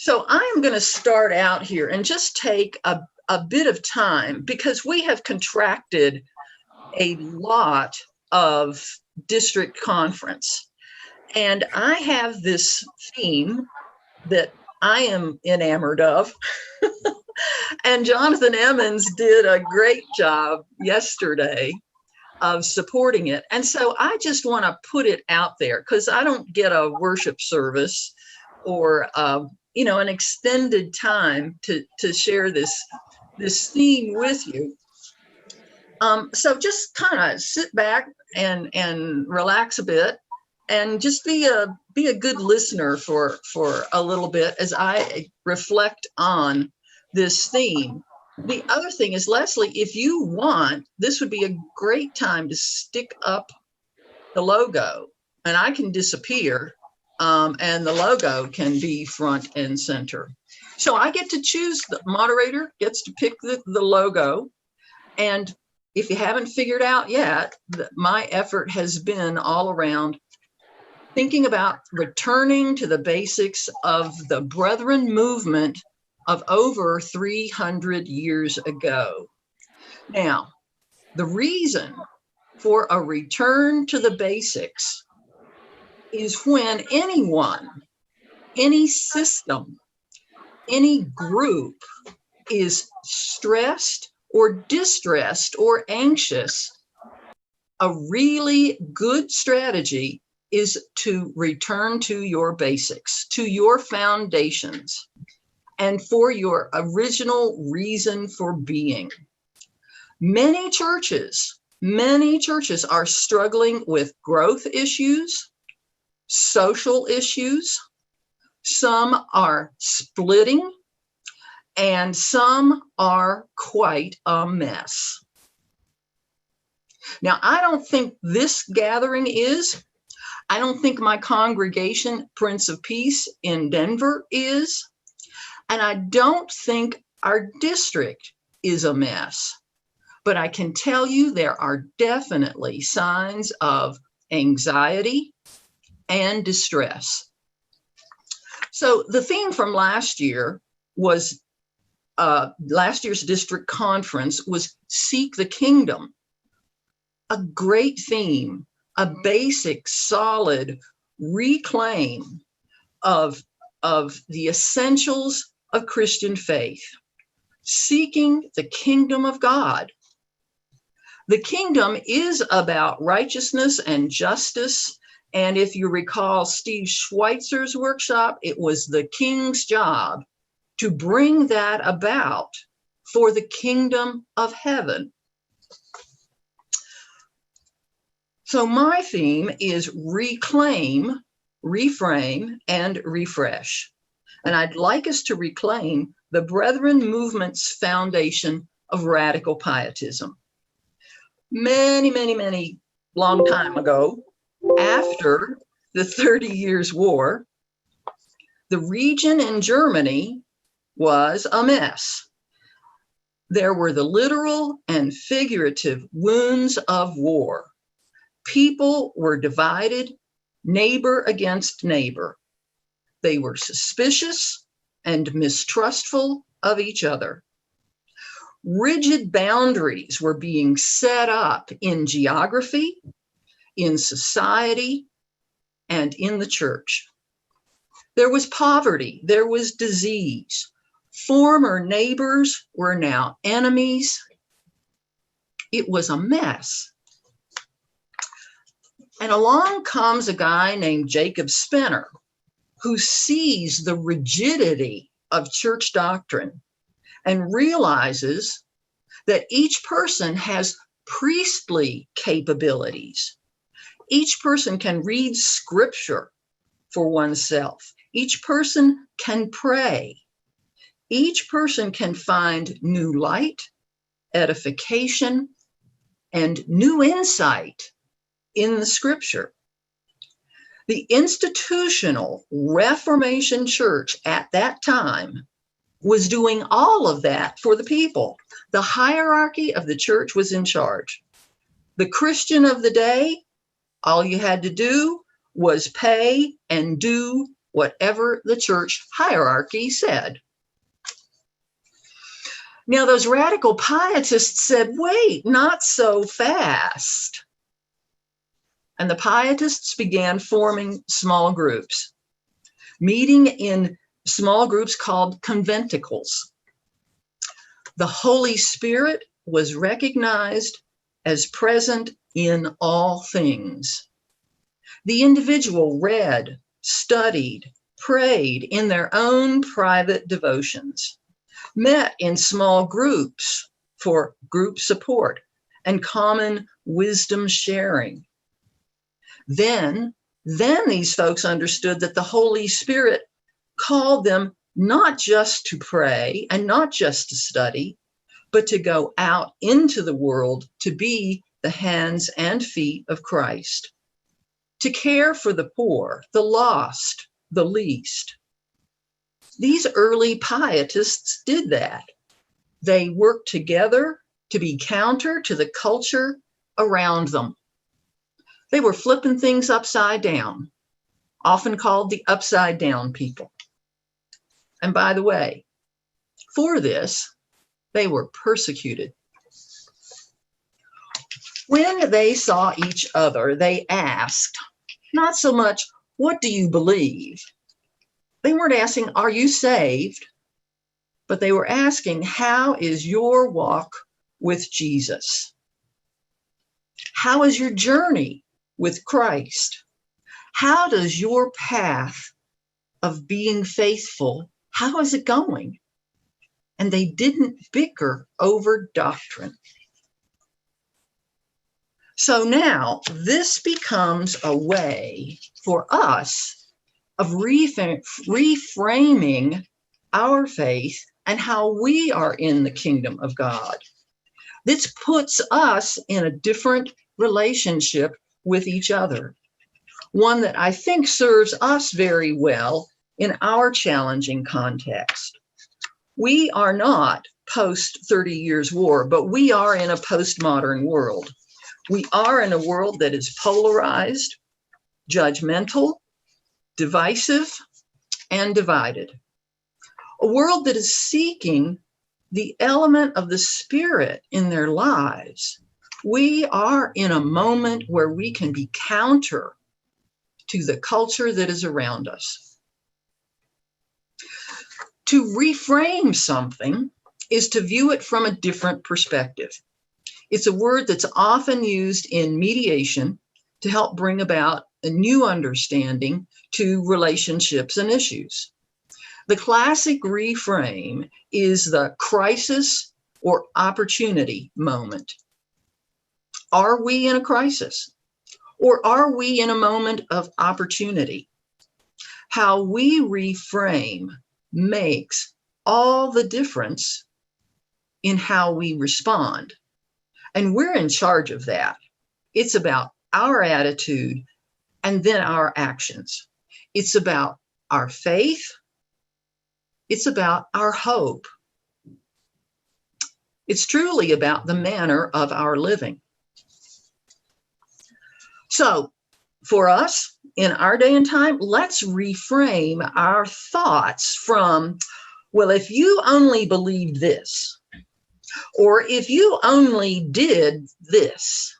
So I'm going to start out here and just take a bit of time because we have contracted a lot of district conference. And I have this theme that I am enamored of. And Jonathan Emmons did a great job yesterday of supporting it. And so I just want to put it out there because I don't get a worship service or an extended time to share this theme with you. So just kind of sit back and relax a bit and just be a good listener for a little bit as I reflect on this theme. The other thing is, Leslie, if you want, this would be a great time to stick up the logo, and I can disappear, and the logo can be front and center. So I get to choose, the moderator gets to pick the logo. And if you haven't figured out yet, my effort has been all around thinking about returning to the basics of the Brethren movement of over 300 years ago. Now, the reason for a return to the basics is when anyone, any system, any group is stressed or distressed or anxious, a really good strategy is to return to your basics, to your foundations, and for your original reason for being. Many churches are struggling with growth issues, social issues. Some are splitting, and some are quite a mess. Now, I don't think this gathering is. I don't think my congregation, Prince of Peace in Denver, is. And I don't think our district is a mess. But I can tell you there are definitely signs of anxiety and distress. So the theme from last year was, last year's district conference was Seek the Kingdom. A great theme, a basic, solid reclaim of the essentials of Christian faith, seeking the kingdom of God. The kingdom is about righteousness and justice. And if you recall Steve Schweitzer's workshop, it was the king's job to bring that about for the kingdom of heaven. So my theme is reclaim, reframe, and refresh. And I'd like us to reclaim the Brethren movement's foundation of radical pietism. Many long time ago, after the 30 Years' War, the region in Germany was a mess. There were the literal and figurative wounds of war. People were divided, neighbor against neighbor. They were suspicious and mistrustful of each other. Rigid boundaries were being set up in geography, in society, and in the church. There was poverty, there was disease. Former neighbors were now enemies. It was a mess. And along comes a guy named Jacob Spener, who sees the rigidity of church doctrine and realizes that each person has priestly capabilities. Each person can read scripture for oneself. Each person can pray. Each person can find new light, edification, and new insight in the scripture. The institutional Reformation church at that time was doing all of that for the people. The hierarchy of the church was in charge. The Christian of the day, all you had to do was pay and do whatever the church hierarchy said. Now, those radical pietists said, wait, not so fast. And the pietists began forming small groups, meeting in small groups called conventicles. The Holy Spirit was recognized as present in all things. The individual read, studied, prayed in their own private devotions, met in small groups for group support and common wisdom sharing. Then these folks understood that the Holy Spirit called them not just to pray and not just to study, but to go out into the world to be the hands and feet of Christ, to care for the poor, the lost, the least. These early pietists did that. They worked together to be counter to the culture around them. They were flipping things upside down, often called the upside down people. And by the way, for this, they were persecuted. When they saw each other, they asked, not so much, what do you believe? They weren't asking, are you saved? But they were asking, how is your walk with Jesus? How is your journey with Christ? How does your path of being faithful, how is it going? And they didn't bicker over doctrine. So now this becomes a way for us of reframing our faith and how we are in the kingdom of God. This puts us in a different relationship with each other, one that I think serves us very well in our challenging context. We are not post 30 Years' War, but we are in a postmodern world. We are in a world that is polarized, judgmental, divisive, and divided. A world that is seeking the element of the Spirit in their lives. We are in a moment where we can be counter to the culture that is around us. To reframe something is to view it from a different perspective. It's a word that's often used in mediation to help bring about a new understanding to relationships and issues. The classic reframe is the crisis or opportunity moment. Are we in a crisis? Or are we in a moment of opportunity? How we reframe makes all the difference in how we respond. And we're in charge of that. It's about our attitude and then our actions. It's about our faith. It's about our hope. It's truly about the manner of our living. So for us in our day and time, let's reframe our thoughts from, well, if you only believed this, or if you only did this,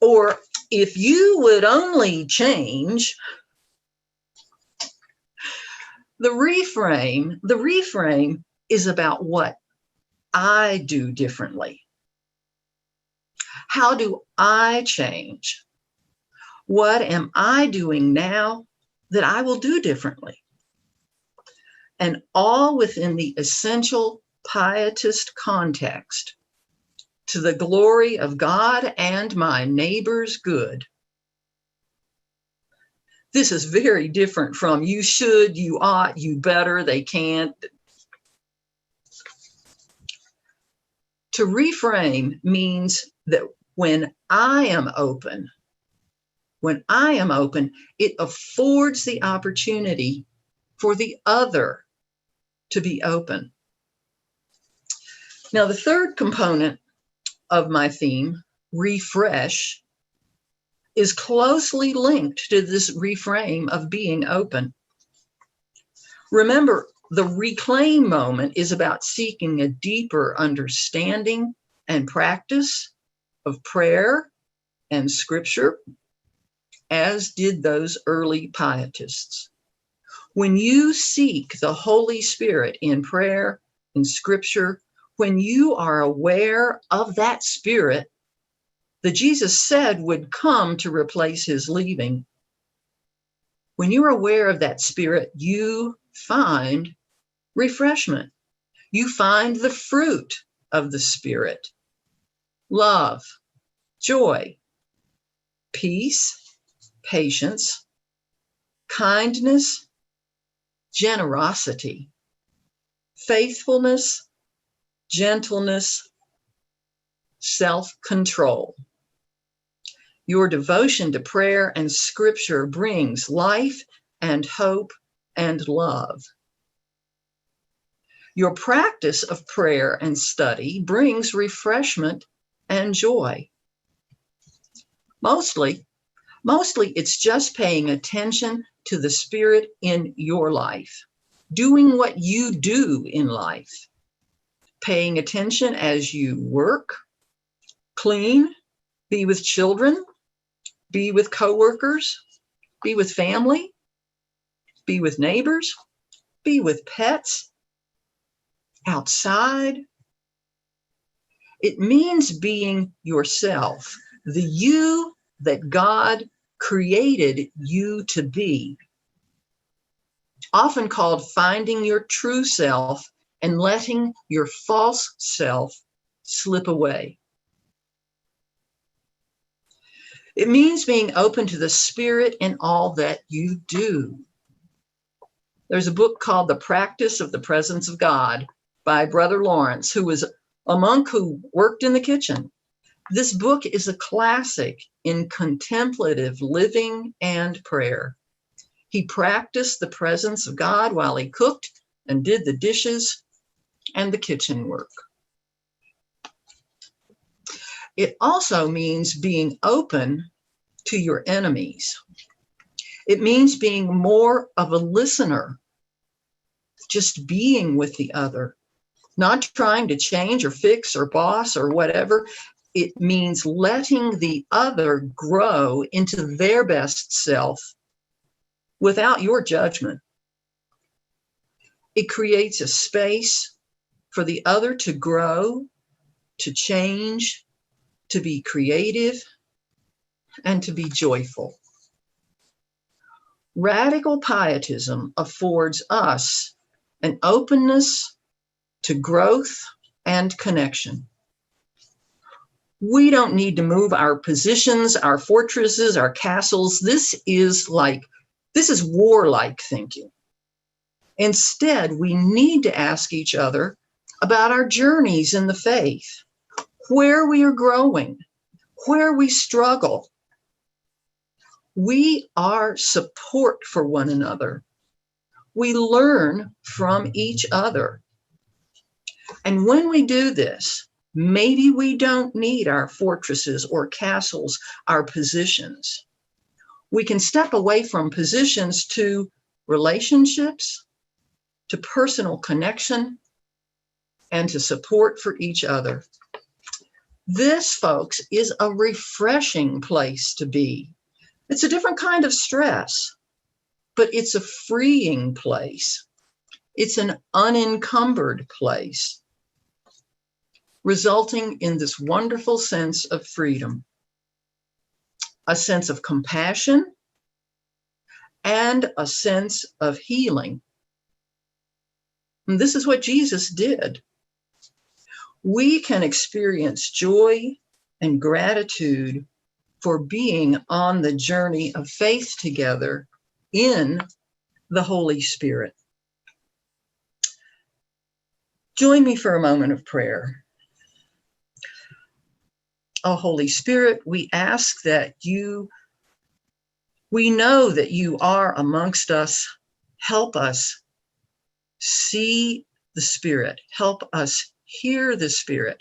or if you would only change. The reframe is about what I do differently. How do I change? What am I doing now that I will do differently? And all within the essential pietist context, to the glory of God and my neighbor's good. This is very different from you should, you ought, you better, they can't. To reframe means that when I am open, it affords the opportunity for the other to be open. Now, the third component of my theme, refresh, is closely linked to this reframe of being open. Remember, the reclaim moment is about seeking a deeper understanding and practice of prayer and scripture, as did those early pietists. When you seek the Holy Spirit in prayer and scripture, when you are aware of that Spirit that Jesus said would come to replace his leaving, when you're aware of that Spirit, you find refreshment. You find the fruit of the Spirit: love, joy, peace, patience, kindness, generosity, faithfulness, gentleness, self-control. Your devotion to prayer and scripture brings life and hope and love. Your practice of prayer and study brings refreshment and joy. Mostly it's just paying attention to the Spirit in your life, doing what you do in life, paying attention as you work, clean, be with children, be with coworkers, be with family, be with neighbors, be with pets, outside. It means being yourself, the you that God created you to be, often called finding your true self and letting your false self slip away. It means being open to the Spirit in all that you do. There's a book called The Practice of the Presence of God by Brother Lawrence, who was a monk who worked in the kitchen. This book is a classic in contemplative living and prayer. He practiced the presence of God while he cooked and did the dishes and the kitchen work. It also means being open to your enemies. It means being more of a listener, just being with the other, not trying to change or fix or boss or whatever. It means letting the other grow into their best self without your judgment. It creates a space for the other to grow, to change, to be creative, and to be joyful. Radical pietism affords us an openness to growth and connection. We don't need to move our positions, our fortresses, our castles. This is warlike thinking. Instead, we need to ask each other about our journeys in the faith, where we are growing, where we struggle. We are support for one another. We learn from each other. And when we do this, maybe we don't need our fortresses or castles, our positions. We can step away from positions to relationships, to personal connection, and to support for each other. This, folks, is a refreshing place to be. It's a different kind of stress, but it's a freeing place. It's an unencumbered place, resulting in this wonderful sense of freedom, a sense of compassion, and a sense of healing. And this is what Jesus did. We can experience joy and gratitude for being on the journey of faith together in the Holy Spirit. Join me for a moment of prayer. Oh, Holy Spirit, we ask that we know that you are amongst us. Help us see the Spirit. Help us hear the Spirit.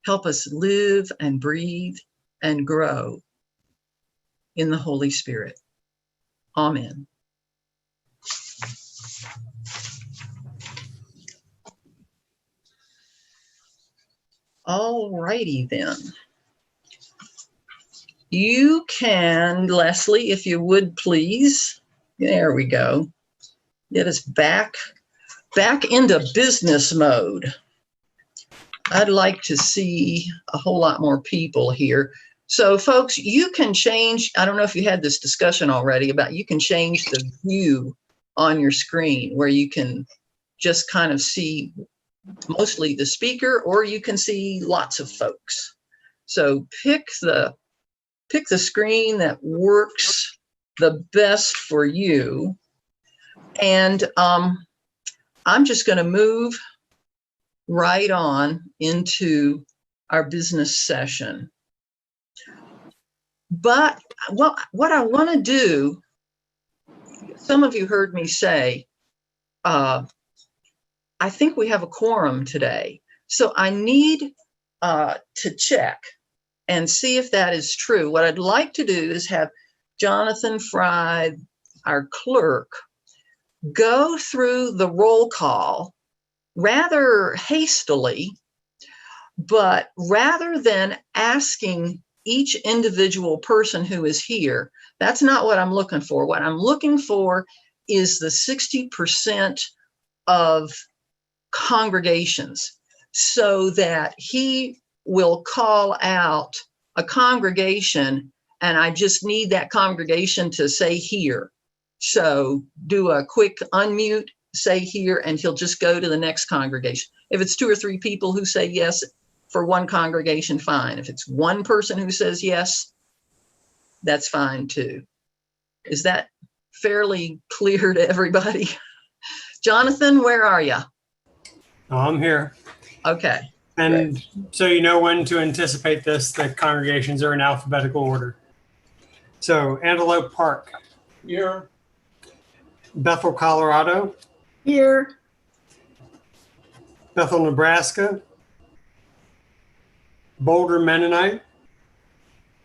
Help us live and breathe and grow in the Holy Spirit. Amen. All righty then. You can, Leslie, if you would please. There we go. Get us back into business mode. I'd like to see a whole lot more people here. So folks, you can change, I don't know if you had this discussion already about you can change the view on your screen where you can just kind of see mostly the speaker, or you can see lots of folks. So pick the screen that works the best for you. And I'm just going to move right on into our business session. But what I want to do, some of you heard me say, I think we have a quorum today. So I need to check and see if that is true. What I'd like to do is have Jonathan Fry, our clerk, go through the roll call rather hastily, but rather than asking each individual person who is here, that's not what I'm looking for. What I'm looking for is the 60% of congregations, so that he will call out a congregation, and I just need that congregation to say here. So do a quick unmute, say here, and he'll just go to the next congregation. If it's 2 or 3 people who say yes for one congregation, fine. If it's one person who says yes, that's fine too. Is that fairly clear to everybody? Jonathan, where are you? I'm here. Okay. And great. So you know when to anticipate this, the congregations are in alphabetical order. So Antelope Park. Here. Bethel, Colorado. Here. Bethel, Nebraska. Boulder Mennonite.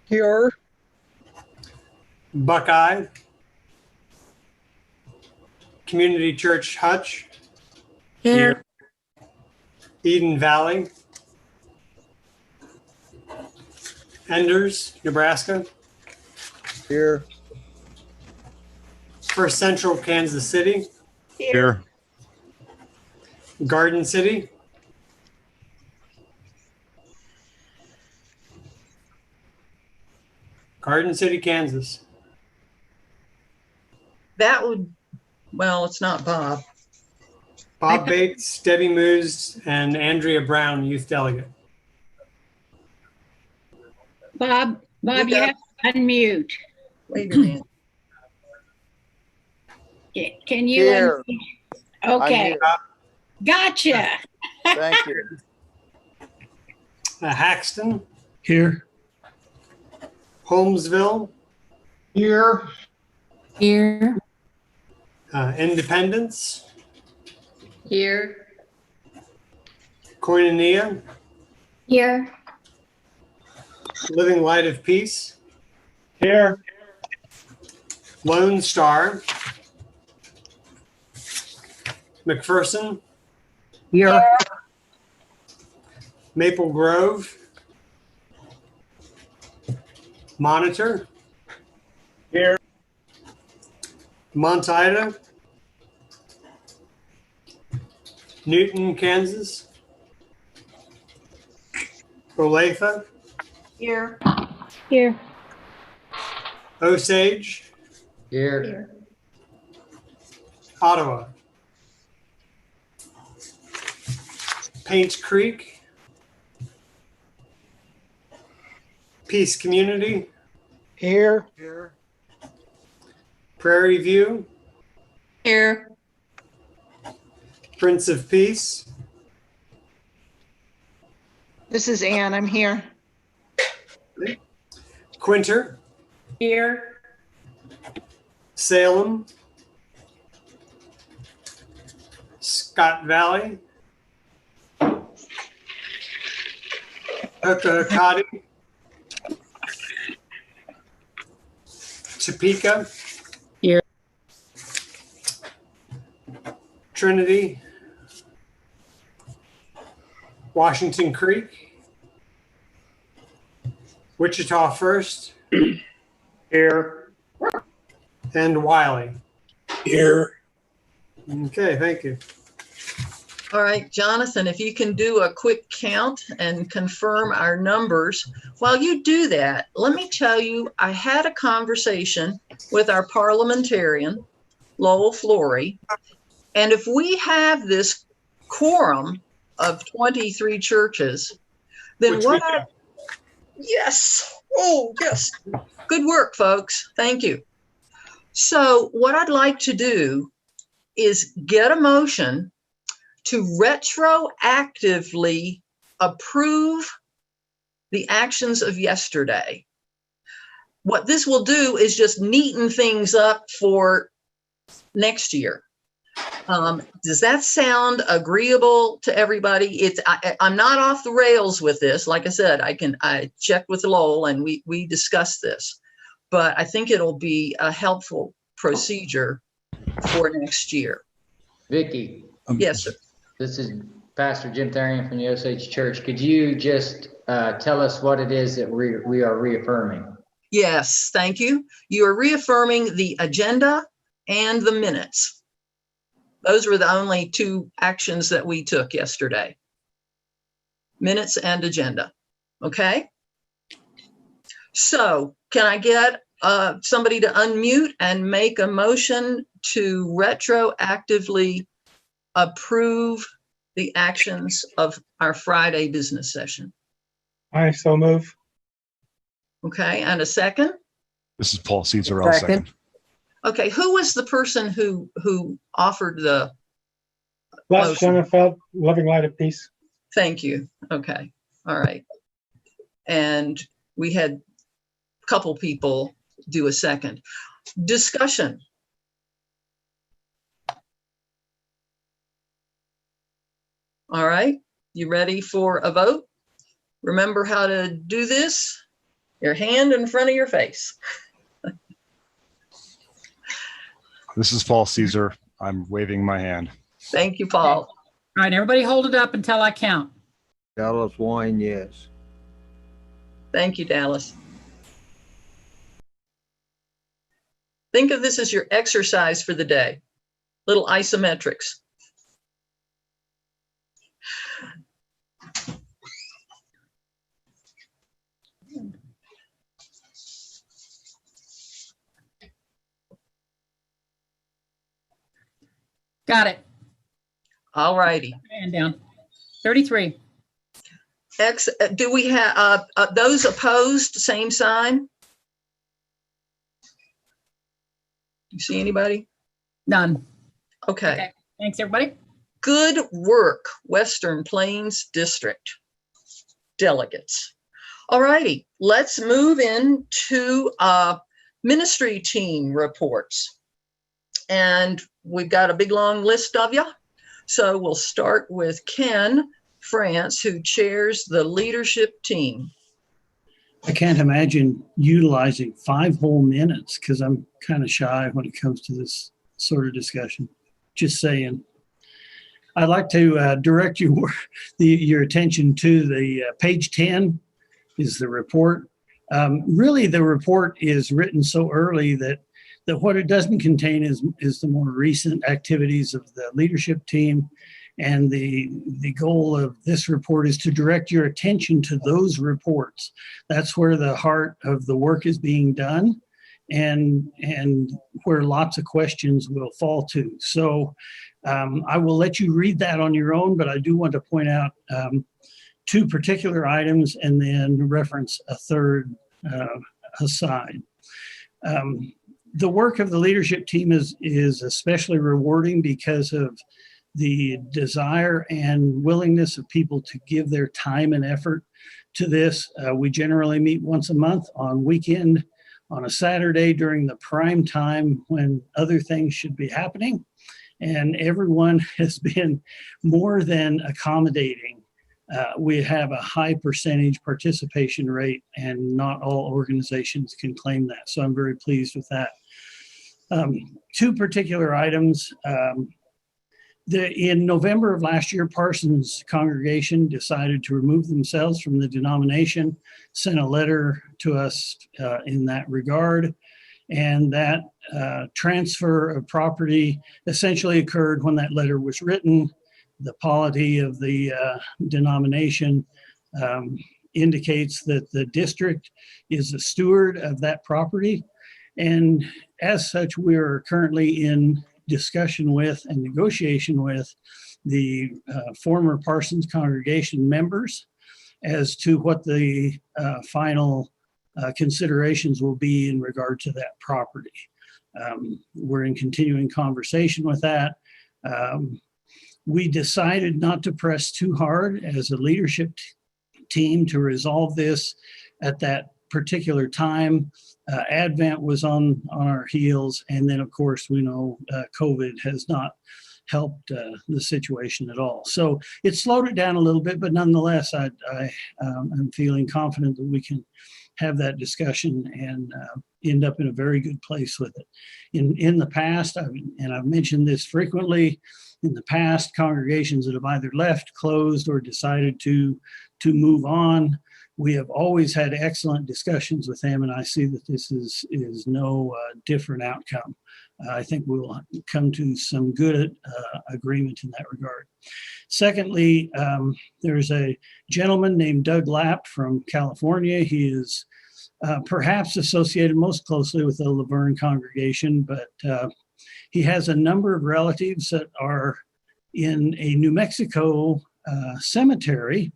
Here. Buckeye. Community Church Hutch. Here. Eden Valley. Enders, Nebraska. Here. First Central Kansas City. Here. Garden City. Garden City, Kansas. That would, well, it's not Bob. Bob Bates, Debbie Moose, and Andrea Brown, youth delegate. Bob, you have to unmute. Wave your hand. Can you? Here. Okay. I'm here. Gotcha. Thank you. Haxton, Here. Holmesville, Here. Here. Independence, Here. Koinonia, Here. Living Light of Peace, Here. Lone Star, McPherson, Here. Maple Grove, Monitor, Here. Mount Ida, Newton, Kansas, Olathe, Here. Here. Osage, Here. Ottawa, Paint Creek, Peace Community, Here. Here. Prairie View, Here. Prince of Peace, This is Ann. I'm here. Quinter, Here. Salem, Scott Valley, Hookhottie, Topeka. Here. Trinity. Washington Creek. Wichita First. Here. And Wiley. Here. Okay, thank you. All right, Jonathan, if you can do a quick count and confirm our numbers. While you do that, let me tell you, I had a conversation with our parliamentarian, Lowell Flory, and if we have this quorum of 23 churches, then Which what we I, yes, oh, yes, good work, folks, thank you. So what I'd like to do is get a motion to retroactively approve the actions of yesterday. What this will do is just neaten things up for next year. Does that sound agreeable to everybody? I'm not off the rails with this. Like I said, I checked with Lowell and we discussed this, but I think it'll be a helpful procedure for next year. Vicki, Yes, sir. this is Pastor Jim Therian from the Osage Church. Could you just tell us what it is that we are reaffirming? Yes, thank you. You are reaffirming the agenda and the minutes. Those were the only two actions that we took yesterday. Minutes and agenda. Okay? So can I get somebody to unmute and make a motion to retroactively approve the actions of our Friday business session? I so move. Okay, and a second? This is Paul Caesar. I'll second. Okay, who was the person who offered the, Les Motion. Schoenfeld, Living Light of Peace. thank you, okay, all right. And we had a couple people do a second. Discussion. All right, you ready for a vote? Remember how to do this? Your hand in front of your face. This is Paul Caesar. I'm waving my hand. Thank you, Paul. All right, everybody hold it up until I count. Dallas Wine, yes. Thank you, Dallas. Think of this as your exercise for the day. Little isometrics. Got it. All righty. And down. 33. Do we have those opposed, same sign? You see anybody? None. Okay. Okay. Thanks, everybody. Good work, Western Plains District delegates. All righty, let's move into ministry team reports. And we've got a big long list of you. So we'll start with Ken France, who chairs the leadership team. I can't imagine utilizing 5 whole minutes because I'm kind of shy when it comes to this sort of discussion. Just saying. I'd like to direct your attention to the page 10 is the report. Really, the report is written so early that what it doesn't contain is the more recent activities of the leadership team. And the goal of this report is to direct your attention to those reports. That's where the heart of the work is being done and where lots of questions will fall to. So I will let you read that on your own, but I do want to point out 2 particular items and then reference a third aside. The work of the leadership team is especially rewarding because of the desire and willingness of people to give their time and effort to this. We generally meet once a month on weekend, on a Saturday during the prime time when other things should be happening. And everyone has been more than accommodating we have a high percentage participation rate, and not all organizations can claim that. So I'm very pleased with that. Two particular items. In November of last year, Parsons congregation decided to remove themselves from the denomination, sent a letter to us in that regard, and that transfer of property essentially occurred when that letter was written. The polity of the denomination indicates that the district is a steward of that property, and as such, we are currently in discussion with and negotiation with the former Parsons congregation members as to what the final considerations will be in regard to that property. We're in continuing conversation with that. We decided not to press too hard as a leadership team to resolve this at that particular time. Advent was on our heels, and then of course we know COVID has not helped the situation at all. So it slowed it down a little bit, but nonetheless, I'm feeling confident that we can have that discussion and end up in a very good place with it. In the past, and I've mentioned this frequently, in the past, congregations that have either left, closed, or decided to move on, we have always had excellent discussions with them, and I see that this is no different outcome. I think we will come to some good agreement in that regard. Secondly, there's a gentleman named Doug Lapp from California. He is perhaps associated most closely with the Laverne congregation, but he has a number of relatives that are in a New Mexico cemetery.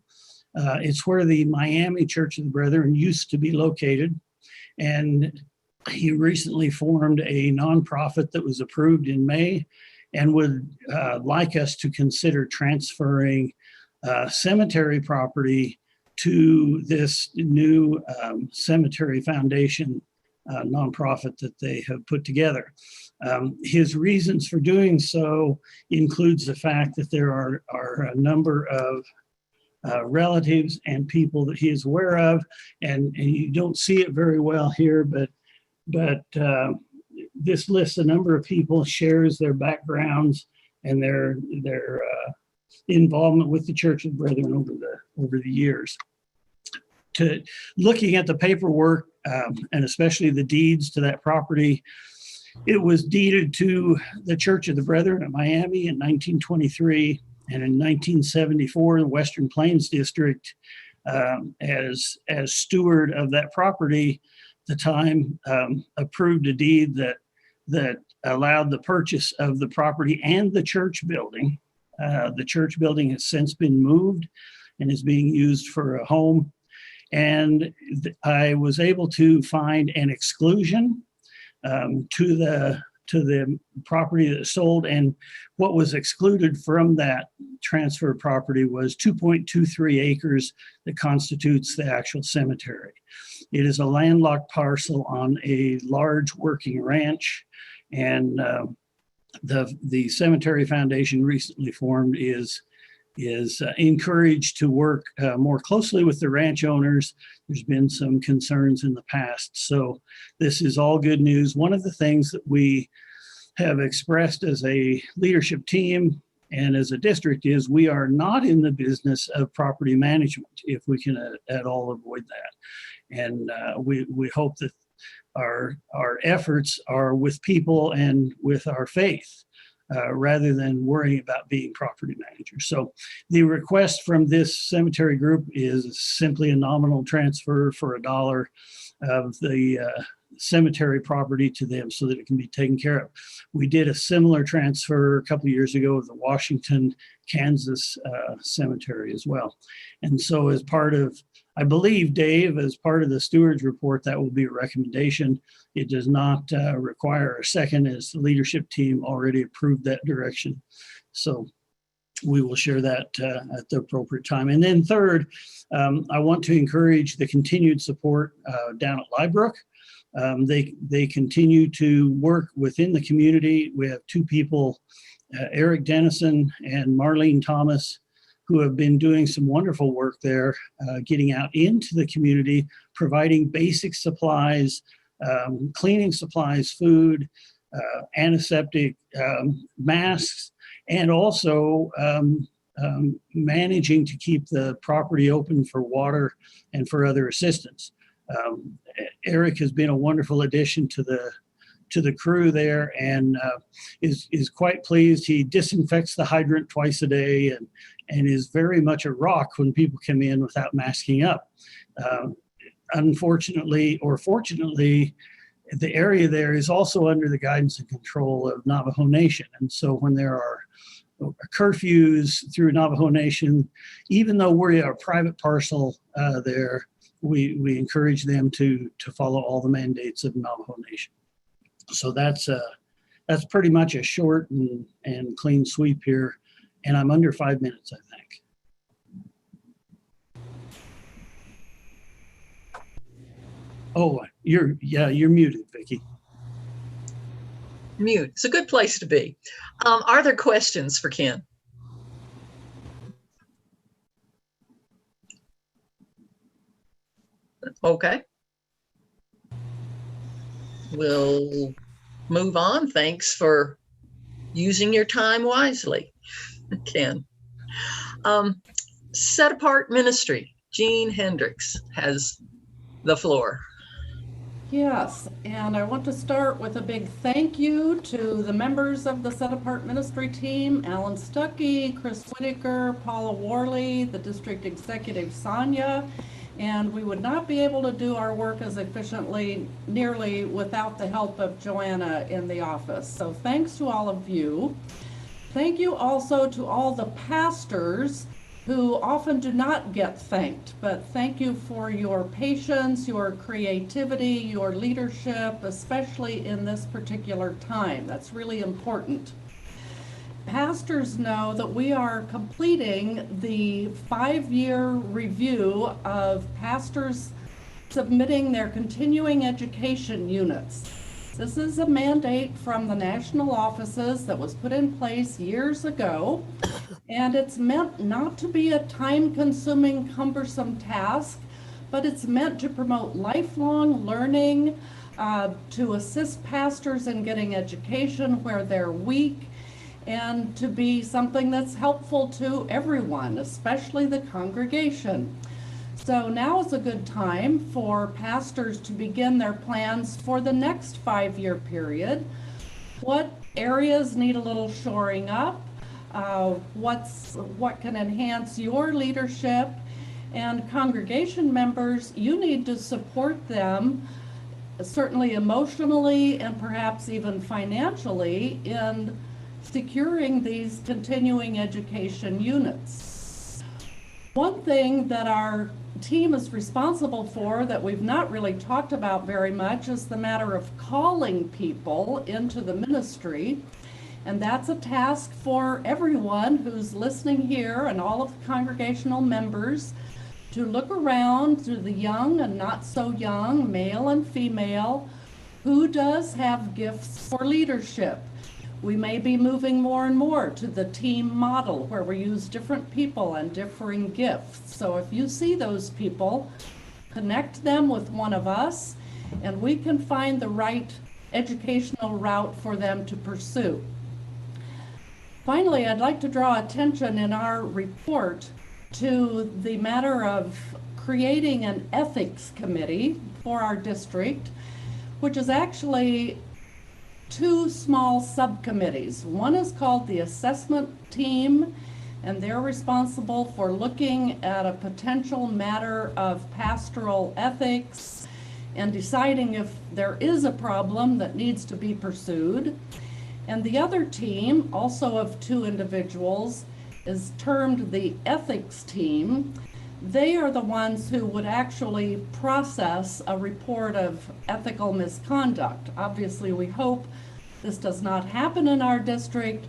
It's where the Miami Church of the Brethren used to be located. And he recently formed a nonprofit that was approved in May and would like us to consider transferring cemetery property to this new cemetery foundation nonprofit that they have put together. His reasons for doing so includes the fact that there are a number of relatives and people that he is aware of, and you don't see it very well here, but this lists a number of people, shares their backgrounds and their involvement with the Church of Brethren over the years. To looking at the paperwork and especially the deeds to that property, it was deeded to the Church of the Brethren at Miami in 1923. And in 1974, the Western Plains District, as steward of that property, the time approved a deed that allowed the purchase of the property and the church building. The church building has since been moved and is being used for a home. And I was able to find an exclusion to the property that sold, and what was excluded from that transfer property was 2.23 acres that constitutes the actual cemetery. It is a landlocked parcel on a large working ranch, and the Cemetery Foundation recently formed is encouraged to work more closely with the ranch owners. There's been some concerns in the past. So this is all good news. One of the things that we have expressed as a leadership team and as a district is we are not in the business of property management if we can at all avoid that. And we hope that our efforts are with people and with our faith. Rather than worrying about being property managers. So the request from this cemetery group is simply a nominal transfer for $1 of the cemetery property to them so that it can be taken care of. We did a similar transfer a couple of years ago of the Washington, Kansas cemetery as well. And so as part of, I believe, Dave, as part of the steward's report, that will be a recommendation. It does not require a second, as the leadership team already approved that direction. So we will share that at the appropriate time. And then third, I want to encourage the continued support down at Liebrook. They continue to work within the community. We have two people, Eric Dennison and Marlene Thomas, who have been doing some wonderful work there, getting out into the community, providing basic supplies, cleaning supplies, food, antiseptic, masks, and also managing to keep the property open for water and for other assistance. Eric has been a wonderful addition to the crew there, and is quite pleased. He disinfects the hydrant twice a day, and is very much a rock when people come in without masking up. Unfortunately, or fortunately, the area there is also under the guidance and control of Navajo Nation. And so when there are curfews through Navajo Nation, even though we're a private parcel there, we encourage them to follow all the mandates of Navajo Nation. So that's pretty much a short and clean sweep here. And I'm under 5 minutes, I think. Oh, you're muted, Vicki. Mute. It's a good place to be. Are there questions for Ken? Okay. We'll move on. Thanks for using your time wisely, Ken. Set Apart Ministry, Jean Hendricks has the floor. Yes, and I want to start with a big thank you to the members of the Set Apart Ministry team, Alan Stuckey, Chris Whitaker, Paula Worley, the district executive Sonia, and we would not be able to do our work as efficiently nearly without the help of Joanna in the office. So thanks to all of you. Thank you also to all the pastors who often do not get thanked, but thank you for your patience, your creativity, your leadership, especially in this particular time. That's really important. Pastors know that we are completing the 5-year review of pastors submitting their continuing education units. This is a mandate from the national offices that was put in place years ago, and it's meant not to be a time-consuming, cumbersome task, but it's meant to promote lifelong learning, to assist pastors in getting education where they're weak, and to be something that's helpful to everyone, especially the congregation. So now is a good time for pastors to begin their plans for the next 5-year period. What areas need a little shoring up? What can enhance your leadership? And congregation members, you need to support them, certainly emotionally and perhaps even financially, in securing these continuing education units. One thing that our team is responsible for that we've not really talked about very much is the matter of calling people into the ministry. And that's a task for everyone who's listening here and all of the congregational members to look around to the young and not so young, male and female, who does have gifts for leadership. We may be moving more and more to the team model where we use different people and differing gifts. So if you see those people, connect them with one of us, and we can find the right educational route for them to pursue. Finally, I'd like to draw attention in our report to the matter of creating an ethics committee for our district, which is actually 2 small subcommittees. One is called the assessment team, and they're responsible for looking at a potential matter of pastoral ethics and deciding if there is a problem that needs to be pursued. And the other team, also of 2 individuals, is termed the ethics team. They are the ones who would actually process a report of ethical misconduct. Obviously, we hope this does not happen in our district,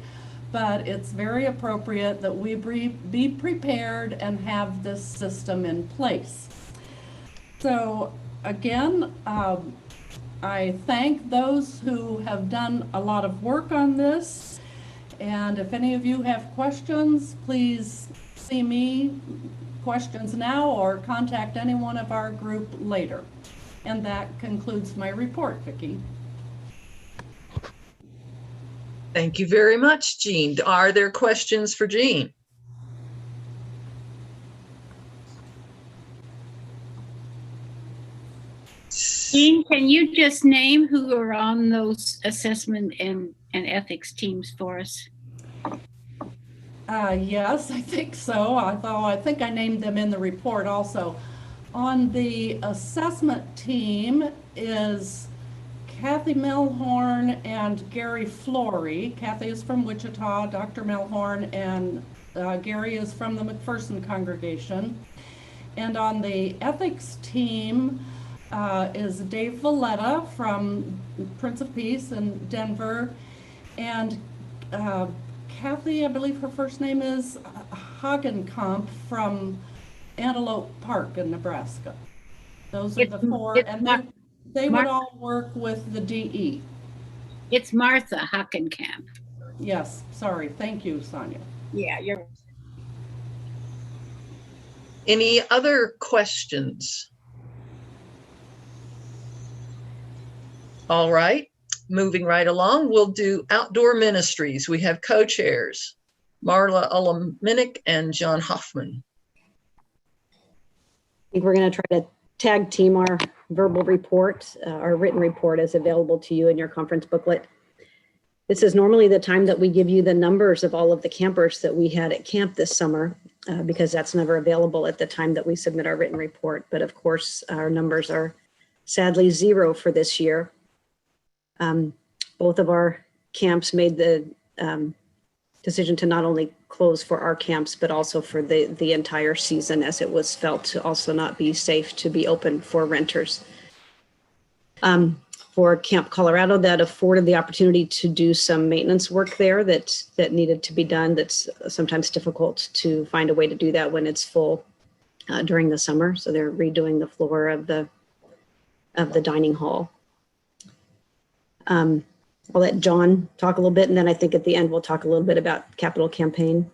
but it's very appropriate that we be prepared and have this system in place. So again, I thank those who have done a lot of work on this. And if any of you have questions, please see me, questions now, or contact any one of our group later. And that concludes my report, Vicki. Thank you very much, Jean. Are there questions for Jean? Jean, can you just name who are on those assessment and ethics teams for us? Yes, I think so. Although I think I named them in the report also. On the assessment team is Kathy Melhorn and Gary Flory. Kathy is from Wichita, Dr. Melhorn, and Gary is from the McPherson congregation. And on the ethics team is Dave Valletta from Prince of Peace in Denver, and Kathy, I believe her first name is Hagenkamp from Antelope Park in Nebraska. Those are the four, and they would all work with the DE. It's Martha Hockenkamp. Yes, sorry. Thank you, Sonia. Yeah, you're. Any other questions? All right, moving right along, we'll do outdoor ministries. We have co-chairs, Marla Ullaminik and John Hoffman. I think we're going to try to tag team our verbal report. Our written report is available to you in your conference booklet. This is normally the time that we give you the numbers of all of the campers that we had at camp this summer, because that's never available at the time that we submit our written report. But of course, our numbers are sadly 0 for this year. Both of our camps made the decision to not only close for our camps, but also for the entire season, as it was felt to also not be safe to be open for renters. For Camp Colorado, that afforded the opportunity to do some maintenance work there that needed to be done. That's sometimes difficult to find a way to do that when it's full during the summer. So they're redoing the floor of the dining hall. I'll let John talk a little bit, and then I think at the end we'll talk a little bit about capital campaign.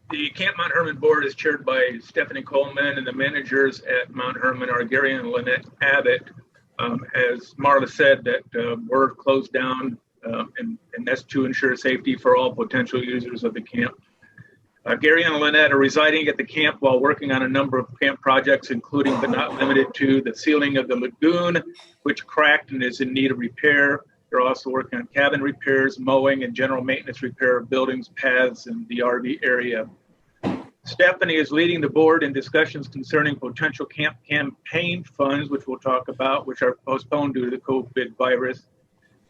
The Camp Mount Hermon board is chaired by Stephanie Coleman, and the managers at Mount Hermon are Gary and Lynette Abbott. As Marla said, that we're closed down, and that's to ensure safety for all potential users of the camp. Gary and Lynette are residing at the camp while working on a number of camp projects, including but not limited to the ceiling of the lagoon, which cracked and is in need of repair. They're also working on cabin repairs, mowing, and general maintenance repair of buildings, paths, and the RV area. Stephanie is leading the board in discussions concerning potential camp campaign funds, which we'll talk about, which are postponed due to the COVID virus.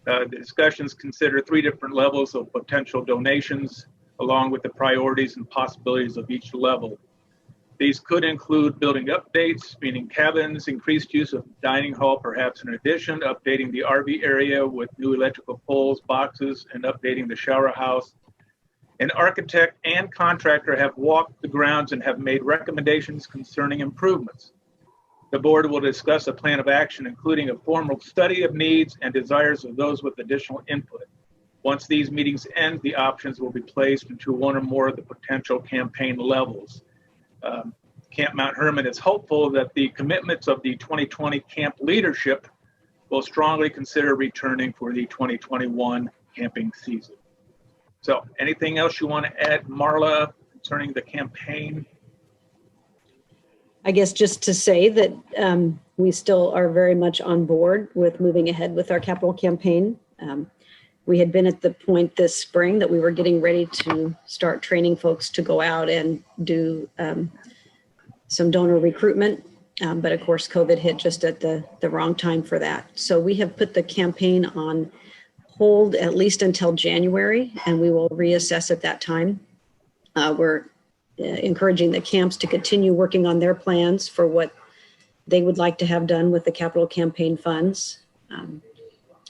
The discussions consider 3 different levels of potential donations, along with the priorities and possibilities of each level. These could include building updates, meaning cabins, increased use of dining hall, perhaps in addition, updating the RV area with new electrical poles, boxes, and updating the shower house. An architect and contractor have walked the grounds and have made recommendations concerning improvements. The board will discuss a plan of action, including a formal study of needs and desires of those with additional input. Once these meetings end, the options will be placed into one or more of the potential campaign levels. Camp Mount Hermon is hopeful that the commitments of the 2020 camp leadership will strongly consider returning for the 2021 camping season. So anything else you want to add, Marla, concerning the campaign? I guess just to say that we still are very much on board with moving ahead with our capital campaign. We had been at the point this spring that we were getting ready to start training folks to go out and do some donor recruitment. But of course, COVID hit just at the wrong time for that. So we have put the campaign on hold at least until January, and we will reassess at that time. We're encouraging the camps to continue working on their plans for what they would like to have done with the capital campaign funds.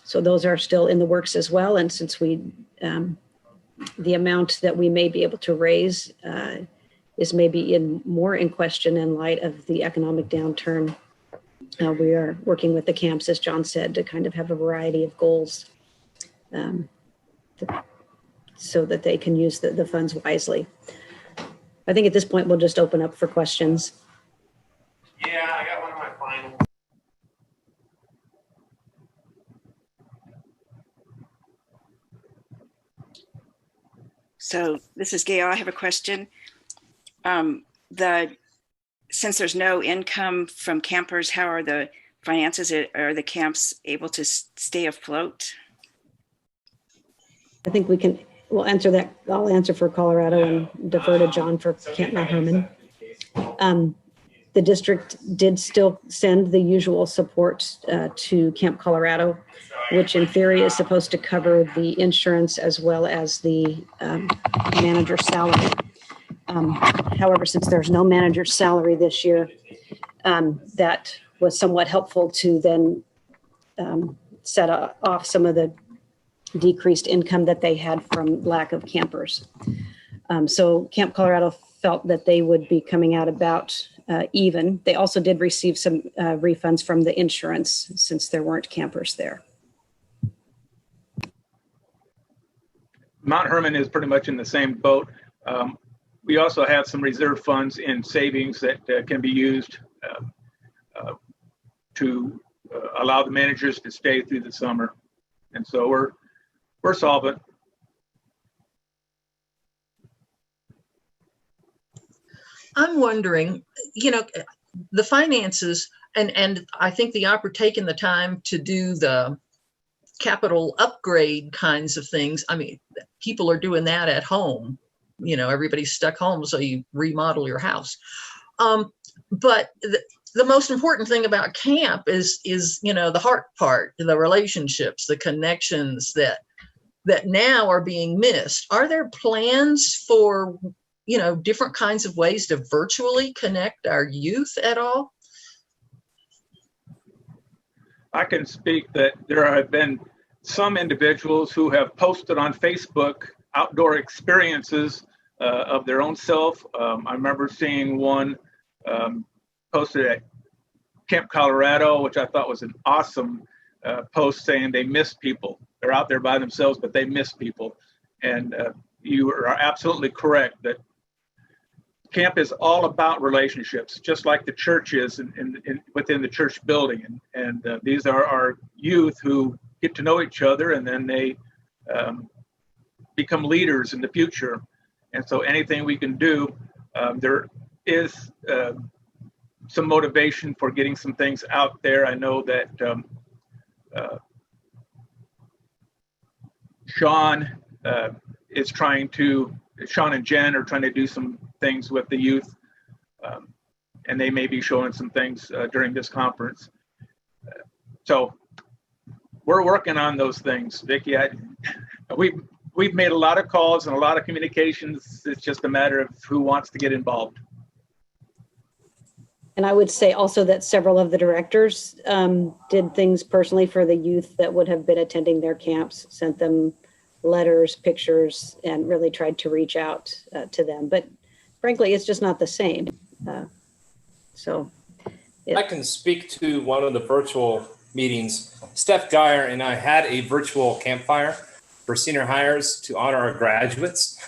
So those are still in the works as well. And since the amount that we may be able to raise is maybe more in question in light of the economic downturn, we are working with the camps, as John said, to kind of have a variety of goals to so that they can use the funds wisely. I think at this point, we'll just open up for questions. Yeah, I got one of my final. So this is Gail. I have a question. Since there's no income from campers, how are the finances? Are the camps able to stay afloat? I think we'll answer that. I'll answer for Colorado and defer to John for Camp Mount Herman. The district did still send the usual support to Camp Colorado, which in theory is supposed to cover the insurance as well as the manager's salary. However, since there's no manager's salary this year, that was somewhat helpful to then set off some of the decreased income that they had from lack of campers. So Camp Colorado felt that they would be coming out about even. They also did receive some refunds from the insurance since there weren't campers there. Mount Herman is pretty much in the same boat. We also have some reserve funds in savings that can be used to allow the managers to stay through the summer. And so we're solvent. I'm wondering, the finances and I think taking the time to do the capital upgrade kinds of things. I mean, people are doing that at home. Everybody's stuck home, so you remodel your house. But the most important thing about camp is the heart part, the relationships, the connections that now are being missed. Are there plans for different kinds of ways to virtually connect our youth at all? I can speak that there have been some individuals who have posted on Facebook outdoor experiences of their own self. I remember seeing one posted at Camp Colorado, which I thought was an awesome post, saying they miss people. They're out there by themselves, but they miss people. And you are absolutely correct that camp is all about relationships, just like the church is within the church building. And these are our youth who get to know each other, and then they become leaders in the future. And so anything we can do, there is some motivation for getting some things out there. I know that Sean and Jen are trying to do some things with the youth, and they may be showing some things during this conference. So we're working on those things, Vicki. We've made a lot of calls and a lot of communications. It's just a matter of who wants to get involved. And I would say also that several of the directors did things personally for the youth that would have been attending their camps, sent them letters, pictures, and really tried to reach out to them. But frankly, it's just not the same. I can speak to one of the virtual meetings. Steph Geyer and I had a virtual campfire for senior hires to honor our graduates.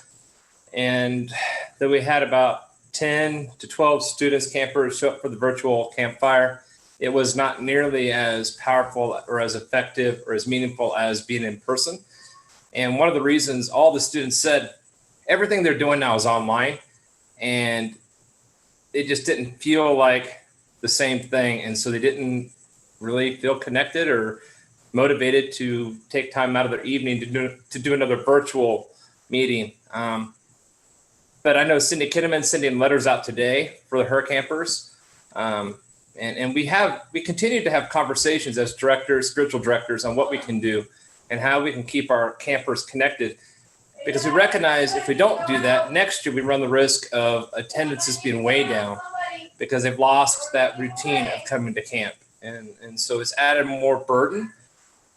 And then we had about 10 to 12 students, campers show up for the virtual campfire. It was not nearly as powerful or as effective or as meaningful as being in person. And one of the reasons all the students said everything they're doing now is online, and it just didn't feel like the same thing. And so they didn't really feel connected or motivated to take time out of their evening to do another virtual meeting. But I know Cindy Kinnaman sending letters out today for her campers. And we continue to have conversations as directors, spiritual directors, on what we can do and how we can keep our campers connected. Because we recognize if we don't do that, next year we run the risk of attendances being way down because they've lost that routine of coming to camp. And so it's added more burden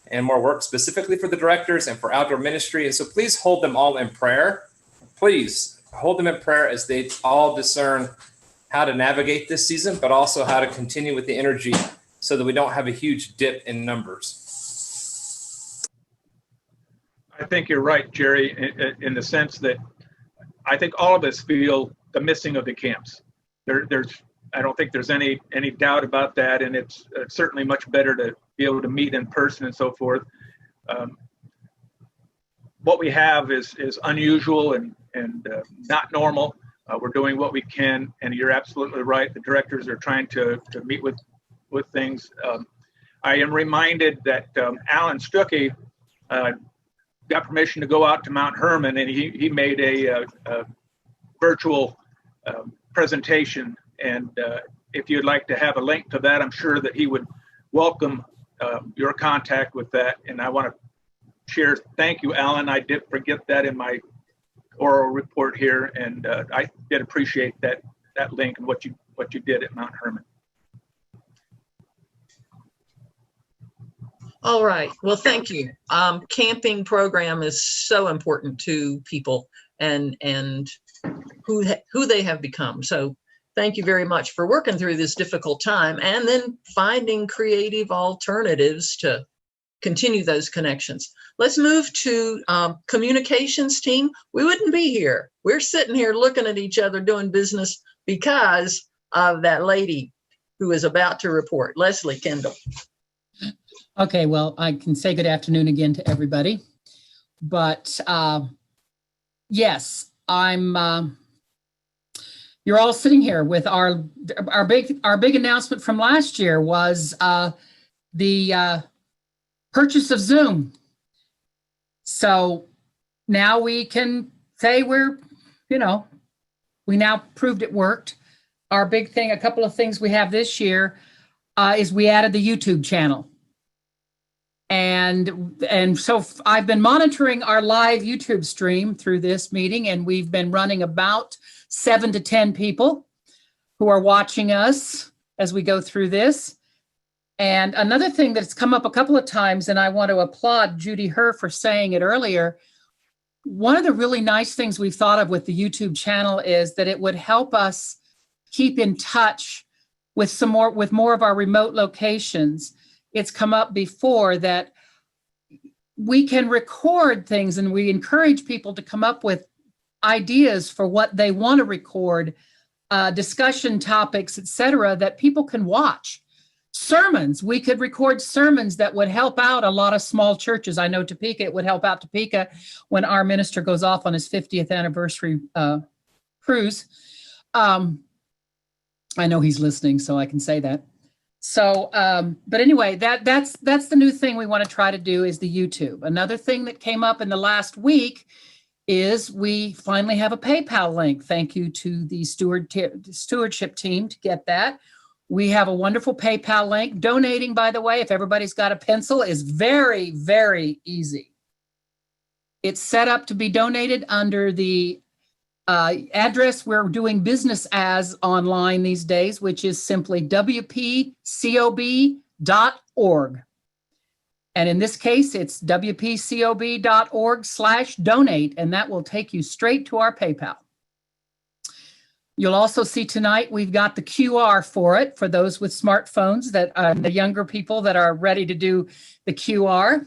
and more work specifically for the directors and for outdoor ministry. And so please hold them all in prayer. Please hold them in prayer as they all discern how to navigate this season, but also how to continue with the energy so that we don't have a huge dip in numbers. I think you're right, Jerry, in the sense that I think all of us feel the missing of the camps. I don't think there's any doubt about that, and it's certainly much better to be able to meet in person and so forth. What we have is unusual and not normal. We're doing what we can, and you're absolutely right. The directors are trying to meet with things. I am reminded that Alan Stuckey got permission to go out to Mount Hermon, and he made a virtual presentation. And if you'd like to have a link to that, I'm sure that he would welcome your contact with that. And I want to share, thank you, Alan. I did forget that in my oral report here, and I did appreciate that link and what you did at Mount Hermon. All right. Well, thank you. Camping program is so important to people and who they have become. So thank you very much for working through this difficult time and then finding creative alternatives to continue those connections. Let's move to communications team. We wouldn't be here. We're sitting here looking at each other doing business because of that lady who is about to report. Leslie Kendall. Okay, well, I can say good afternoon again to everybody. But yes, you're all sitting here with our big announcement from last year was the purchase of Zoom. So now we can say we now proved it worked. Our big thing, a couple of things we have this year is we added the YouTube channel. And so I've been monitoring our live YouTube stream through this meeting, and we've been running about 7 to 10 people who are watching us as we go through this. And another thing that's come up a couple of times, and I want to applaud Judy Herr for saying it earlier, one of the really nice things we've thought of with the YouTube channel is that it would help us keep in touch with more of our remote locations. It's come up before that we can record things, and we encourage people to come up with ideas for what they want to record, discussion topics, etc., that people can watch. Sermons, we could record sermons that would help out a lot of small churches. I know Topeka, it would help out Topeka when our minister goes off on his 50th anniversary cruise. I know he's listening, so I can say that. So, but anyway, that's the new thing we want to try to do is the YouTube. Another thing that came up in the last week is we finally have a PayPal link. Thank you to the stewardship team to get that. We have a wonderful PayPal link. Donating, by the way, if everybody's got a pencil, is very, very easy. It's set up to be donated under the address we're doing business as online these days, which is simply wpcob.org. And in this case, it's wpcob.org/donate, and that will take you straight to our PayPal. You'll also see tonight we've got the QR for it, for those with smartphones, that the younger people that are ready to do the QR.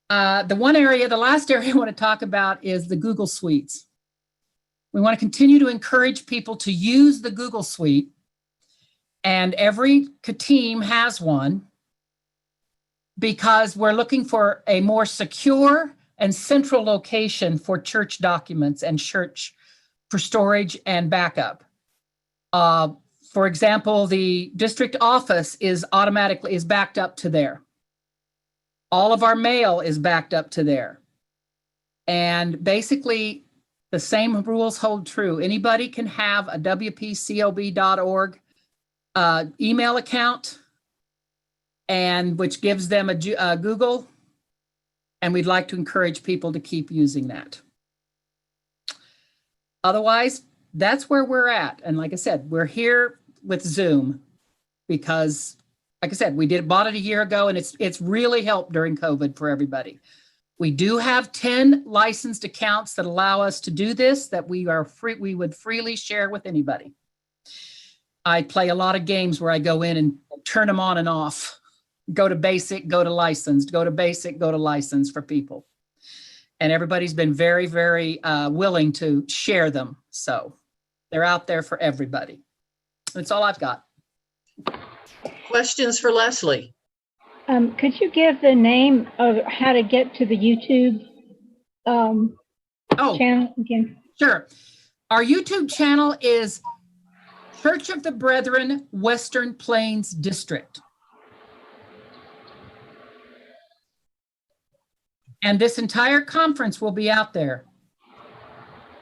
The last area I want to talk about is the Google Suites. We want to continue to encourage people to use the Google Suite, and every team has one, because we're looking for a more secure and central location for church documents and church for storage and backup. For example, the district office is backed up to there. All of our mail is backed up to there. And basically, the same rules hold true. Anybody can have a wpcob.org email account, and which gives them a Google, and we'd like to encourage people to keep using that. Otherwise, that's where we're at. And like I said, we're here with Zoom because, like I said, bought it a year ago, and it's really helped during COVID for everybody. We do have 10 licensed accounts that allow us to do this, that we would freely share with anybody. I play a lot of games where I go in and turn them on and off. Go to basic, go to licensed, go to basic, go to licensed for people. And everybody's been very, very willing to share them. So they're out there for everybody. That's all I've got. Questions for Leslie? Could you give the name of how to get to the YouTube channel again? Sure. Our YouTube channel is Church of the Brethren, Western Plains District. And this entire conference will be out there.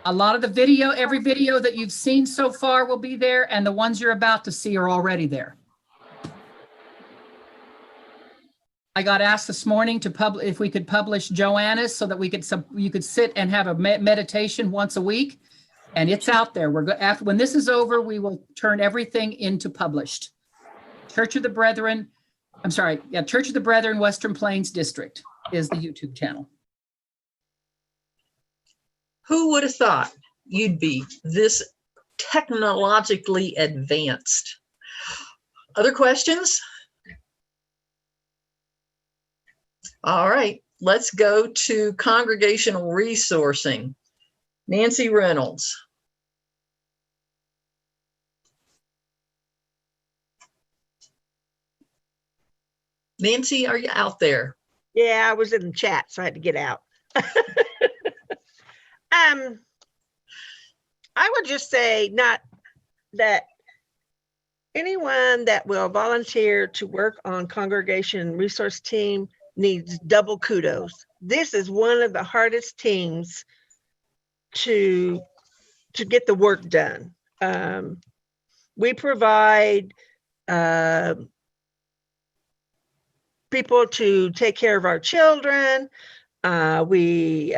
A lot of the video, every video that you've seen so far will be there, and the ones you're about to see are already there. I got asked this morning to if we could publish Joanna's so that you could sit and have a meditation once a week, and it's out there. After when this is over, we will turn everything into published. Church of the Brethren, Church of the Brethren, Western Plains District is the YouTube channel. Who would have thought you'd be this technologically advanced? Other questions? All right, let's go to congregational resourcing. Nancy Reynolds. Nancy, are you out there? Yeah, I was in the chat, so I had to get out. I would just say not that anyone that will volunteer to work on congregation resource team needs double kudos. This is one of the hardest teams to get the work done. We provide people to take care of our children. We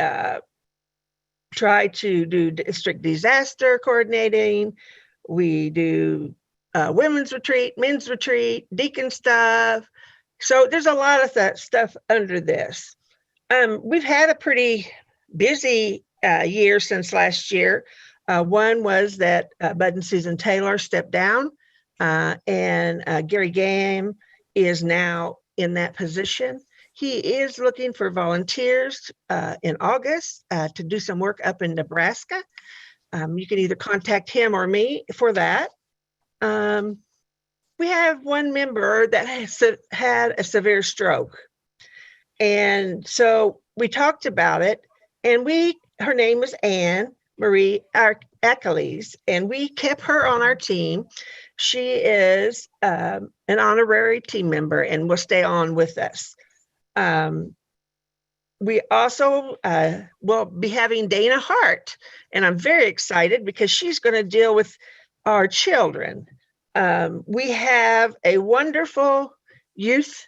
try to do district disaster coordinating. We do women's retreat, men's retreat, deacon stuff. So there's a lot of that stuff under this. We've had a pretty busy year since last year. One was that Bud and Susan Taylor stepped down, and Gary Game is now in that position. He is looking for volunteers in August to do some work up in Nebraska. You can either contact him or me for that. We have one member that has had a severe stroke. And so we talked about it, and her name was Anne Marie Achilles, and we kept her on our team. She is an honorary team member and will stay on with us. We also will be having Dana Hart, and I'm very excited because she's going to deal with our children. We have a wonderful youth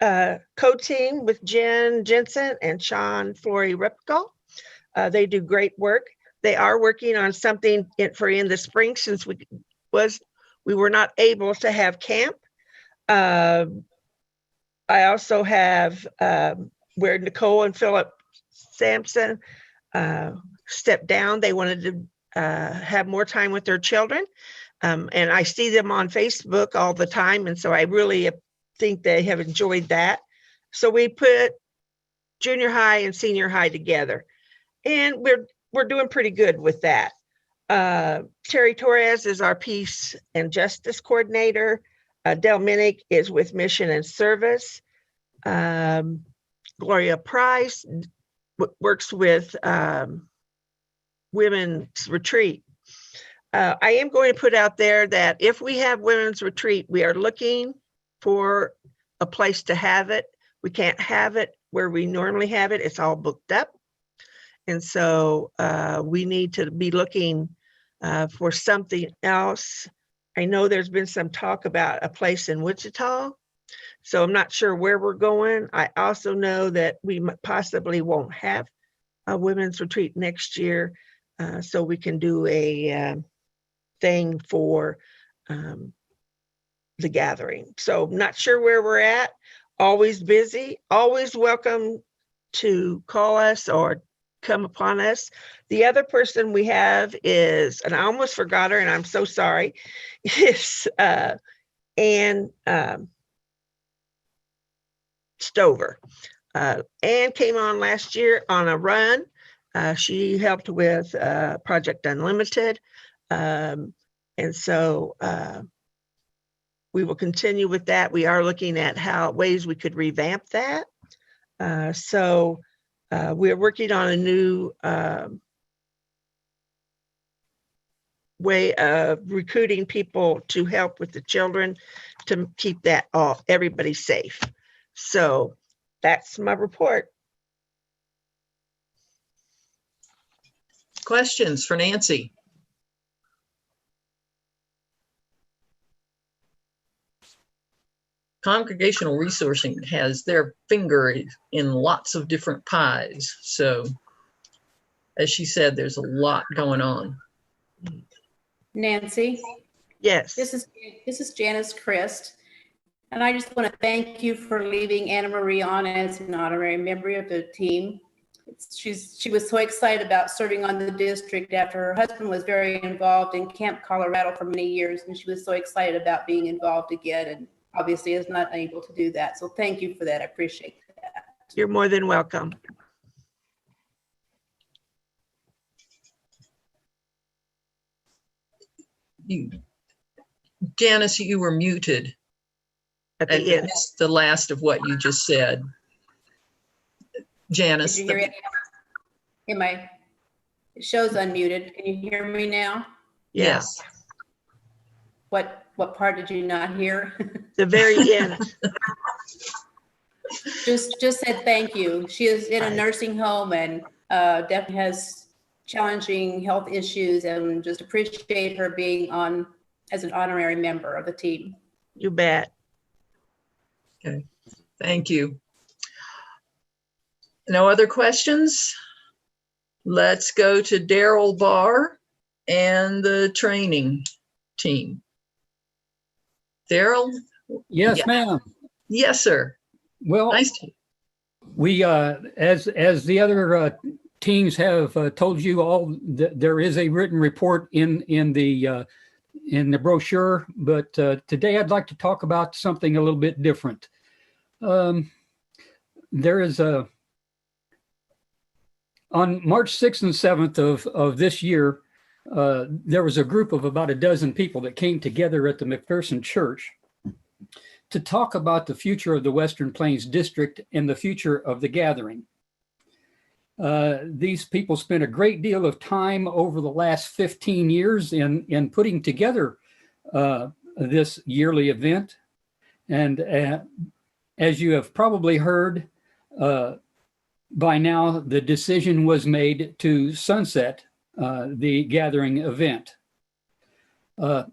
co-team with Jen Jensen and Sean Flory Repko. They do great work. They are working on something for in the spring since we were not able to have camp. I also have where Nicole and Philip Sampson stepped down. They wanted to have more time with their children. And I see them on Facebook all the time. And so I really think they have enjoyed that. So we put junior high and senior high together. And we're doing pretty good with that. Terry Torres is our Peace and Justice Coordinator. Del Minnick is with Mission and Service. Gloria Price works with Women's Retreat. I am going to put out there that if we have Women's Retreat, we are looking for a place to have it. We can't have it where we normally have it. It's all booked up. And so we need to be looking for something else. I know there's been some talk about a place in Wichita, so I'm not sure where we're going. I also know that we possibly won't have a women's retreat next year, so we can do a thing for the gathering. So not sure where we're at, always busy, always welcome to call us or come upon us. The other person we have is, and I almost forgot her, and I'm so sorry, is Ann Stover. Anne came on last year on a run. She helped with Project Unlimited. And so we will continue with that. We are looking at ways we could revamp that. So we're working on a new way of recruiting people to help with the children to keep everybody safe. So that's my report. Questions for Nancy? Congregational resourcing has their finger in lots of different pies. So as she said, there's a lot going on. Nancy? Yes. This is Janice Christ. And I just want to thank you for leaving Anna Marie on as an honorary member of the team. She was so excited about serving on the district after her husband was very involved in Camp Colorado for many years, and she was so excited about being involved again, and obviously is not able to do that. So thank you for that. I appreciate that. You're more than welcome. Janice, you were muted. At I the end. missed the last of what you just said. Janice. Did you hear it? It shows unmuted. Can you hear me now? Yes. What part did you not hear? The very end. Just said thank you. She is in a nursing home and definitely has challenging health issues, and just appreciate her being on as an honorary member of the team. You bet. Okay, thank you. No other questions? Let's go to Daryl Barr and the training team. Daryl? Yes, Yeah. ma'am. Yes, sir. Well, Nice to we, as the other teams have told you all, there is a written report in the brochure, but today I'd like to talk about something a little bit different. There is on March 6th and 7th of this year, there was a group of about a dozen people that came together at the McPherson Church to talk about the future of the Western Plains District and the future of the gathering. These people spent a great deal of time over the last 15 years in putting together this yearly event. And as you have probably heard by now, the decision was made to sunset the gathering event.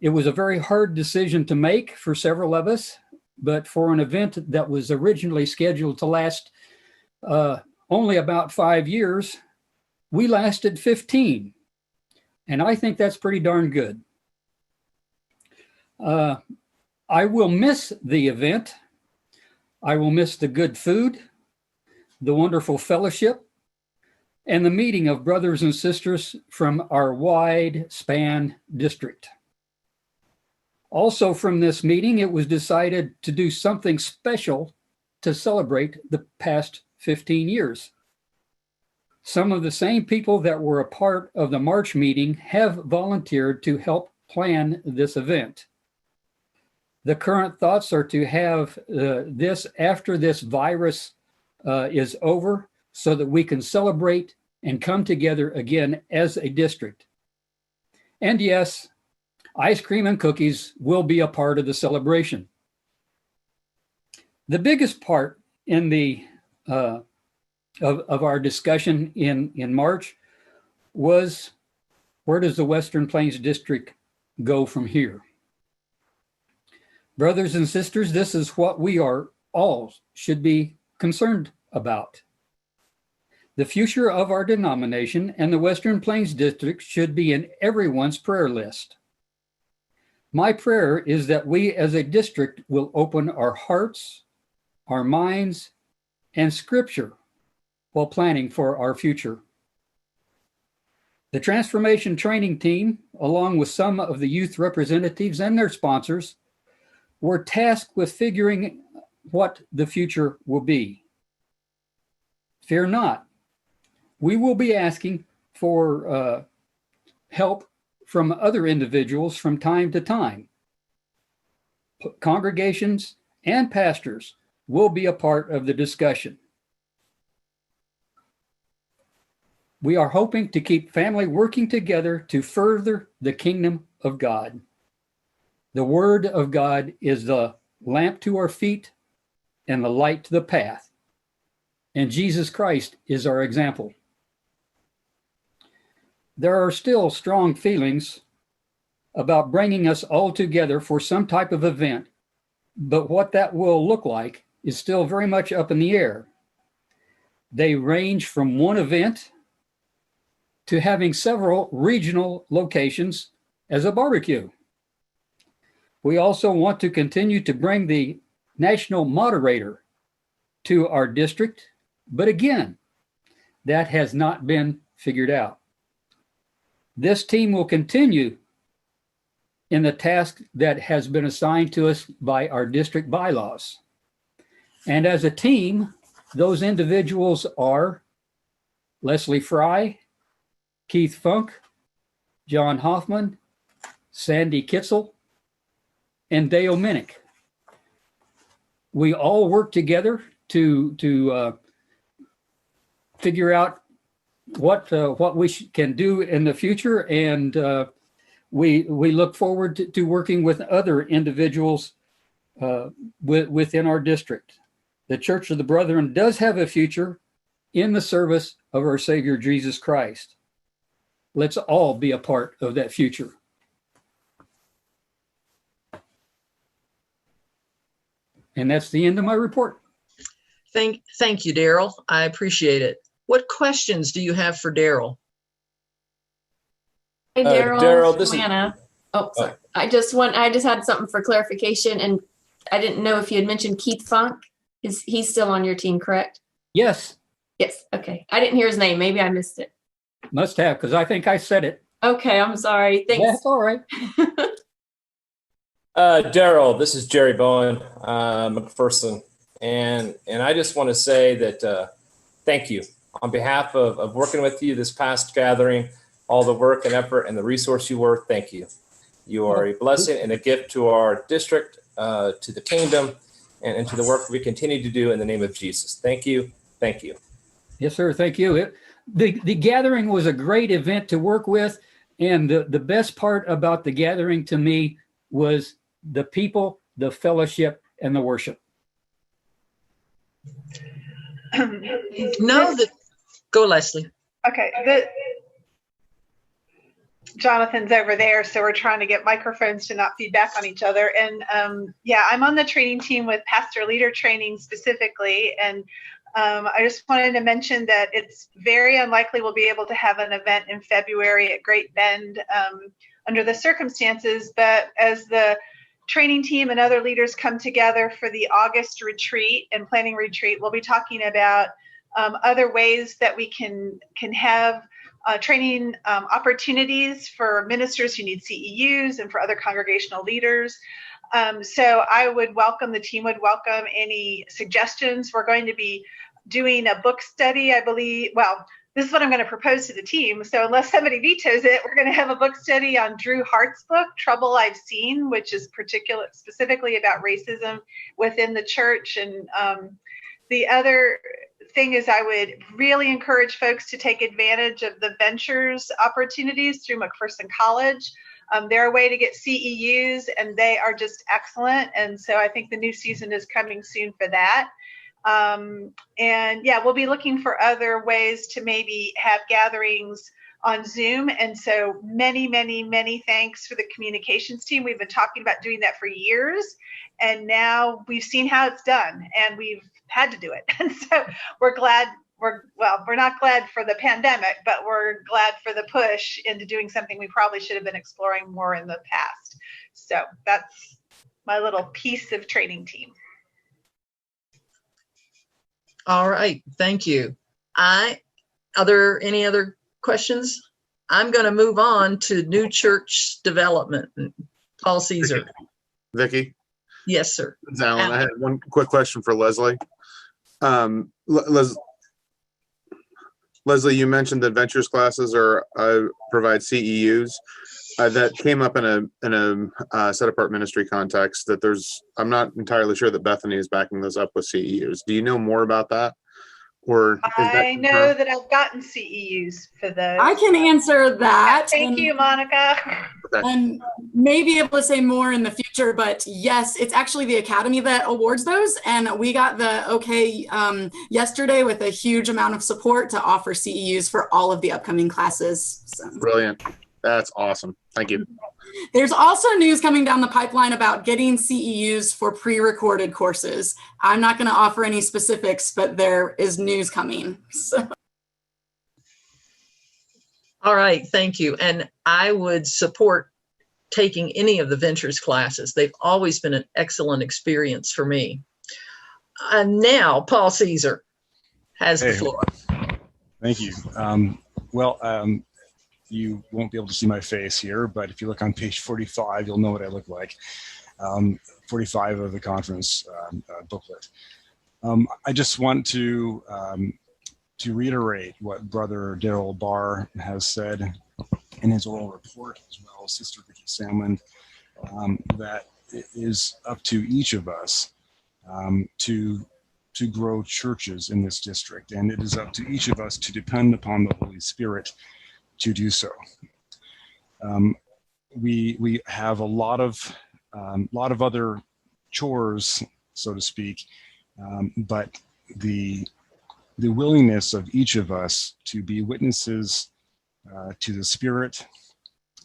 It was a very hard decision to make for several of us, but for an event that was originally scheduled to last only about 5 years, we lasted 15. And I think that's pretty darn good. I will miss the event. I will miss the good food, the wonderful fellowship, and the meeting of brothers and sisters from our wide span district. Also from this meeting, it was decided to do something special to celebrate the past 15 years. Some of the same people that were a part of the March meeting have volunteered to help plan this event. The current thoughts are to have this after this virus is over, so that we can celebrate and come together again as a district. And yes, ice cream and cookies will be a part of the celebration. The biggest part in the of our discussion in March was, where does the Western Plains District go from here? Brothers and sisters, this is what we are all should be concerned about. The future of our denomination and the Western Plains District should be in everyone's prayer list. My prayer is that we as a district will open our hearts, our minds, and Scripture while planning for our future. The Transformation Training Team, along with some of the youth representatives and their sponsors, were tasked with figuring what the future will be. Fear not. We will be asking for help from other individuals from time to time. Congregations and pastors will be a part of the discussion. We are hoping to keep family working together to further the kingdom of God. The word of God is the lamp to our feet and the light to the path. And Jesus Christ is our example. There are still strong feelings about bringing us all together for some type of event, but what that will look like is still very much up in the air. They range from one event to having several regional locations as a barbecue. We also want to continue to bring the national moderator to our district, but again, that has not been figured out. This team will continue in the task that has been assigned to us by our district bylaws. And as a team, those individuals are Leslie Fry, Keith Funk, John Hoffman, Sandy Kitzel, and Dale Minnick. We all work together to figure out what we can do in the future, and we look forward to working with other individuals within our district. The Church of the Brethren does have a future in the service of our Savior Jesus Christ. Let's all be a part of that future. And that's the end of my report. Thank you, Daryl. I appreciate it. What questions do you have for Daryl? Hey, Daryl. Daryl, this is- Joanna. Oh, sorry. I just had something for clarification, and I didn't know if you had mentioned Keith Funk. Is he still on your team, correct? Yes, Yes. Okay. I didn't hear his name. Maybe I missed it. must have, because I think I said it. Okay. I'm sorry. Thanks. That's all right. Daryl, this is Jerry Bowen McPherson, and I just want to say that thank you on behalf of working with you this past gathering, all the work and effort and the resource you were. Thank you. You are a blessing and a gift to our district, to the kingdom, and to the work we continue to do in the name of Jesus. Thank you. Thank you. Yes, sir. Thank you. The gathering was a great event to work with. And the best part about the gathering to me was the people, the fellowship, and the worship. Go, Leslie. Okay. Jonathan's over there, so we're trying to get microphones to not feedback on each other. And yeah, I'm on the training team with Pastor Leader Training specifically. And I just wanted to mention that it's very unlikely we'll be able to have an event in February at Great Bend under the circumstances. But as the training team and other leaders come together for the August retreat and planning retreat, we'll be talking about other ways that we can have training opportunities for ministers who need CEUs and for other congregational leaders. So I would welcome, the team would welcome any suggestions. We're going to be doing a book study, I believe. Well, this is what I'm going to propose to the team. So unless somebody vetoes it, we're going to have a book study on Drew Hart's book, Trouble I've Seen, which is specifically about racism within the church. And the other thing is, I would really encourage folks to take advantage of the ventures opportunities through McPherson College. They're a way to get CEUs, and they are just excellent. And so I think the new season is coming soon for that. And yeah, we'll be looking for other ways to maybe have gatherings on Zoom. And so many, many, many thanks for the communications team. We've been talking about doing that for years, and now we've seen how it's done, and we've had to do it. And so we're glad. We're not glad for the pandemic, but we're glad for the push into doing something we probably should have been exploring more in the past. So that's my little piece of training team. All right. Thank you. Are there any other questions? I'm going to move on to new church development. Paul Caesar. Vicki? Yes, sir. It's Alan. I had one quick question for Leslie. Leslie, you mentioned that ventures classes are provide CEUs. That came up in a set apart ministry context. That I'm not entirely sure that Bethany is backing those up with CEUs. Do you know more about that? Or is I know that I've gotten CEUs for those. I can answer that. Thank you, Monica. And may be able to say more in the future, but yes, it's actually the Academy that awards those. And we got the okay yesterday with a huge amount of support to offer CEUs for all of the upcoming classes. So. Brilliant. That's awesome. Thank you. There's also news coming down the pipeline about getting CEUs for pre-recorded courses. I'm not going to offer any specifics, but there is news coming. So. All right, thank you. And I would support taking any of the ventures classes. They've always been an excellent experience for me. And now Paul Caesar has the floor. Thank you. You won't be able to see my face here, but if you look on page 45, you'll know what I look like. 45 of the conference booklet. I just want to reiterate what Brother Daryl Barr has said in his oral report, as well as Sister Vicki Samland, that it is up to each of us to grow churches in this district, and it is up to each of us to depend upon the Holy Spirit to do so. We have a lot of other chores, so to speak, but the willingness of each of us to be witnesses to the Spirit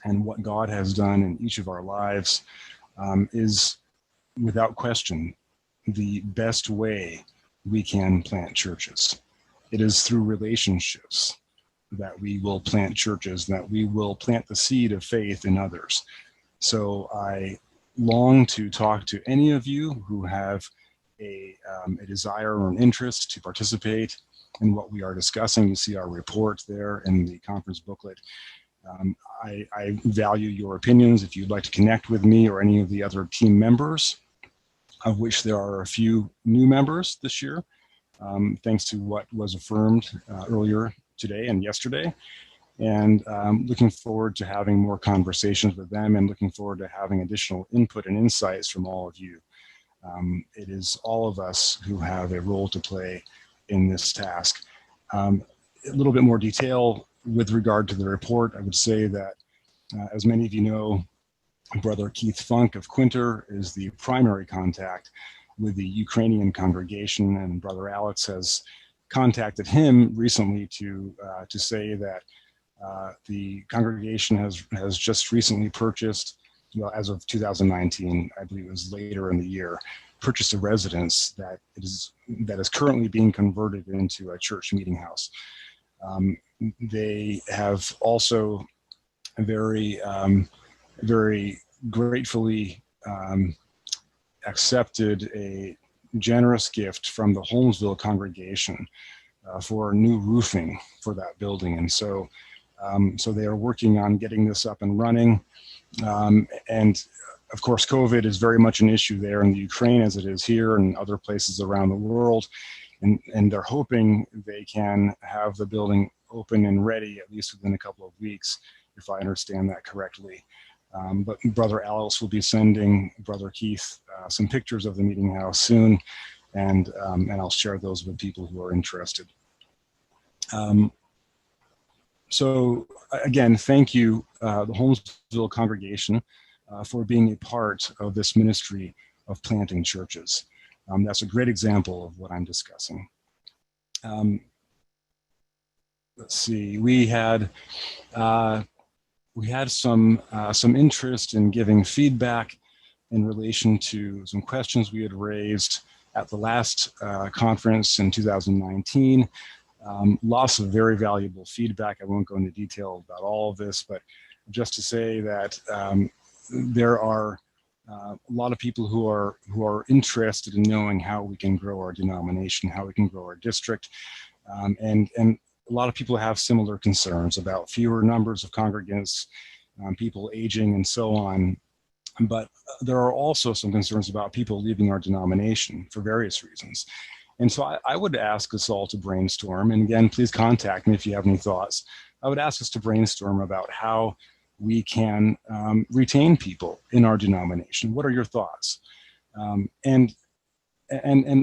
and what God has done in each of our lives is without question the best way we can plant churches. It is through relationships that we will plant churches, that we will plant the seed of faith in others. So I long to talk to any of you who have a desire or an interest to participate in what we are discussing. You see our report there in the conference booklet. I value your opinions. If you'd like to connect with me or any of the other team members, of which there are a few new members this year, thanks to what was affirmed earlier today and yesterday, and looking forward to having more conversations with them and looking forward to having additional input and insights from all of you. It is all of us who have a role to play in this task. A little bit more detail with regard to the report. I would say that, as many of you know, Brother Keith Funk of Quinter is the primary contact with the Ukrainian congregation, and Brother Alex has contacted him recently to say that the congregation has just recently purchased, as of 2019, I believe it was later in the year, purchased a residence that is currently being converted into a church meeting house. They have also very gratefully accepted a generous gift from the Holmesville congregation for new roofing for that building. And so they are working on getting this up and running. And of course, COVID is very much an issue there in the Ukraine as it is here and other places around the world. And they're hoping they can have the building open and ready at least within a couple of weeks, if I understand that correctly. But Brother Alice will be sending Brother Keith some pictures of the meeting house soon, and I'll share those with people who are interested. So again, thank you, the Holmesville congregation, for being a part of this ministry of planting churches. That's a great example of what I'm discussing. Let's see, we had some interest in giving feedback in relation to some questions we had raised at the last conference in 2019. Lots of very valuable feedback. I won't go into detail about all of this, but just to say that there are a lot of people who are interested in knowing how we can grow our denomination, how we can grow our district, and a lot of people have similar concerns about fewer numbers of congregants, people aging, and so on. But there are also some concerns about people leaving our denomination for various reasons. And so I would ask us all to brainstorm. And again, please contact me if you have any thoughts. I would ask us to brainstorm about how we can retain people in our denomination. What are your thoughts? And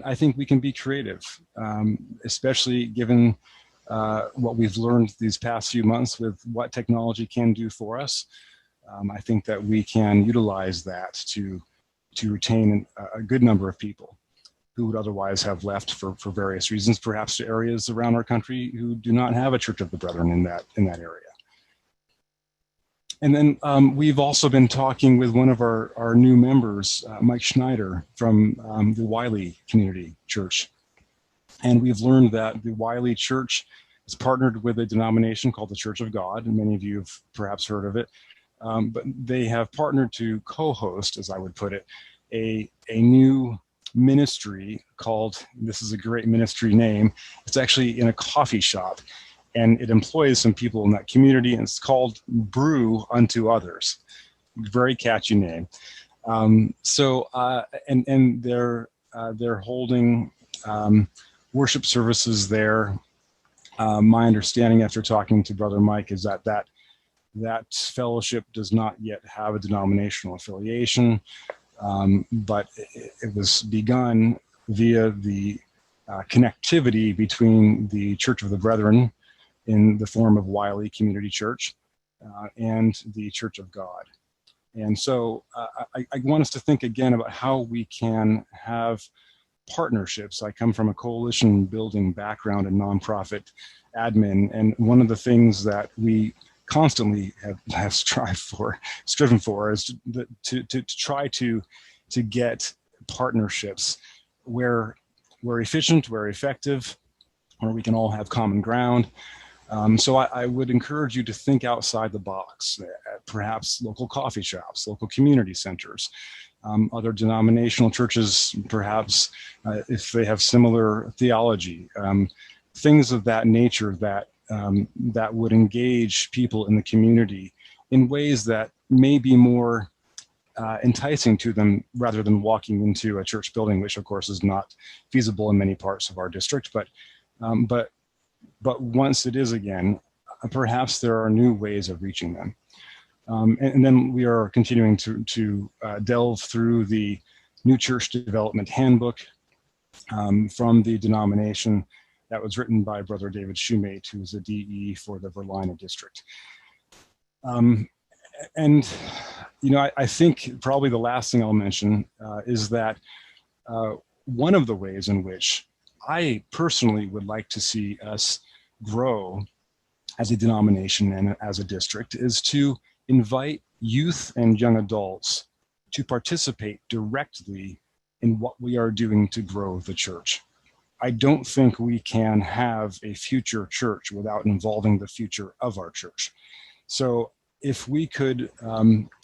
I think we can be creative, especially given what we've learned these past few months with what technology can do for us. I think that we can utilize that to retain a good number of people who would otherwise have left for various reasons, perhaps to areas around our country who do not have a Church of the Brethren in that area. And then we've also been talking with one of our new members, Mike Schneider from the Wiley Community Church. And we've learned that the Wiley Church is partnered with a denomination called the Church of God, and many of you have perhaps heard of it. But they have partnered to co-host, as I would put it, a new ministry called, this is a great ministry name, it's actually in a coffee shop, and it employs some people in that community, and it's called Brew Unto Others. Very catchy name. And they're holding worship services there. My understanding after talking to Brother Mike is that fellowship does not yet have a denominational affiliation, but it was begun via the connectivity between the Church of the Brethren in the form of Wiley Community Church and the Church of God. And so I want us to think again about how we can have partnerships. I come from a coalition building background in nonprofit admin, and one of the things that we constantly have striven for is to try to get partnerships where we're efficient, we're effective, where we can all have common ground. So I would encourage you to think outside the box, perhaps local coffee shops, local community centers, other denominational churches, perhaps if they have similar theology, things of that nature that would engage people in the community in ways that may be more enticing to them rather than walking into a church building, which of course is not feasible in many parts of our district. But once it is again, perhaps there are new ways of reaching them. And then we are continuing to delve through the New Church Development Handbook from the denomination that was written by Brother David Shoemate, who's a DE for the Verlina district. And, you know, I think probably the last thing I'll mention is that one of the ways in which I personally would like to see us grow as a denomination and as a district is to invite youth and young adults to participate directly in what we are doing to grow the church. I don't think we can have a future church without involving the future of our church. So if we could,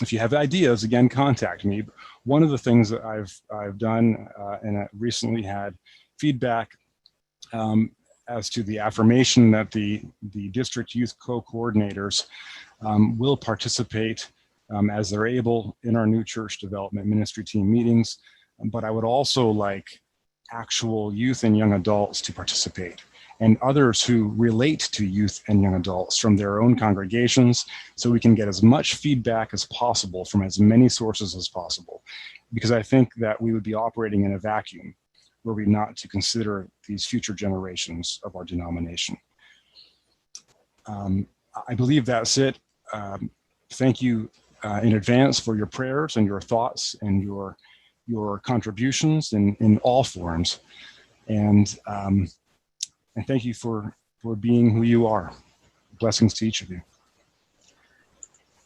if you have ideas, again, contact me. One of the things that I've done, and I recently had feedback as to the affirmation that the district youth co-coordinators will participate as they're able in our new church development ministry team meetings. But I would also like actual youth and young adults to participate, and others who relate to youth and young adults from their own congregations, so we can get as much feedback as possible from as many sources as possible. Because I think that we would be operating in a vacuum were we not to consider these future generations of our denomination. I believe that's it. Thank you in advance for your prayers and your thoughts and your contributions in all forms. And thank you for being who you are. Blessings to each of you.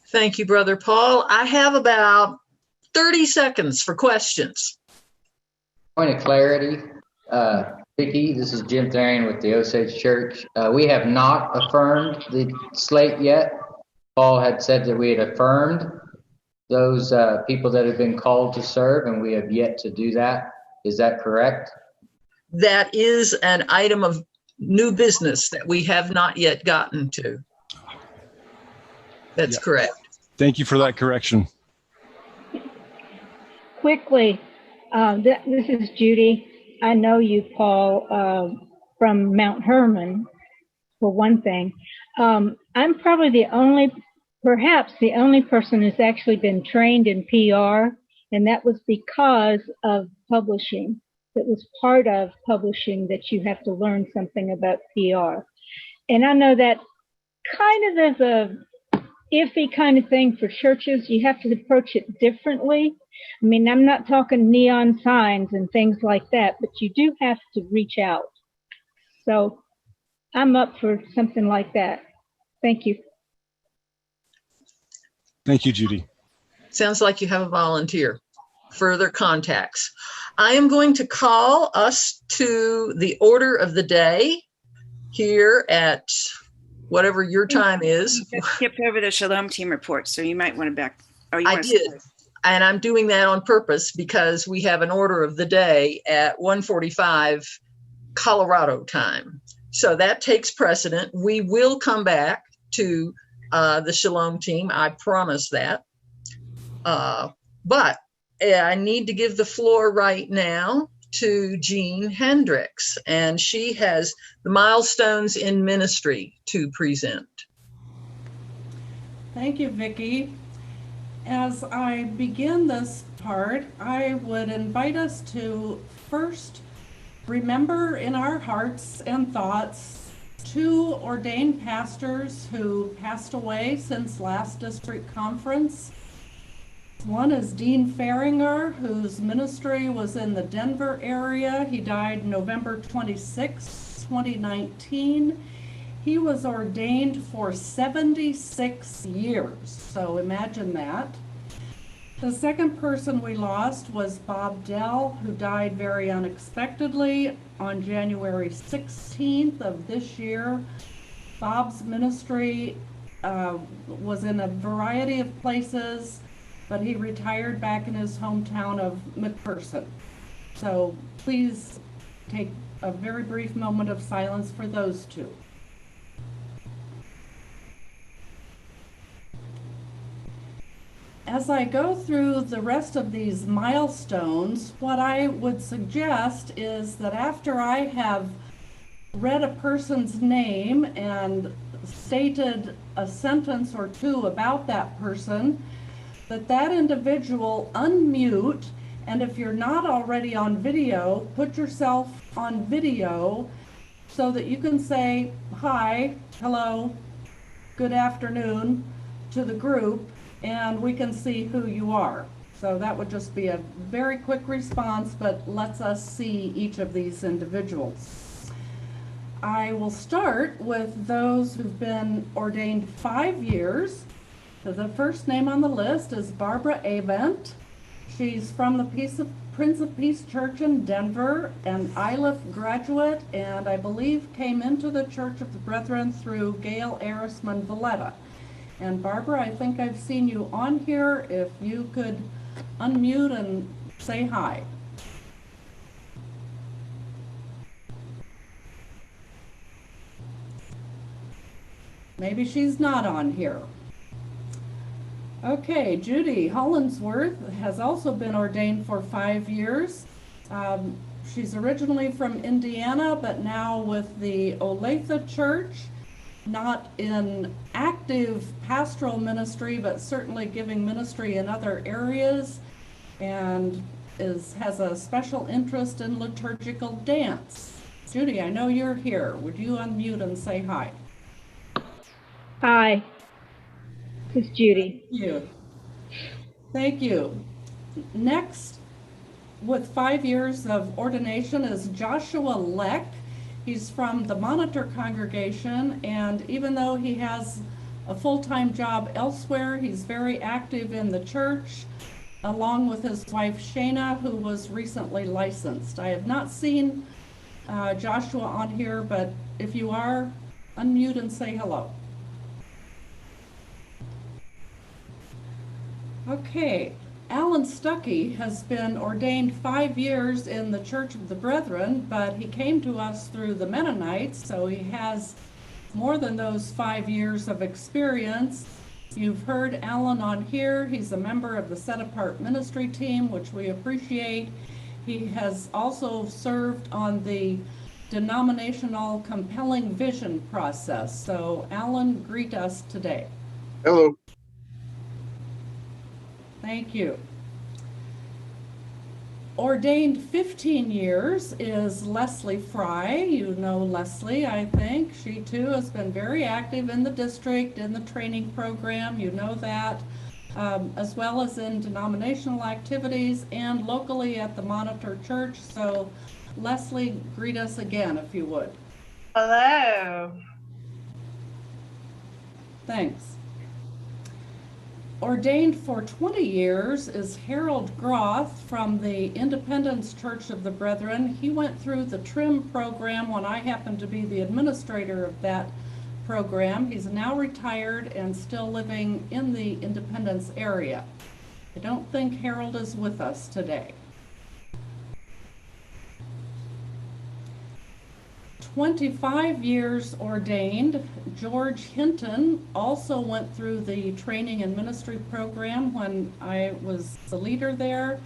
Thank you, Brother Paul. I have about 30 seconds for questions. Point of clarity, Vicki, this is Jim Therian with the Osage Church. We have not affirmed the slate yet. Paul had said that we had affirmed those people that have been called to serve, and we have yet to do that. Is that correct? That is an item of new business that we have not yet gotten to. That's correct. Thank you for that correction. Quickly, this is Judy. I know you, Paul, from Mount Herman, for one thing. I'm probably perhaps the only person who's actually been trained in PR, and that was because of publishing. It was part of publishing that you have to learn something about PR. And I know that kind of is a iffy kind of thing for churches. You have to approach it differently. I mean, I'm not talking neon signs and things like that, but you do have to reach out. So I'm up for something like that. Thank you. Thank you, Judy. Sounds like you have a volunteer. Further contacts. I am going to call us to the order of the day here at whatever your time is. You just skipped over the Shalom team report, so you might want to back. Oh, you I want to did. And I'm doing that on purpose because we have an order of the day at 1:45 Colorado time. So that takes precedent. We will come back to the Shalom team. I promise that. But I need to give the floor right now to Jean Hendricks, and she has the milestones in ministry to present. Thank you, Vicki. As I begin this part, I would invite us to first remember in our hearts and thoughts 2 ordained pastors who passed away since last district conference. One is Dean Faringer, whose ministry was in the Denver area. He died November 26, 2019. He was ordained for 76 years, so imagine that. The second person we lost was Bob Dell, who died very unexpectedly on January 16th of this year. Bob's ministry was in a variety of places, but he retired back in his hometown of McPherson. So please take a very brief moment of silence for those 2. As I go through the rest of these milestones, what I would suggest is that after I have read a person's name and stated a sentence or 2 about that person, that individual unmute, and if you're not already on video, put yourself on video so that you can say hi, hello, good afternoon to the group, and we can see who you are. So that would just be a very quick response, but lets us see each of these individuals. I will start with those who've been ordained 5 years. So the first name on the list is Barbara Avent. She's from the Prince of Peace Church in Denver, an ILIF graduate, and I believe came into the Church of the Brethren through Gail Arisman Valletta. And Barbara, I think I've seen you on here. If you could unmute and say hi. Maybe she's not on here. Okay, Judy Hollinsworth has also been ordained for 5 years. She's originally from Indiana, but now with the Olathe Church, not in active pastoral ministry, but certainly giving ministry in other areas, and has a special interest in liturgical dance. Judy, I know you're here. Would you unmute and say hi? Hi. This is Judy. Thank you. Thank you. Next, with 5 years of ordination, is Joshua Leck. He's from the Monitor congregation, and even though he has a full-time job elsewhere, he's very active in the church, along with his wife Shana, who was recently licensed. I have not seen Joshua on here, but if you are, unmute and say hello. Okay, Alan Stuckey has been ordained 5 years in the Church of the Brethren, but he came to us through the Mennonites, so he has more than those 5 years of experience. You've heard Alan on here. He's a member of the Set Apart Ministry team, which we appreciate. He has also served on the denominational compelling vision process. So Alan, greet us today. Hello. Thank you. Ordained 15 years is Leslie Fry. You know Leslie, I think. She too has been very active in the district, in the training program. You know that, as well as in denominational activities and locally at the Monitor Church. So Leslie, greet us again, if you would. Hello. Thanks. Ordained for 20 years is Harold Groth from the Independence Church of the Brethren. He went through the TRIM program when I happened to be the administrator of that program. He's now retired and still living in the Independence area. I don't think Harold is with us today. 25 years ordained. George Hinton also went through the training and ministry program when I was the leader there.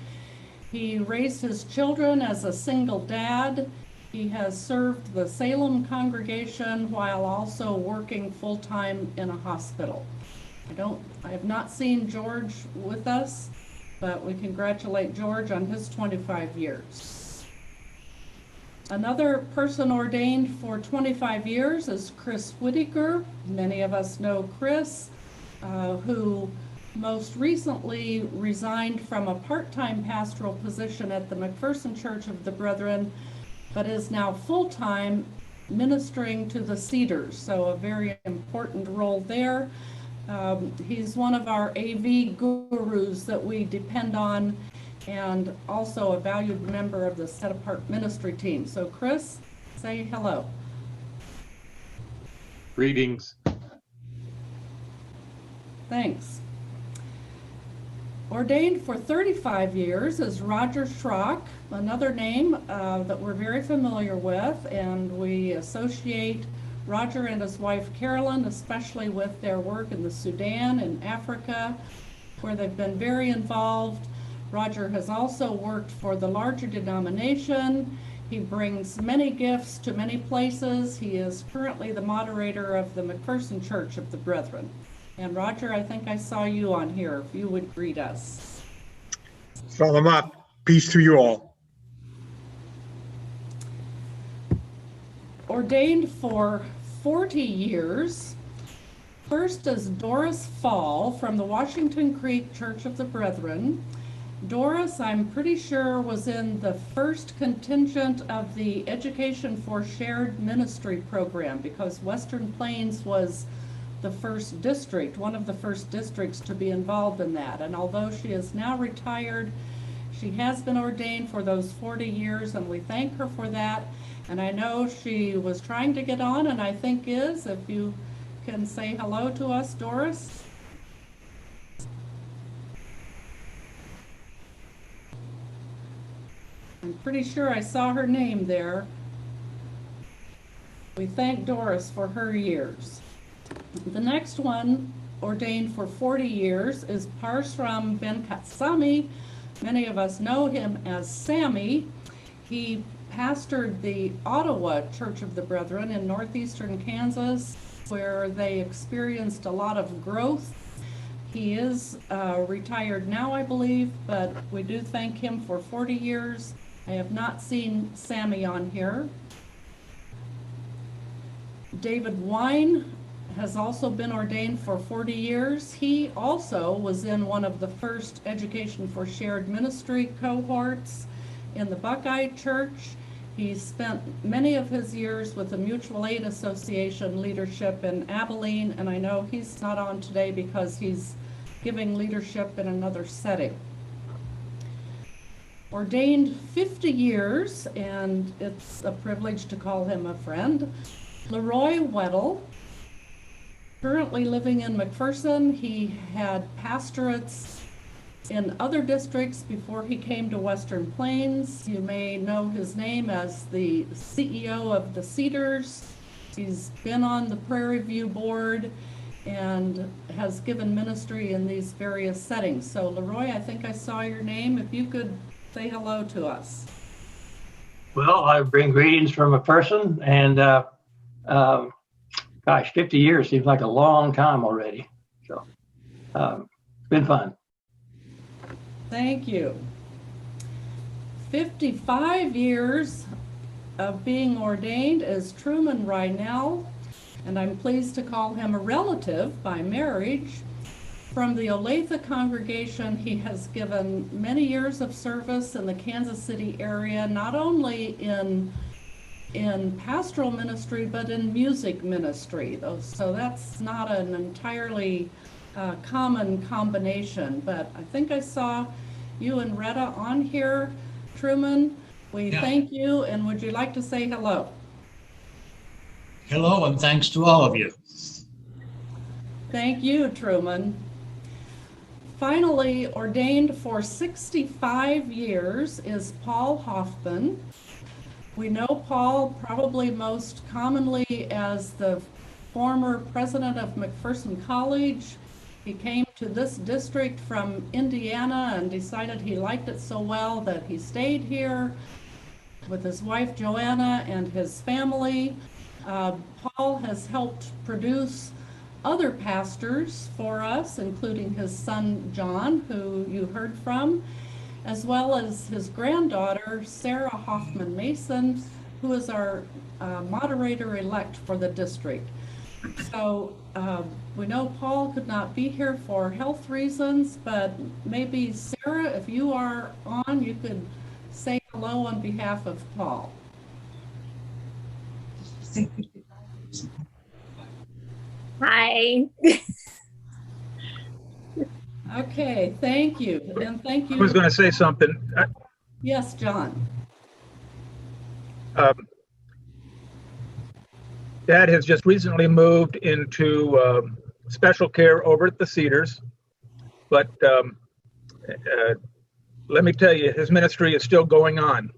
He raised his children as a single dad. He has served the Salem congregation while also working full-time in a hospital. I have not seen George with us, but we congratulate George on his 25 years. Another person ordained for 25 years is Chris Whitaker. Many of us know Chris, who most recently resigned from a part-time pastoral position at the McPherson Church of the Brethren, but is now full-time ministering to the Cedars, so a very important role there. He's one of our AV gurus that we depend on, and also a valued member of the Set Apart Ministry team. So Chris, say hello. Greetings. Thanks. Ordained for 35 years is Roger Schrock, another name that we're very familiar with, and we associate Roger and his wife Carolyn, especially with their work in the Sudan and Africa, where they've been very involved. Roger has also worked for the larger denomination. He brings many gifts to many places. He is currently the moderator of the McPherson Church of the Brethren. And Roger, I think I saw you on here, if you would greet us. Salamat. Peace to you all. Ordained for 40 years, first is Doris Fall from the Washington Creek Church of the Brethren. Doris, I'm pretty sure, was in the first contingent of the Education for Shared Ministry program, because Western Plains was the first district, one of the first districts to be involved in that. And although she is now retired, she has been ordained for those 40 years, and we thank her for that. And I know she was trying to get on, and I think is. If you can say hello to us, Doris. I'm pretty sure I saw her name there. We thank Doris for her years. The next one, ordained for 40 years, is Parshram Ben-Katsami. Many of us know him as Sammy. He pastored the Ottawa Church of the Brethren in northeastern Kansas, where they experienced a lot of growth. He is retired now, I believe, but we do thank him for 40 years. I have not seen Sammy on here. David Wine has also been ordained for 40 years. He also was in one of the first Education for Shared Ministry cohorts in the Buckeye Church. He spent many of his years with the Mutual Aid Association leadership in Abilene, and I know he's not on today because he's giving leadership in another setting. Ordained 50 years, and it's a privilege to call him a friend, Leroy Weddle, currently living in McPherson. He had pastorates in other districts before he came to Western Plains. You may know his name as the CEO of the Cedars. He's been on the Prairie View Board and has given ministry in these various settings. So Leroy, I think I saw your name. If you could say hello to us. Well, I bring greetings from a person, and gosh, 50 years seems like a long time already. So it's been fun. Thank you. 55 years of being ordained as Truman Reinell, and I'm pleased to call him a relative by marriage. From the Olathe congregation, he has given many years of service in the Kansas City area, not only in pastoral ministry, but in music ministry. So that's not an entirely common combination, but I think I saw you and Retta on here. Truman, we thank you, and would you like to say hello? Hello, and thanks to all of you. Thank you, Truman. Finally, ordained for 65 years is Paul Hoffman. We know Paul probably most commonly as the former president of McPherson College. He came to this district from Indiana and decided he liked it so well that he stayed here with his wife Joanna and his family. Paul has helped produce other pastors for us, including his son John, who you heard from, as well as his granddaughter Sarah Hoffman Mason, who is our moderator-elect for the district. So we know Paul could not be here for health reasons, but maybe Sarah, if you are on, you could say hello on behalf of Paul. Hi. Okay, thank you. And thank you. I was going to say something. Yes, John. Dad has just recently moved into special care over at the Cedars, but let me tell you, his ministry is still going on.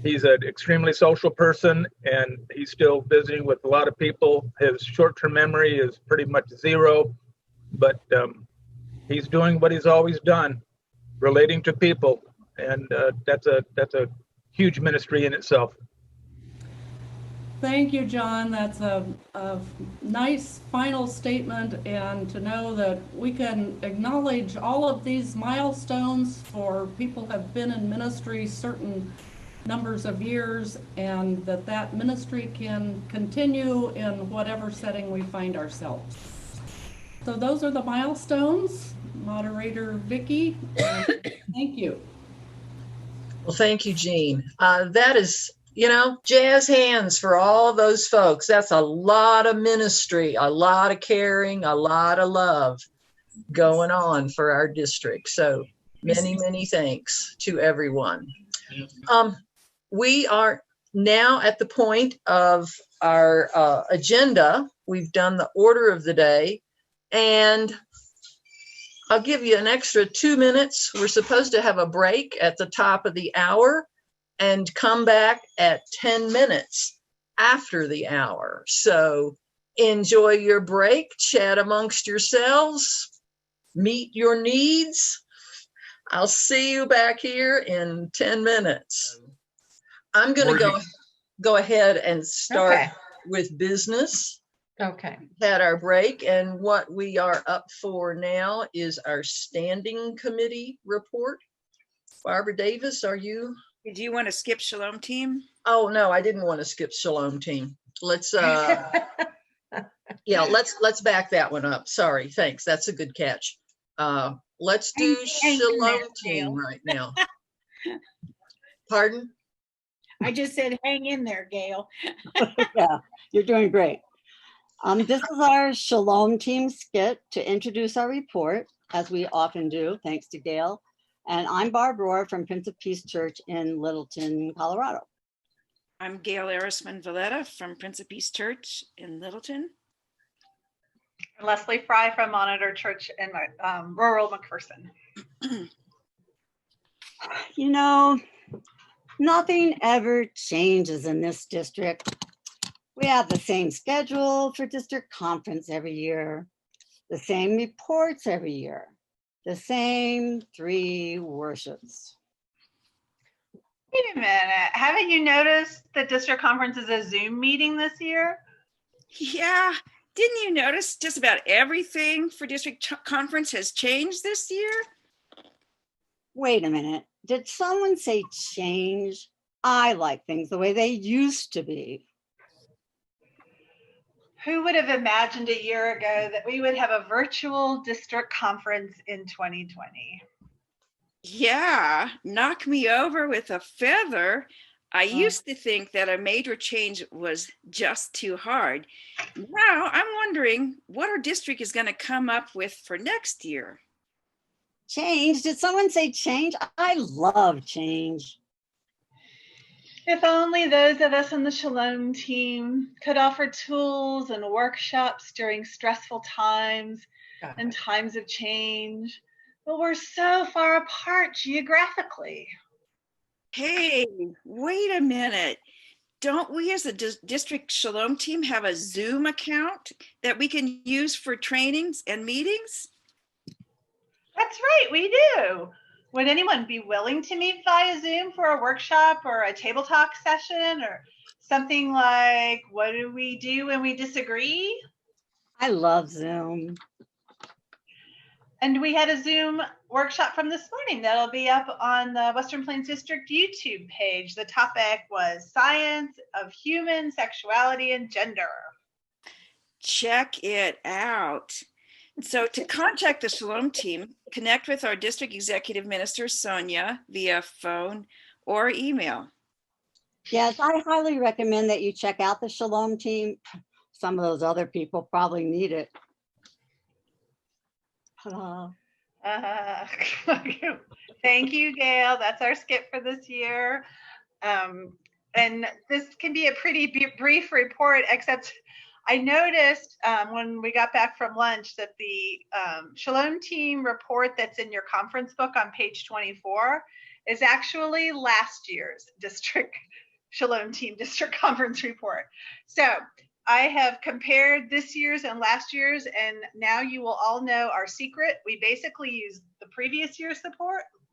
He's an extremely social person, and he's still visiting with a lot of people. His short-term memory is pretty much zero, but he's doing what he's always done, relating to people, and that's a huge ministry in itself. Thank you, John. That's a nice final statement, and to know that we can acknowledge all of these milestones for people who have been in ministry certain numbers of years, and that ministry can continue in whatever setting we find ourselves. So those are the milestones. Moderator Vicky, thank you. Well, thank you, Jean. That is, jazz hands for all those folks. That's a lot of ministry, a lot of caring, a lot of love going on for our district. So many, many thanks to everyone. We are now at the point of our agenda. We've done the order of the day, and I'll give you an extra 2 minutes. We're supposed to have a break at the top of the hour and come back at 10 minutes after the hour. So enjoy your break, chat amongst yourselves, meet your needs. I'll see you back here in 10 minutes. I'm going to go ahead and start with business. Okay. Had our break, and what we are up for now is our standing committee report. Barbara Davis, are you? Do you want to skip Shalom Team? Oh, no, I didn't want to skip Shalom Team. Let's let's back that one up. Sorry, thanks. That's a good catch. Let's do Shalom Team right now. Pardon? I just said hang in there, Gail. Yeah, you're doing great. This is our Shalom Team skit to introduce our report, as we often do, thanks to Gail. And I'm Barb Rohr from Prince of Peace Church in Littleton, Colorado. I'm Gail Erisman Valletta from Prince of Peace Church in Littleton. Leslie Fry from Monitor Church in rural McPherson. Nothing ever changes in this district. We have the same schedule for district conference every year, the same reports every year, the same 3 worships. Wait a minute. Haven't you noticed the district conference is a Zoom meeting this year? Yeah, didn't you notice just about everything for district conference has changed this year? Wait a minute. Did someone say change? I like things the way they used to be. Who would have imagined a year ago that we would have a virtual district conference in 2020? Yeah, knock me over with a feather. I used to think that a major change was just too hard. Now I'm wondering what our district is going to come up with for next year. Change? Did someone say change? I love change. If only those of us on the Shalom team could offer tools and workshops during stressful times and times of change. But we're so far apart geographically. Hey, wait a minute. Don't we as a district Shalom team have a Zoom account that we can use for trainings and meetings? That's right, we do. Would anyone be willing to meet via Zoom for a workshop or a table talk session or something like, what do we do when we disagree? I love Zoom. And we had a Zoom workshop from this morning that'll be up on the Western Plains District YouTube page. The topic was Science of Human Sexuality and Gender. Check it out. So to contact the Shalom team, connect with our district executive minister, Sonia, via phone or email. Yes, I highly recommend that you check out the Shalom team. Some of those other people probably need it. Thank you, Gail. That's our skip for this year. And this can be a pretty brief report, except I noticed when we got back from lunch that the Shalom team report that's in your conference book on page 24 is actually last year's district Shalom team district conference report. So I have compared this year's and last year's, and now you will all know our secret. We basically use the previous year's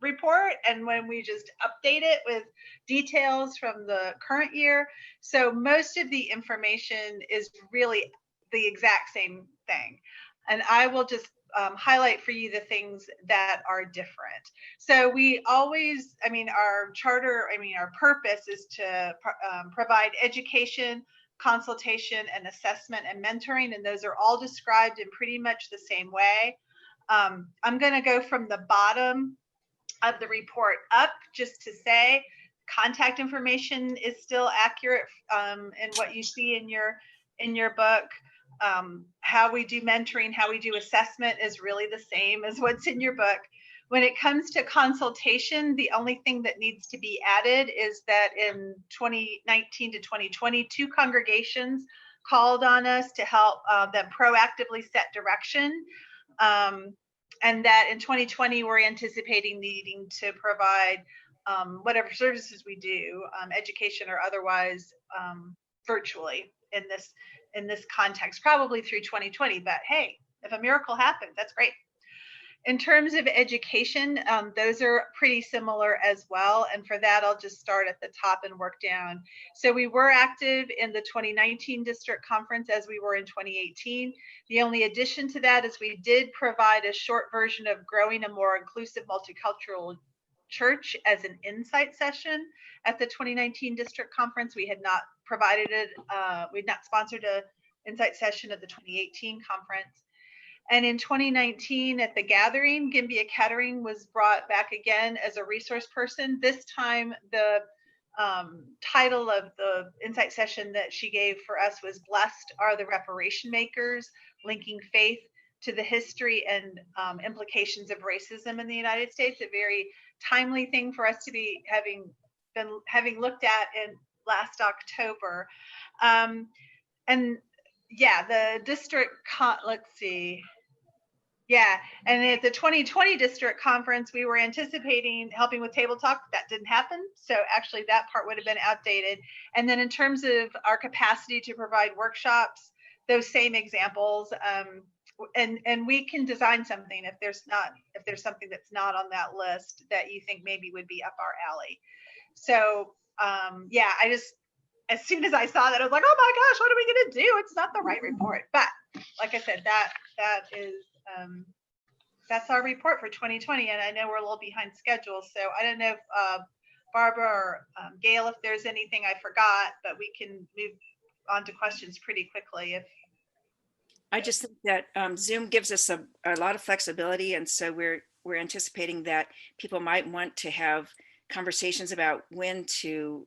report, and when we just update it with details from the current year. So most of the information is really the exact same thing. And I will just highlight for you the things that are different. So we always, our charter, our purpose is to provide education, consultation, and assessment and mentoring, and those are all described in pretty much the same way. I'm going to go from the bottom of the report up just to say contact information is still accurate in what you see in your book. How we do mentoring, how we do assessment is really the same as what's in your book. When it comes to consultation, the only thing that needs to be added is that in 2019 to 2020, 2 congregations called on us to help them proactively set direction. And that in 2020, we're anticipating needing to provide whatever services we do, education or otherwise, virtually in this context, probably through 2020. But hey, if a miracle happens, that's great. In terms of education, those are pretty similar as well. And for that, I'll just start at the top and work down. So we were active in the 2019 district conference as we were in 2018. The only addition to that is we did provide a short version of Growing a More Inclusive Multicultural Church as an insight session at the 2019 district conference. We had not provided it, we had not sponsored an insight session at the 2018 conference. And in 2019 at the gathering, Gimbia Kettering was brought back again as a resource person. This time the title of the insight session that she gave for us was Blessed Are the Reparation Makers, Linking Faith to the History and Implications of Racism in the United States, a very timely thing for us to be having looked at in last October. And yeah, the district, let's see. Yeah, and at the 2020 district conference, we were anticipating helping with table talk. That didn't happen. So actually that part would have been outdated. And then in terms of our capacity to provide workshops, those same examples, and we can design something if there's something that's not on that list that you think maybe would be up our alley. So yeah, I just, as soon as I saw that, I was like, oh my gosh, what are we gonna do? It's not the right report. But like I said, that is that's our report for 2020, and I know we're a little behind schedule. So I don't know if Barbara or Gail, if there's anything I forgot, but we can move on to questions pretty quickly. If I just think that Zoom gives us a lot of flexibility, and so we're anticipating that people might want to have conversations about when to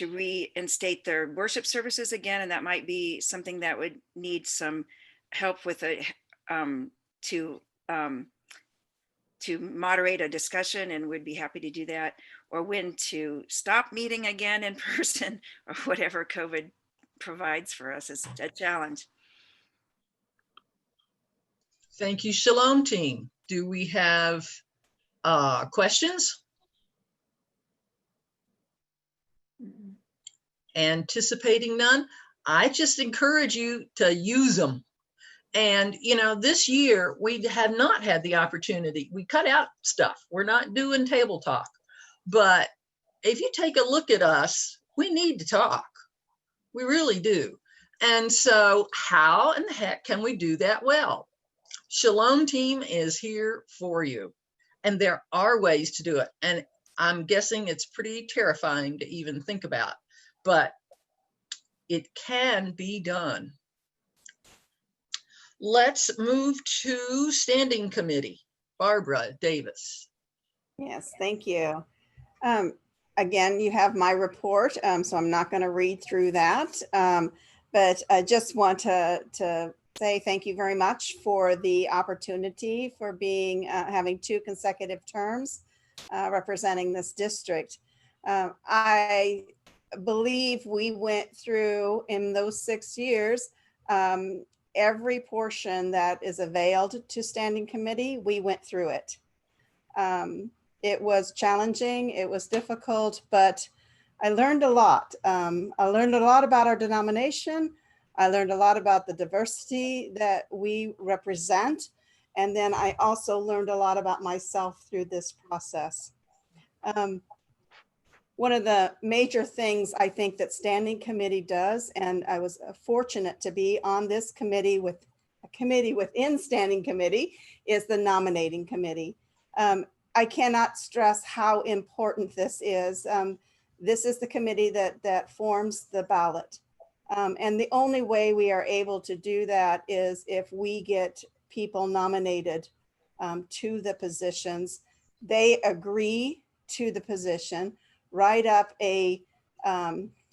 reinstate their worship services again, and that might be something that would need some help with to moderate a discussion, and would be happy to do that, or when to stop meeting again in person, or whatever COVID provides for us as a challenge. Thank you, Shalom team. Do we have questions? Anticipating none, I just encourage you to use them. And, you know, this year we have not had the opportunity. We cut out stuff. We're not doing table talk. But if you take a look at us, we need to talk. We really do. And so how in the heck can we do that well? Shalom team is here for you. And there are ways to do it. And I'm guessing it's pretty terrifying to even think about, but it can be done. Let's move to standing committee. Barbara Davis. Yes, thank you. Again, you have my report, so I'm not going to read through that. But I just want to say thank you very much for the opportunity for being having 2 consecutive terms representing this district. I believe we went through in those 6 years every portion that is availed to standing committee. We went through it. It was challenging, it was difficult, but I learned a lot. I learned a lot about our denomination. I learned a lot about the diversity that we represent. And then I also learned a lot about myself through this process. One of the major things I think that standing committee does, and I was fortunate to be on this committee with a committee within standing committee, is the nominating committee. I cannot stress how important this is. This is the committee that forms the ballot. And the only way we are able to do that is if we get people nominated to the positions. They agree to the position, write up a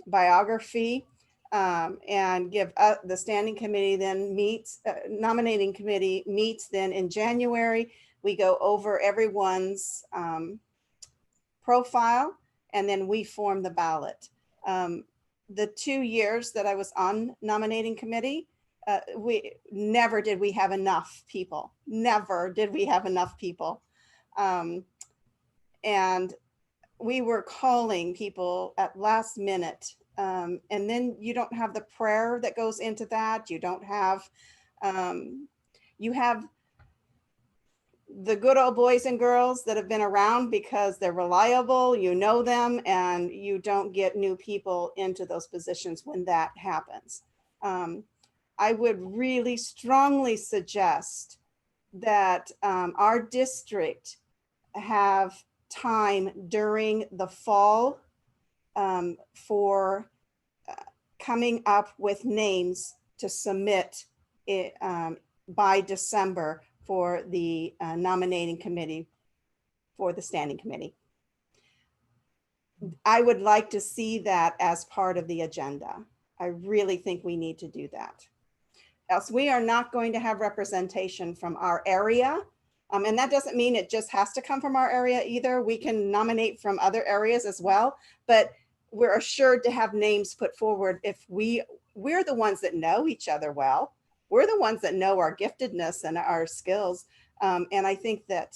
biography, and give the standing committee then meets, nominating committee meets then in January. We go over everyone's profile, and then we form the ballot. The 2 years that I was on nominating committee, we never did we have enough people. Never did we have enough people. And we were calling people at last minute. And then you don't have the prayer that goes into that. You don't have, you have the good old boys and girls that have been around because they're reliable, you know them, and you don't get new people into those positions when that happens. I would really strongly suggest that our district have time during the fall for coming up with names to submit it, by December for the nominating committee for the standing committee. I would like to see that as part of the agenda. I really think we need to do that. Else we are not going to have representation from our area. And that doesn't mean it just has to come from our area either. We can nominate from other areas as well, but we're assured to have names put forward if we're the ones that know each other well. We're the ones that know our giftedness and our skills. And I think that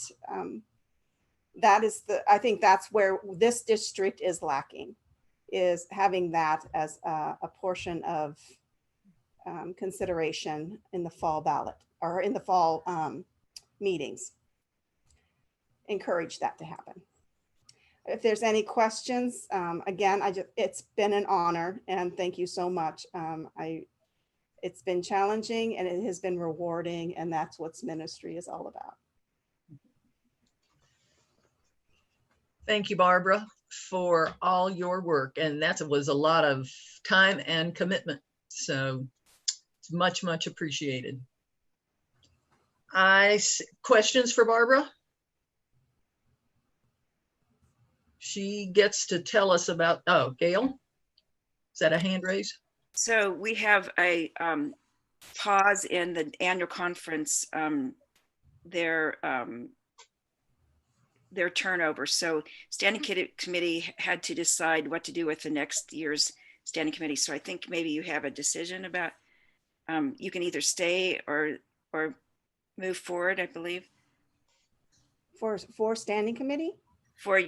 I think that's where this district is lacking, is having that as a portion of consideration in the fall ballot or in the fall meetings. Encourage that to happen. if there's any questions, again, it's been an honor and thank you so much. It's been challenging and it has been rewarding, and that's what ministry is all about. Thank you, Barbara, for all your work. And that was a lot of time and commitment. So it's much, much appreciated. Questions for Barbara? She gets to tell us about, oh, Gail, is that a hand raise? So we have a pause in the annual conference, their turnover. So standing committee had to decide what to do with the next year's standing committee. So I think maybe you have a decision about, you can either stay or move forward, I believe. For standing committee? For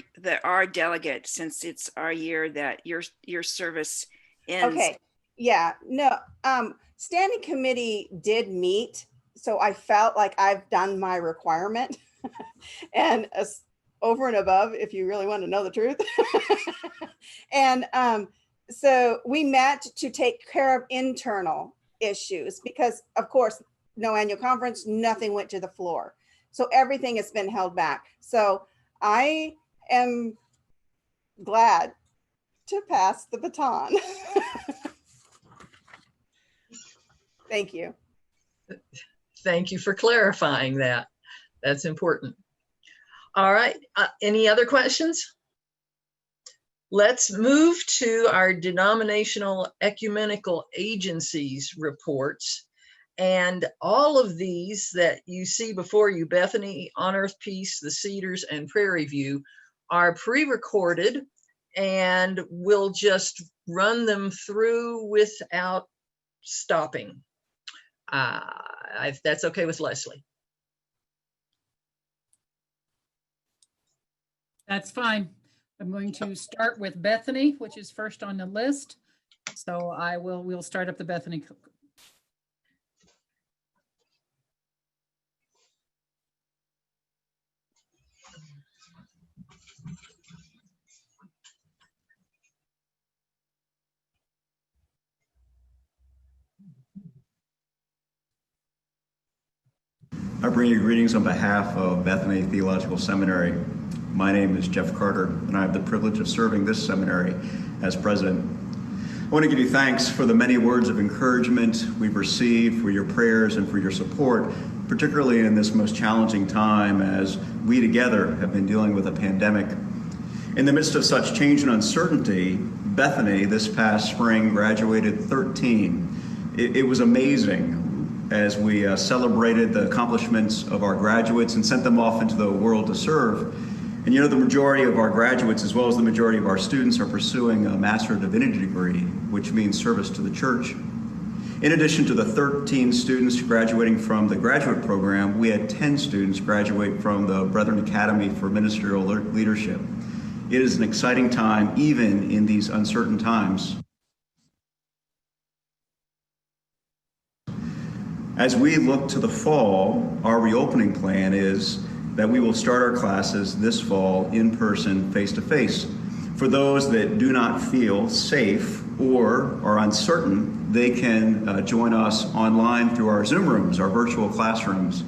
our delegate, since it's our year that your service ends. Okay, yeah, no, standing committee did meet, so I felt like I've done my requirement. And over and above, if you really want to know the truth. And so we met to take care of internal issues because, of course, no annual conference, nothing went to the floor. So everything has been held back. So I am glad to pass the baton. Thank you. Thank you for clarifying that. That's important. All right, any other questions? Let's move to our denominational ecumenical agencies reports. And all of these that you see before you, Bethany, On Earth Peace, the Cedars, and Prairie View, are pre-recorded, and we'll just run them through without stopping. If that's okay with Leslie. That's fine. I'm going to start with Bethany, which is first on the list. So we'll start up the Bethany. I bring you greetings on behalf of Bethany Theological Seminary. My name is Jeff Carter, and I have the privilege of serving this seminary as president. I want to give you thanks for the many words of encouragement we've received, for your prayers and for your support, particularly in this most challenging time as we together have been dealing with a pandemic. In the midst of such change and uncertainty, Bethany this past spring graduated 13. It was amazing as we celebrated the accomplishments of our graduates and sent them off into the world to serve. And you know, the majority of our graduates, as well as the majority of our students, are pursuing a Master of Divinity degree, which means service to the church. In addition to the 13 students graduating from the graduate program, we had 10 students graduate from the Brethren Academy for Ministerial Leadership. It is an exciting time, even in these uncertain times. As we look to the fall, our reopening plan is that we will start our classes this fall in person, face-to-face. For those that do not feel safe or are uncertain, they can join us online through our Zoom rooms, our virtual classrooms.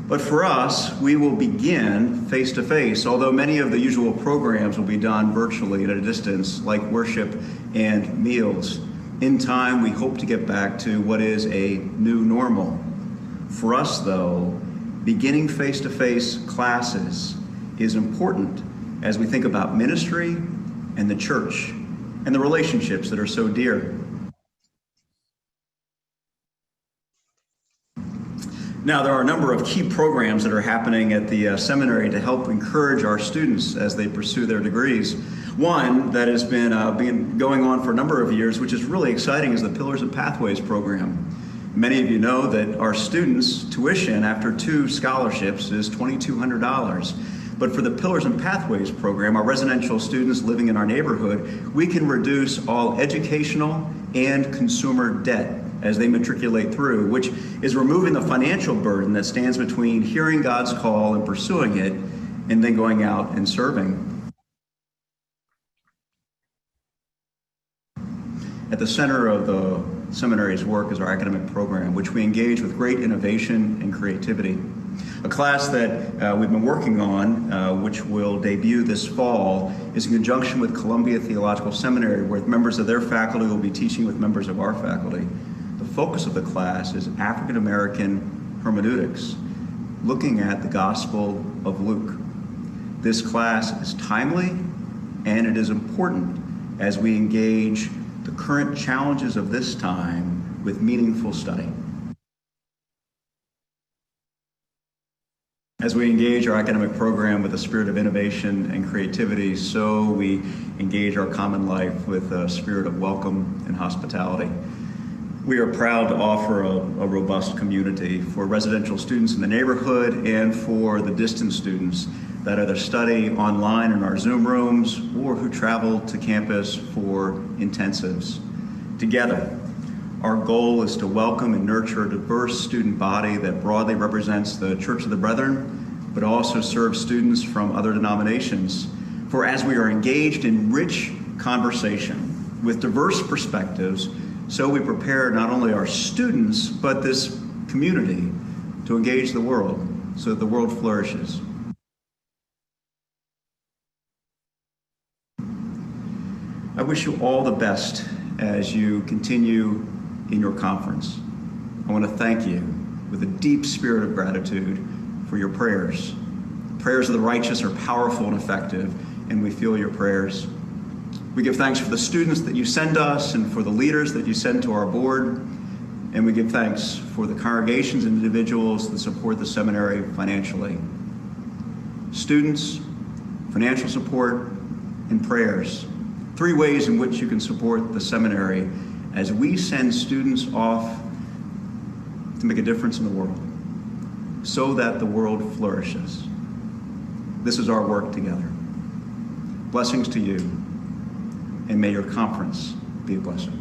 But for us, we will begin face-to-face, although many of the usual programs will be done virtually at a distance, like worship and meals. In time, we hope to get back to what is a new normal. For us, though, beginning face-to-face classes is important as we think about ministry and the church and the relationships that are so dear. Now, there are a number of key programs that are happening at the seminary to help encourage our students as they pursue their degrees. One that has been going on for a number of years, which is really exciting, is the Pillars and Pathways program. Many of you know that our students' tuition after 2 scholarships is $2,200. But for the Pillars and Pathways program, our residential students living in our neighborhood, we can reduce all educational and consumer debt as they matriculate through, which is removing the financial burden that stands between hearing God's call and pursuing it, and then going out and serving. At the center of the seminary's work is our academic program, which we engage with great innovation and creativity. A class that we've been working on, which will debut this fall, is in conjunction with Columbia Theological Seminary, where members of their faculty will be teaching with members of our faculty. The focus of the class is African American hermeneutics, looking at the Gospel of Luke. This class is timely and it is important as we engage the current challenges of this time with meaningful study. As we engage our academic program with a spirit of innovation and creativity, so we engage our common life with a spirit of welcome and hospitality. We are proud to offer a robust community for residential students in the neighborhood and for the distant students that either study online in our Zoom rooms or who travel to campus for intensives. Together, our goal is to welcome and nurture a diverse student body that broadly represents the Church of the Brethren, but also serves students from other denominations. For as we are engaged in rich conversation with diverse perspectives, so we prepare not only our students, but this community to engage the world so that the world flourishes. I wish you all the best as you continue in your conference. I want to thank you with a deep spirit of gratitude for your prayers. The prayers of the righteous are powerful and effective, and we feel your prayers. We give thanks for the students that you send us and for the leaders that you send to our board, and we give thanks for the congregations and individuals that support the seminary financially. Students, financial support, and prayers. 3 ways in which you can support the seminary as we send students off to make a difference in the world so that the world flourishes. This is our work together. Blessings to you, and may your conference be a blessing.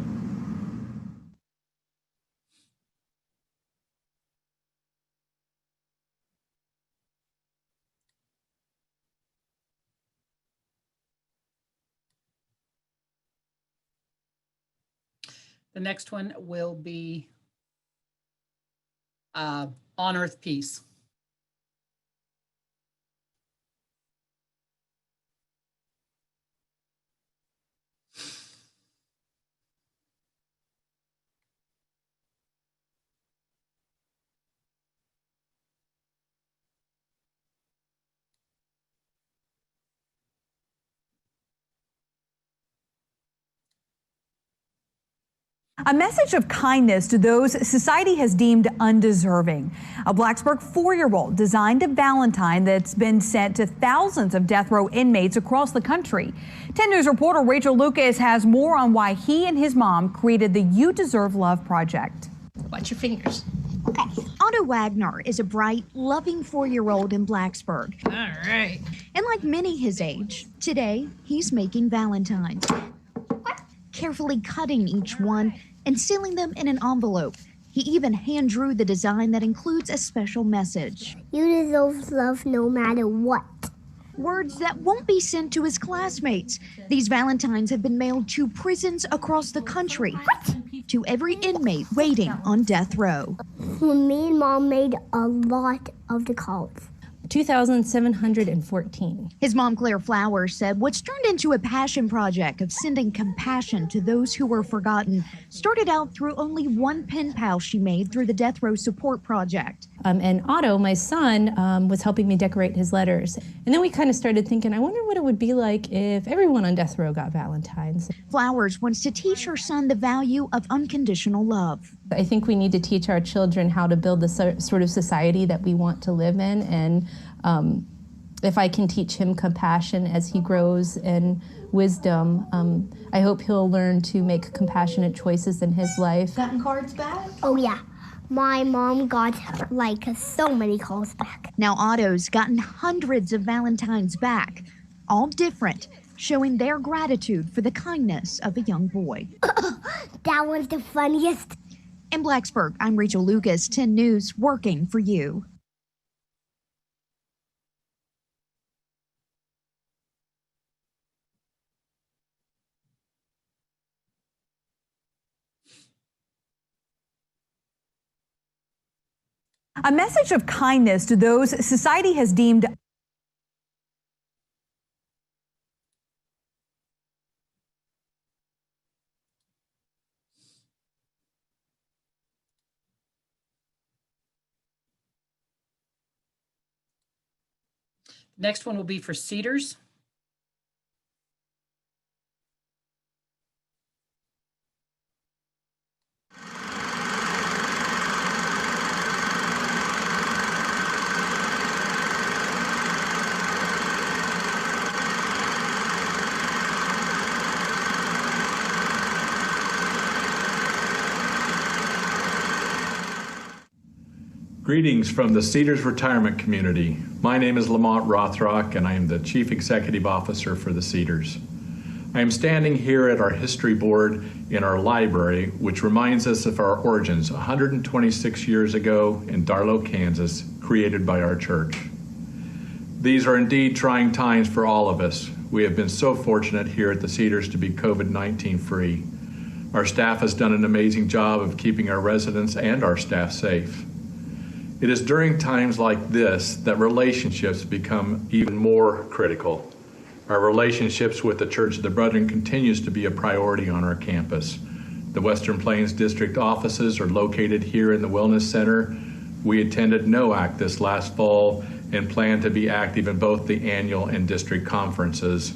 The next one will be On Earth Peace. A message of kindness to those society has deemed undeserving. A Blacksburg 4-year-old designed a Valentine that's been sent to thousands of death row inmates across the country. 10 News reporter Rachel Lucas has more on why he and his mom created the You Deserve Love project. Watch your fingers. Okay. Otto Wagner is a bright, loving 4-year-old in Blacksburg. All right. And like many his age, today he's making Valentines. Carefully cutting each one and sealing them in an envelope. He even hand drew the design that includes a special message. You deserve love no matter what. Words that won't be sent to his classmates. These Valentines have been mailed to prisons across the country. What? To every inmate waiting on death row. Me and Mom made a lot of the cards. 2,714. His mom, Claire Flowers, said what's turned into a passion project of sending compassion to those who were forgotten started out through only one pen pal she made through the Death Row Support Project. And Otto, my son, was helping me decorate his letters. And then we kind of started thinking, I wonder what it would be like if everyone on death row got Valentines. Flowers wants to teach her son the value of unconditional love. I think we need to teach our children how to build the sort of society that we want to live in. And if I can teach him compassion as he grows in wisdom, I hope he'll learn to make compassionate choices in his life. Gotten cards back? Oh, yeah. My mom got like so many calls back. Now Otto's gotten hundreds of Valentines back, all different, showing their gratitude for the kindness of a young boy. That one's the funniest. In Blacksburg, I'm Rachel Lucas, 10 News, working for you. A message of kindness to those society has deemed Next one will be for Cedars. Greetings from the Cedars Retirement Community. My name is Lamont Rothrock, and I am the Chief Executive Officer for the Cedars. I am standing here at our history board in our library, which reminds us of our origins 126 years ago in Darlow, Kansas, created by our church. These are indeed trying times for all of us. We have been so fortunate here at the Cedars to be COVID-19 free. Our staff has done an amazing job of keeping our residents and our staff safe. It is during times like this that relationships become even more critical. Our relationships with the Church of the Brethren continues to be a priority on our campus. The Western Plains District offices are located here in the Wellness Center. We attended NOAC this last fall and plan to be active in both the annual and district conferences.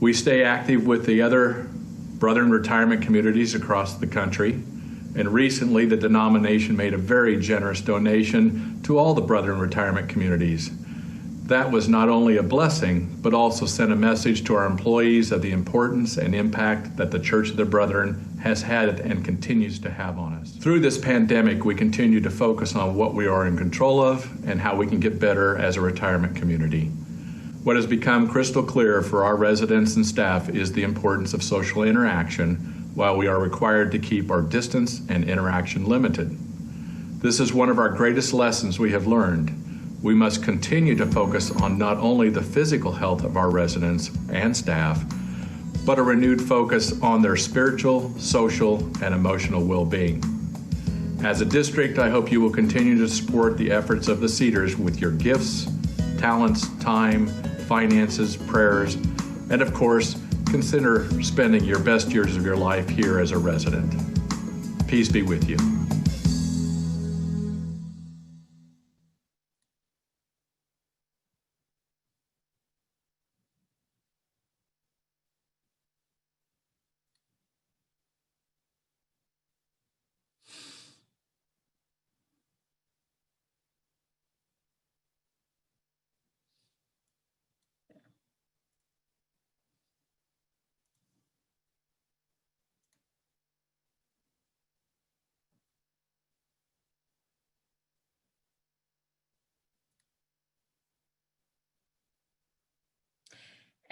We stay active with the other Brethren retirement communities across the country. And recently, the denomination made a very generous donation to all the Brethren retirement communities. That was not only a blessing, but also sent a message to our employees of the importance and impact that the Church of the Brethren has had and continues to have on us. Through this pandemic, we continue to focus on what we are in control of and how we can get better as a retirement community. What has become crystal clear for our residents and staff is the importance of social interaction, while we are required to keep our distance and interaction limited. This is one of our greatest lessons we have learned. We must continue to focus on not only the physical health of our residents and staff, but a renewed focus on their spiritual, social, and emotional well-being. As a district, I hope you will continue to support the efforts of the Cedars with your gifts, talents, time, finances, prayers, and of course, consider spending your best years of your life here as a resident. Peace be with you.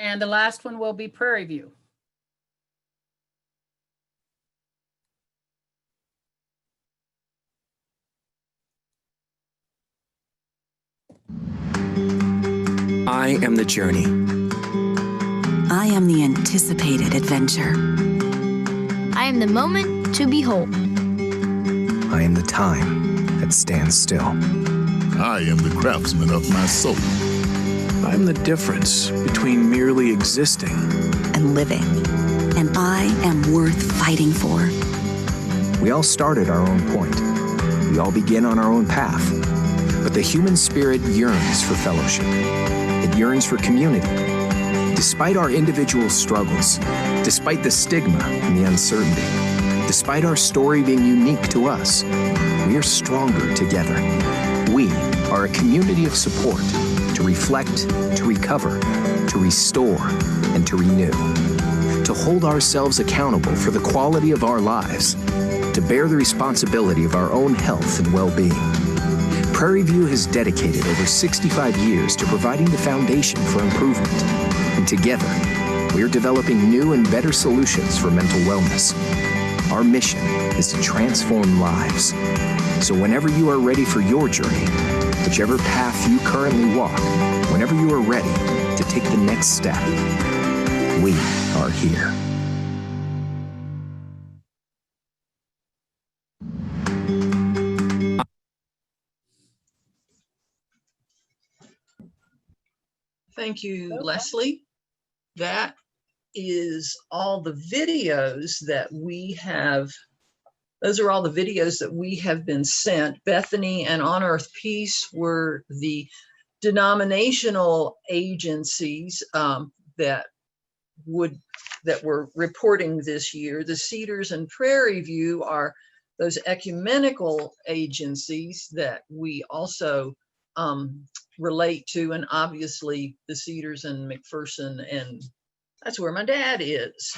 And the last one will be Prairie View. I am the journey. I am the anticipated adventure. I am the moment to behold. I am the time that stands still. I am the craftsman of my soul. I am the difference between merely existing and living. And I am worth fighting for. We all start at our own point. We all begin on our own path. But the human spirit yearns for fellowship. It yearns for community. Despite our individual struggles, despite the stigma and the uncertainty, despite our story being unique to us, we are stronger together. We are a community of support to reflect, to recover, to restore, and to renew. To hold ourselves accountable for the quality of our lives, to bear the responsibility of our own health and well-being. Prairie View has dedicated over 65 years to providing the foundation for improvement. And together, we are developing new and better solutions for mental wellness. Our mission is to transform lives. So whenever you are ready for your journey, whichever path you currently walk, whenever you are ready to take the next step, we are here. Thank you, Leslie. That is all the videos that we have. Those are all the videos that we have been sent. Bethany and On Earth Peace were the denominational agencies that were reporting this year. The Cedars and Prairie View are those ecumenical agencies that we also relate to, and obviously the Cedars and McPherson, and that's where my dad is.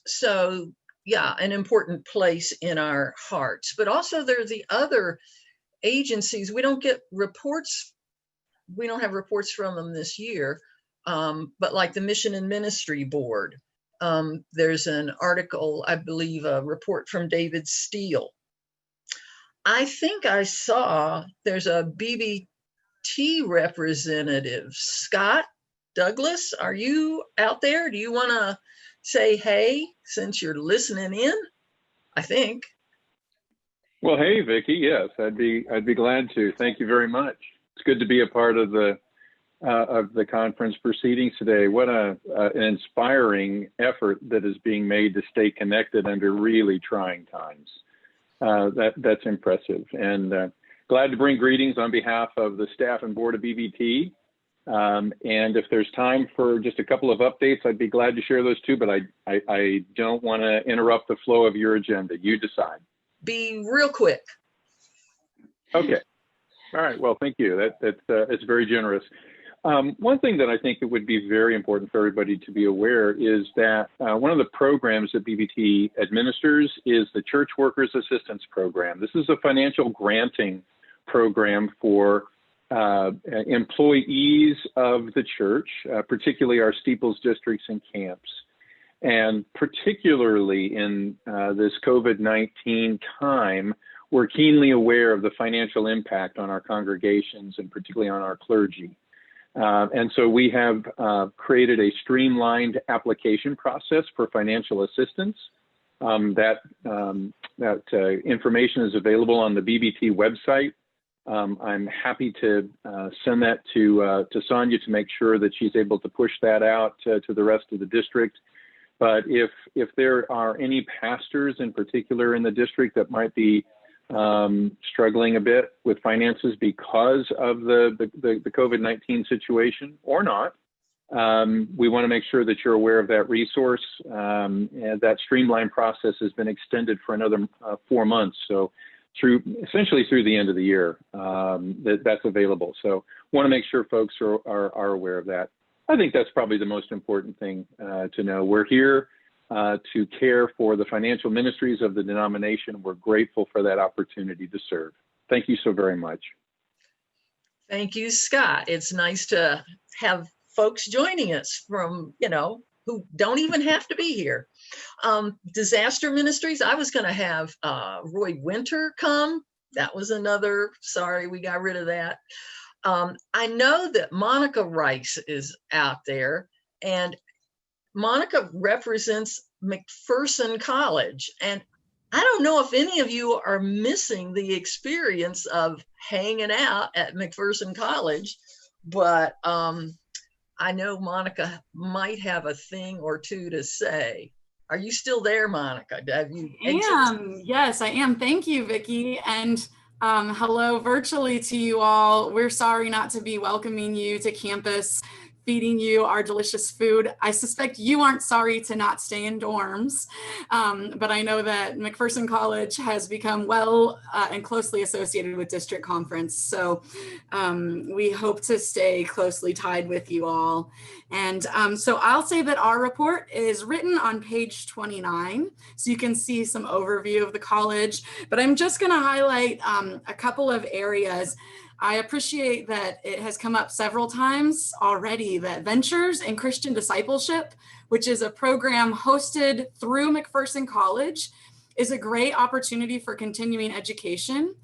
So yeah, an important place in our hearts. But also there are the other agencies. We don't get reports. We don't have reports from them this year, but like the Mission and Ministry Board, there's an article, I believe, a report from David Steele. I think I saw there's a BBT representative. Scott Douglas, are you out there? Do you want to say hey since you're listening in? I think. Well, hey, Vicki. Yes, I'd be glad to. Thank you very much. It's good to be a part of the conference proceedings today. What an inspiring effort that is being made to stay connected under really trying times. That's impressive, and glad to bring greetings on behalf of the staff and board of BBT. And if there's time for just a couple of updates, I'd be glad to share those too, but I don't want to interrupt the flow of your agenda. You decide. Be real quick. Okay. All right. Well, thank you. It's very generous. One thing that I think it would be very important for everybody to be aware is that one of the programs that BBT administers is the Church Workers Assistance Program. This is a financial granting program for employees of the church, particularly our steeples, districts, and camps. And particularly in this COVID-19 time, we're keenly aware of the financial impact on our congregations and particularly on our clergy. And so we have created a streamlined application process for financial assistance. That information is available on the BBT website. I'm happy to send that to Sonia to make sure that she's able to push that out to the rest of the district. But if there are any pastors in particular in the district that might be struggling a bit with finances because of the COVID-19 situation or not, we want to make sure that you're aware of that resource. And that streamlined process has been extended for another 4 months. So essentially through the end of the year, that's available. So want to make sure folks are aware of that. I think that's probably the most important thing to know. We're here to care for the financial ministries of the denomination. We're grateful for that opportunity to serve. Thank you so very much. Thank you, Scott. It's nice to have folks joining us from, who don't even have to be here. Disaster ministries, I was going to have Roy Winter come. That was another, sorry, we got rid of that. I know that Monica Rice is out there, and Monica represents McPherson College. And I don't know if any of you are missing the experience of hanging out at McPherson College, but I know Monica might have a thing or two to say. Are you still there, Monica? Have you Yes, I am. Thank you, Vicki. And hello virtually to you all. We're sorry not to be welcoming you to campus, feeding you our delicious food. I suspect you aren't sorry to not stay in dorms, but I know that McPherson College has become well and closely associated with District Conference. So we hope to stay closely tied with you all. And so I'll say that our report is written on page 29, so you can see some overview of the college, but I'm just gonna highlight a couple of areas. I appreciate that it has come up several times already that Ventures in Christian Discipleship, which is a program hosted through McPherson College, is a great opportunity for continuing education.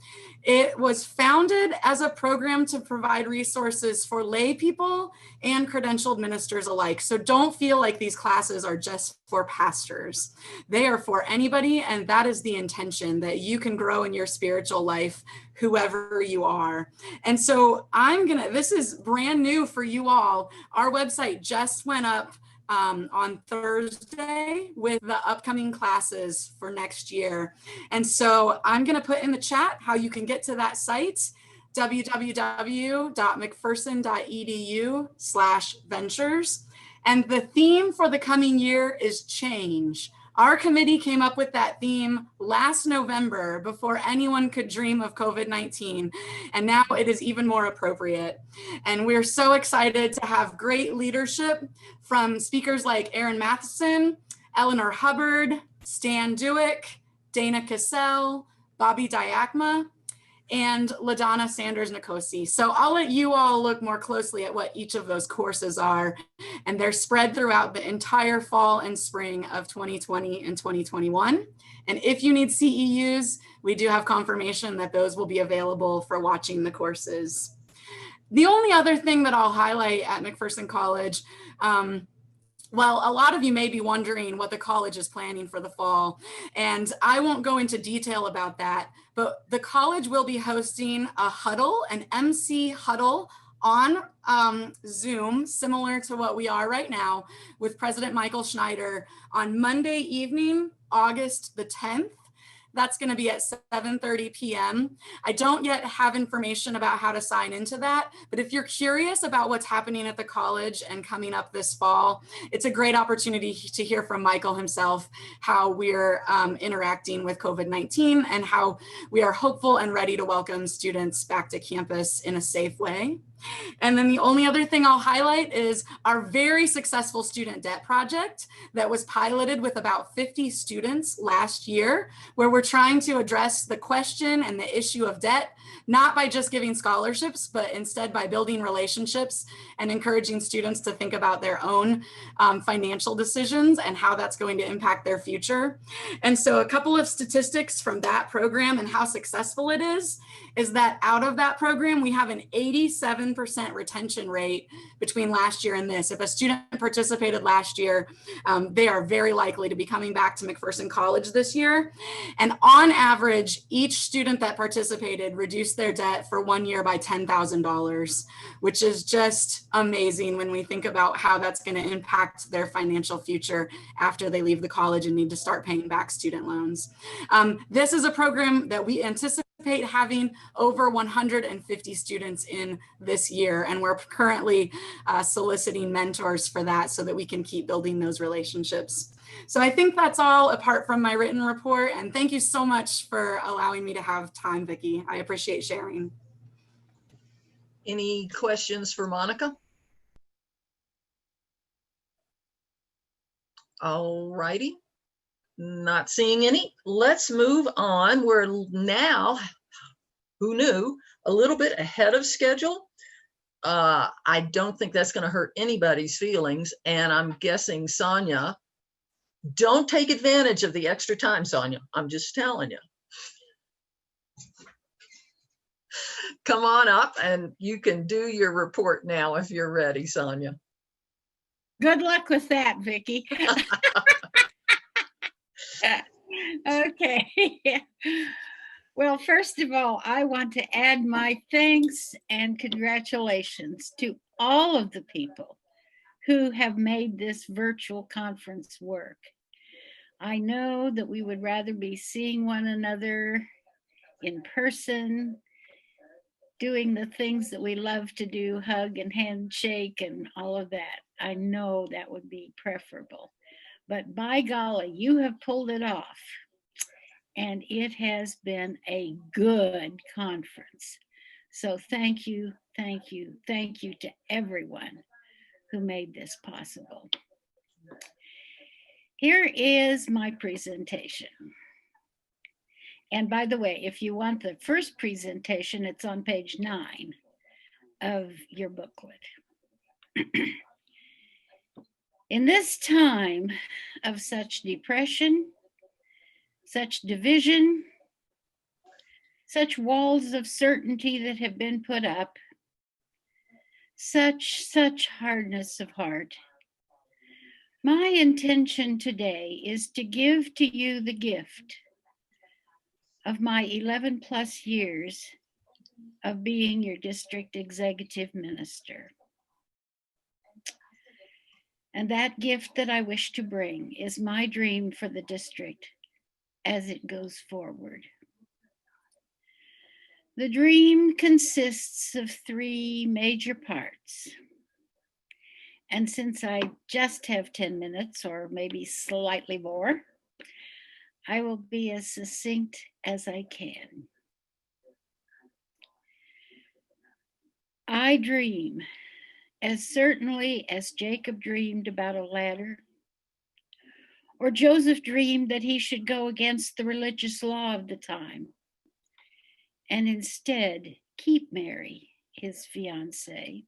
It was founded as a program to provide resources for lay people and credentialed ministers alike. So don't feel like these classes are just for pastors. They are for anybody, and that is the intention, that you can grow in your spiritual life, whoever you are. And so this is brand new for you all. Our website just went up on Thursday with the upcoming classes for next year. And so I'm going to put in the chat how you can get to that site, www.mcpherson.edu/ventures. And the theme for the coming year is change. Our committee came up with that theme last November before anyone could dream of COVID-19, and now it is even more appropriate. And we're so excited to have great leadership from speakers like Aaron Matheson, Eleanor Hubbard, Stan Dewick, Dana Cassell, Bobby Diakma, and LaDonna Sanders Nicosi. So I'll let you all look more closely at what each of those courses are, and they're spread throughout the entire fall and spring of 2020 and 2021. And if you need CEUs, we do have confirmation that those will be available for watching the courses. The only other thing that I'll highlight at McPherson College, well, a lot of you may be wondering what the college is planning for the fall, and I won't go into detail about that, but the college will be hosting a huddle, an MC huddle on Zoom, similar to what we are right now, with President Michael Schneider on Monday evening, August the 10th. That's going to be at 7:30 p.m. I don't yet have information about how to sign into that, but if you're curious about what's happening at the college and coming up this fall, it's a great opportunity to hear from Michael himself how we're interacting with COVID-19 and how we are hopeful and ready to welcome students back to campus in a safe way. And then the only other thing I'll highlight is our very successful student debt project that was piloted with about 50 students last year, where we're trying to address the question and the issue of debt, not by just giving scholarships, but instead by building relationships and encouraging students to think about their own financial decisions and how that's going to impact their future. And so a couple of statistics from that program and how successful it is that out of that program, we have an 87% retention rate between last year and this. If a student participated last year, they are very likely to be coming back to McPherson College this year. And on average, each student that participated reduced their debt for 1 year by $10,000, which is just amazing when we think about how that's going to impact their financial future after they leave the college and need to start paying back student loans. This is a program that we anticipate having over 150 students in this year, and we're currently soliciting mentors for that so that we can keep building those relationships. So I think that's all apart from my written report, and thank you so much for allowing me to have time, Vicki. I appreciate sharing. Any questions for Monica? All righty. Not seeing any. Let's move on. We're now, who knew, a little bit ahead of schedule. I don't think that's going to hurt anybody's feelings. And I'm guessing, Sonia, don't take advantage of the extra time, Sonia. I'm just telling you. Come on up and you can do your report now if you're ready, Sonia. Good luck with that, Vicki. Okay. Well, first of all, I want to add my thanks and congratulations to all of the people who have made this virtual conference work. I know that we would rather be seeing one another in person, doing the things that we love to do, hug and handshake and all of that. I know that would be preferable. But by golly, you have pulled it off. And it has been a good conference. So thank you, thank you, thank you to everyone who made this possible. Here is my presentation. And by the way, if you want the first presentation, it's on page 9 of your booklet. In this time of such depression, such division, such walls of certainty that have been put up, such hardness of heart. My intention today is to give to you the gift of my 11 plus years of being your district executive minister. And that gift that I wish to bring is my dream for the district as it goes forward. The dream consists of 3 major parts. And since I just have 10 minutes or maybe slightly more, I will be as succinct as I can. I dream, as certainly as Jacob dreamed about a ladder, or Joseph dreamed that he should go against the religious law of the time and instead keep Mary, his fiancée,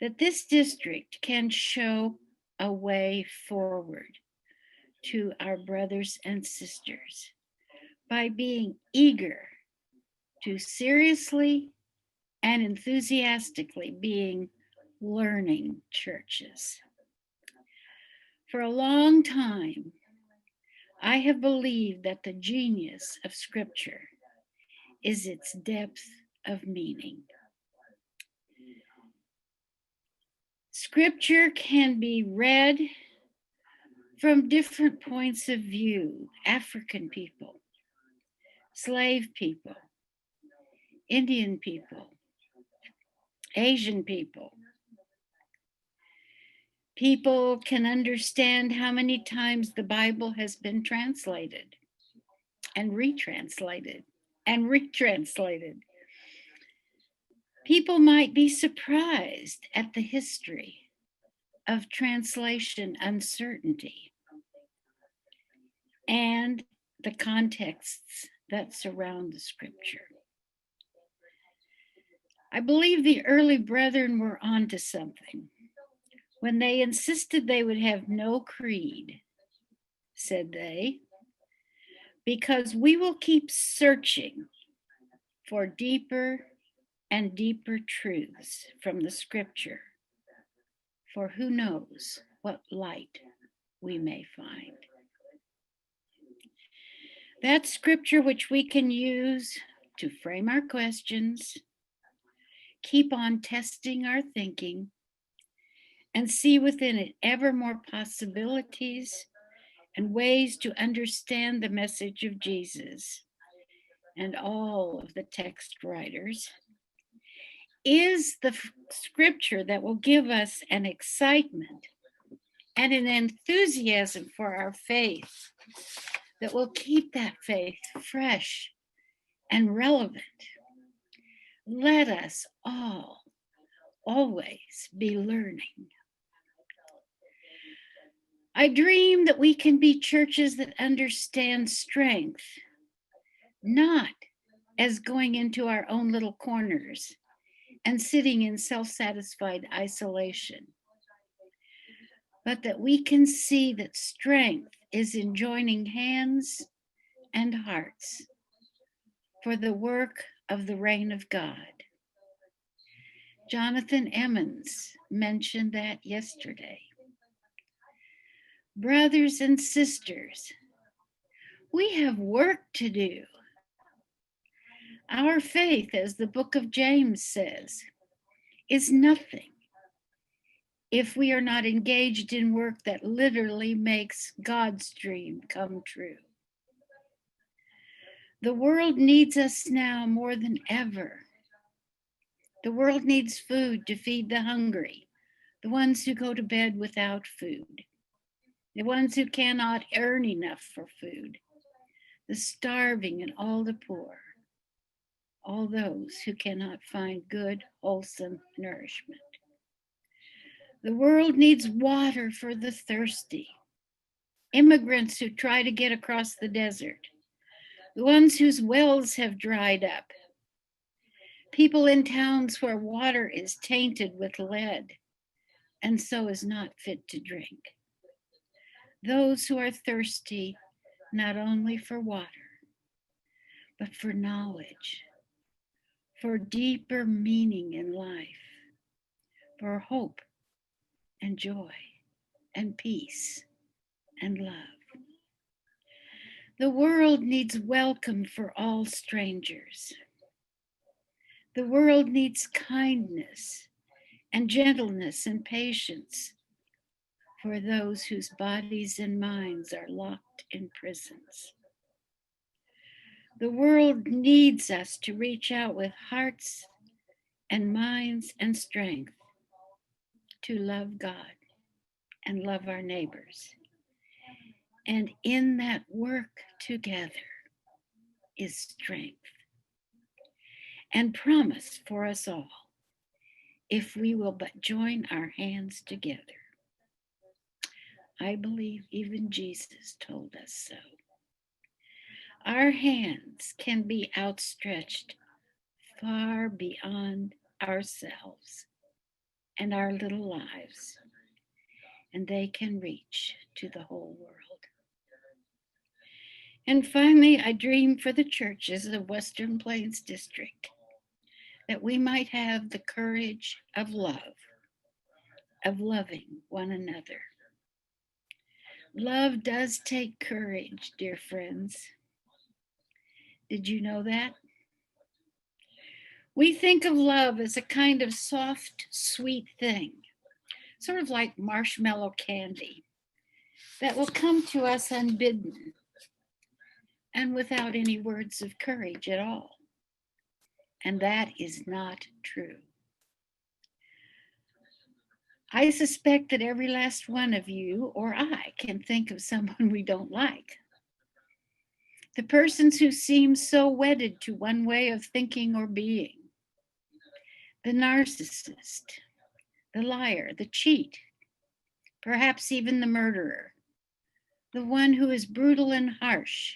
that this district can show a way forward to our brothers and sisters by being eager to seriously and enthusiastically being learning churches. For a long time, I have believed that the genius of Scripture is its depth of meaning. Scripture can be read from different points of view: African people, slave people, Indian people, Asian people. People can understand how many times the Bible has been translated and retranslated and retranslated. People might be surprised at the history of translation uncertainty and the contexts that surround the Scripture. I believe the early brethren were onto something when they insisted they would have no creed, said they, because we will keep searching for deeper and deeper truths from the Scripture, for who knows what light we may find. That Scripture which we can use to frame our questions, keep on testing our thinking, and see within it ever more possibilities and ways to understand the message of Jesus and all of the text writers, is the Scripture that will give us an excitement and an enthusiasm for our faith that will keep that faith fresh and relevant. Let us all always be learning. I dream that we can be churches that understand strength, not as going into our own little corners and sitting in self-satisfied isolation, but that we can see that strength is in joining hands and hearts for the work of the reign of God. Jonathan Emmons mentioned that yesterday. Brothers and sisters, we have work to do. Our faith, as the book of James says, is nothing if we are not engaged in work that literally makes God's dream come true. The world needs us now more than ever. The world needs food to feed the hungry, the ones who go to bed without food, the ones who cannot earn enough for food, the starving and all the poor, all those who cannot find good, wholesome nourishment. The world needs water for the thirsty, immigrants who try to get across the desert, the ones whose wells have dried up, people in towns where water is tainted with lead and so is not fit to drink, those who are thirsty not only for water, but for knowledge, for deeper meaning in life, for hope and joy and peace and love. The world needs welcome for all strangers. The world needs kindness and gentleness and patience for those whose bodies and minds are locked in prisons. The world needs us to reach out with hearts and minds and strength to love God and love our neighbors. And in that work together is strength and promise for us all if we will but join our hands together. I believe even Jesus told us so. Our hands can be outstretched far beyond ourselves and our little lives, and they can reach to the whole world. And finally, I dream for the churches of Western Plains District that we might have the courage of love, of loving one another. Love does take courage, dear friends. Did you know that? We think of love as a kind of soft, sweet thing, sort of like marshmallow candy, that will come to us unbidden and without any words of courage at all. And that is not true. I suspect that every last one of you or I can think of someone we don't like. The persons who seem so wedded to one way of thinking or being. The narcissist, the liar, the cheat, perhaps even the murderer, the one who is brutal and harsh,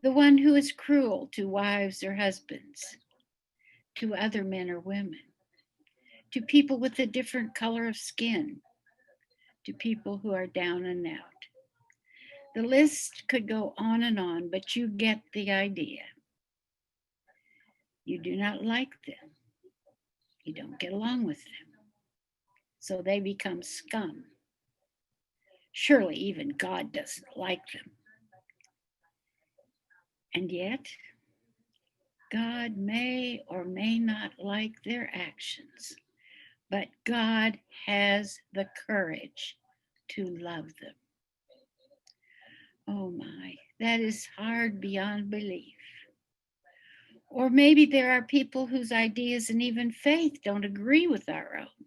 the one who is cruel to wives or husbands, to other men or women, to people with a different color of skin, to people who are down and out. The list could go on, but you get the idea. You do not like them. You don't get along with them. So they become scum. Surely even God doesn't like them. And yet, God may or may not like their actions, but God has the courage to love them. Oh my, that is hard beyond belief. Or maybe there are people whose ideas and even faith don't agree with our own.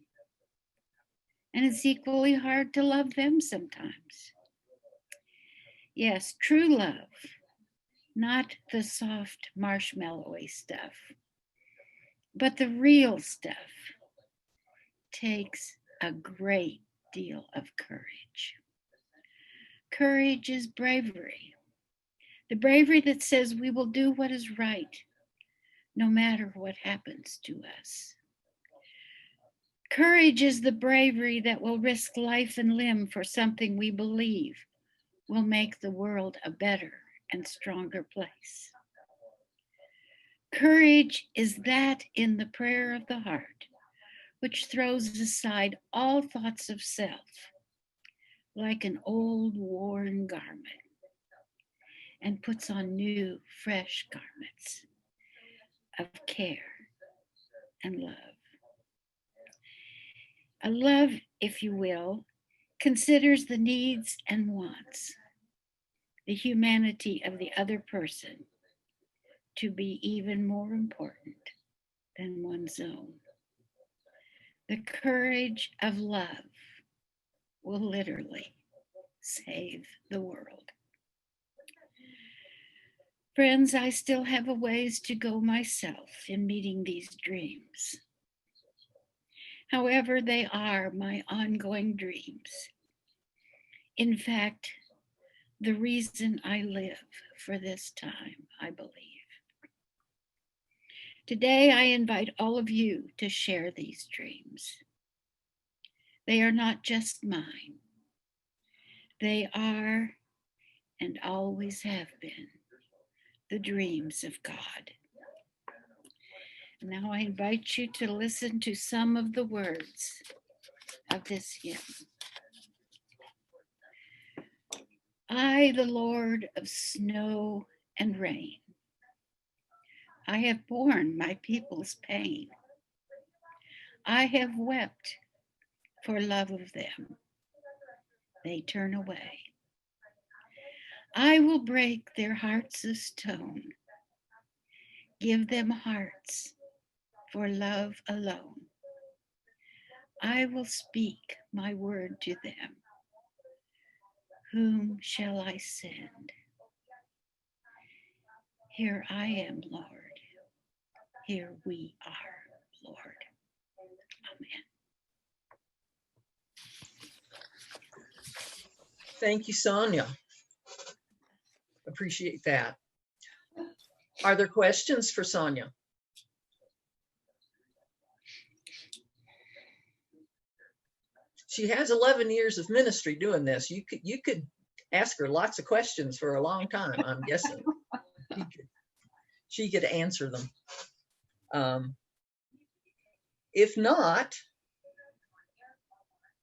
And it's equally hard to love them sometimes. Yes, true love, not the soft marshmallowy stuff, but the real stuff, takes a great deal of courage. Courage is bravery. The bravery that says we will do what is right, no matter what happens to us. Courage is the bravery that will risk life and limb for something we believe will make the world a better and stronger place. Courage is that in the prayer of the heart, which throws aside all thoughts of self, like an old worn garment, and puts on new, fresh garments of care and love. A love, if you will, considers the needs and wants, the humanity of the other person to be even more important than one's own. The courage of love will literally save the world. Friends, I still have a ways to go myself in meeting these dreams. However, they are my ongoing dreams. In fact, the reason I live for this time, I believe. Today, I invite all of you to share these dreams. They are not just mine. They are and always have been the dreams of God. Now I invite you to listen to some of the words of this hymn. I, the Lord of snow and rain, I have borne my people's pain. I have wept for love of them. They turn away. I will break their hearts of stone, give them hearts for love alone. I will speak my word to them. Whom shall I send? Here I am, Lord. Here we are, Lord. Amen. Thank you, Sonia. Appreciate that. Are there questions for Sonia? She has 11 years of ministry doing this. You could ask her lots of questions for a long time, I'm guessing. She could answer them. If not,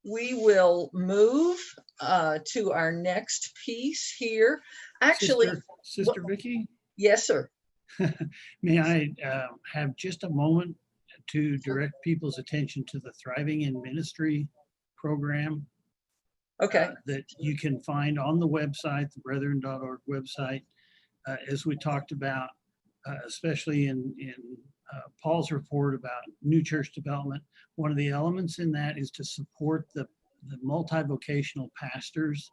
we will move to our next piece here. Actually, Sister Vicki? Yes, sir. May I have just a moment to direct people's attention to the Thriving in Ministry program? Okay. That you can find on the website, the brethren.org website. As we talked about, especially in Paul's report about new church development, one of the elements in that is to support the multi-vocational pastors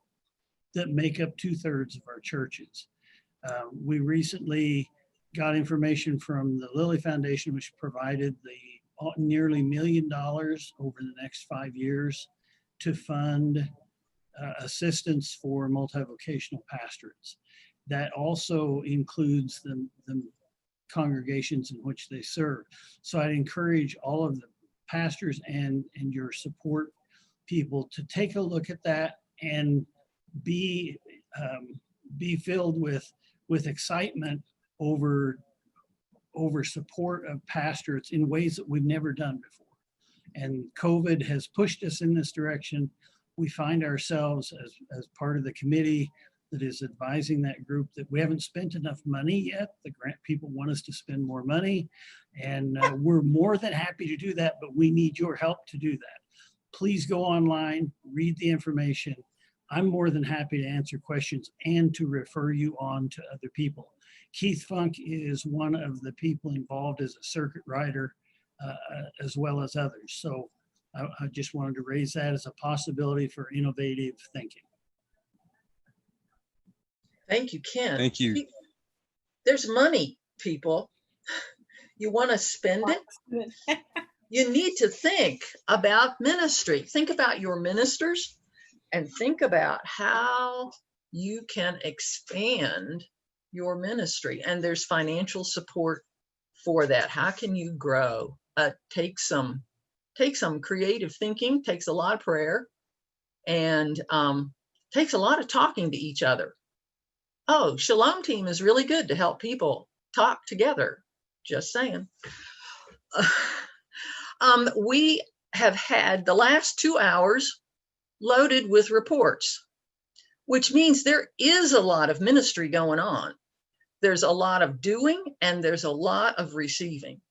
that make up 2/3 of our churches. We recently got information from the Lilly Foundation, which provided the nearly $1 million over the next 5 years to fund assistance for multi-vocational pastorates. That also includes the congregations in which they serve. So I'd encourage all of the pastors and your support people to take a look at that and be filled with excitement over support of pastorates in ways that we've never done before. And COVID has pushed us in this direction. We find ourselves as part of the committee that is advising that group that we haven't spent enough money yet. The grant people want us to spend more money, and we're more than happy to do that, but we need your help to do that. Please go online, read the information. I'm more than happy to answer questions and to refer you on to other people. Keith Funk is one of the people involved as a circuit rider, as well as others. So I just wanted to raise that as a possibility for innovative thinking. Thank you, Ken. Thank you. There's money, people. You want to spend it? You need to think about ministry. Think about your ministers and think about how you can expand your ministry. And there's financial support for that. How can you grow? Take some creative thinking, takes a lot of prayer, and takes a lot of talking to each other. Oh, Shalom Team is really good to help people talk together. Just saying. We have had the last 2 hours loaded with reports, which means there is a lot of ministry going on. There's a lot of doing and there's a lot of receiving.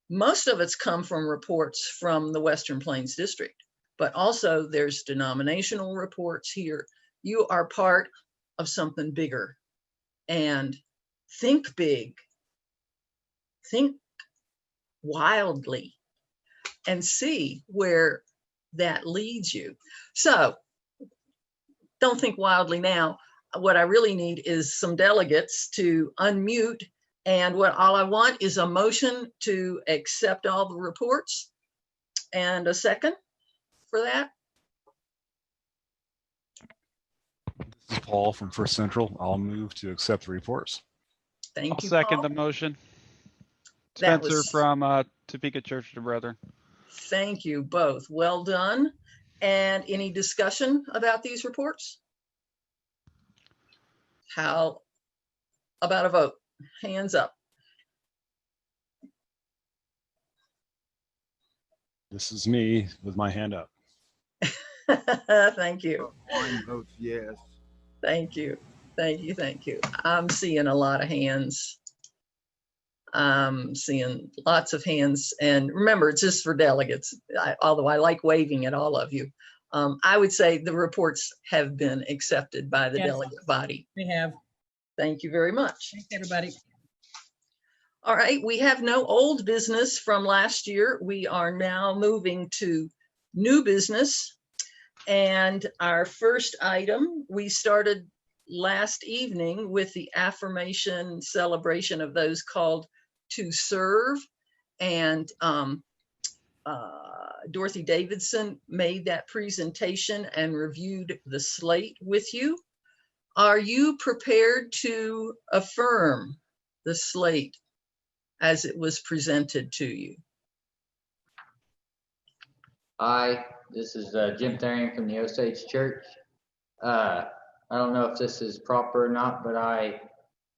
Most of it's come from reports from the Western Plains District, but also there's denominational reports here. You are part of something bigger, and think big, think wildly, and see where that leads you. So don't think wildly now. What I really need is some delegates to unmute, and all I want is a motion to accept all the reports and a second for that. This is Paul from First Central. I'll move to accept the reports. Thank you, second Paul. the motion. That Spencer was- from Topeka Church of the Brethren. Thank you both. Well done. And any discussion about these reports? How about a vote? Hands up. This is me with my hand up. Thank you. Mine votes yes. Thank you. Thank you. Thank you. I'm seeing a lot of hands. I'm seeing lots of hands. And remember, it's just for delegates, although I like waving at all of you. I would say the reports have been accepted by the Yes. delegate body. We have. Thank you very much. Thanks, everybody. All right, we have no old business from last year. We are now moving to new business. And our first item, we started last evening with the affirmation celebration of those called to serve. And Dorothy Davidson made that presentation and reviewed the slate with you. Are you prepared to affirm the slate as it was presented to you? Hi, this is Jim Therian from the Osage Church. I don't know if this is proper or not, but I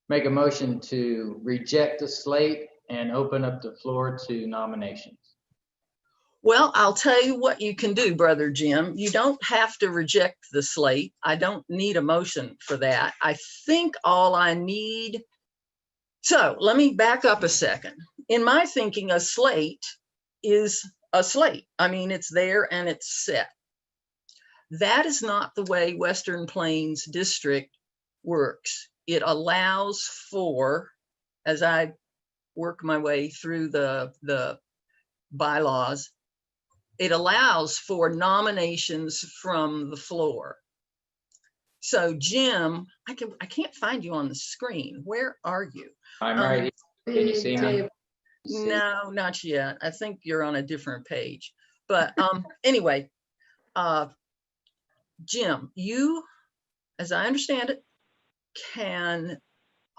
make a motion to reject the slate and open up the floor to nominations. Well, I'll tell you what you can do, Brother Jim. You don't have to reject the slate. I don't need a motion for that. I think all I need. So let me back up a second. In my thinking, a slate is a slate. I mean, it's there and it's set. That is not the way Western Plains District works. It allows for, as I work my way through the bylaws, it allows for nominations from the floor. So Jim, I can't find you on the screen. Where are you? I'm right here. Can you see me? No, not yet. I think you're on a different page. But anyway, Jim, you, as I understand it, can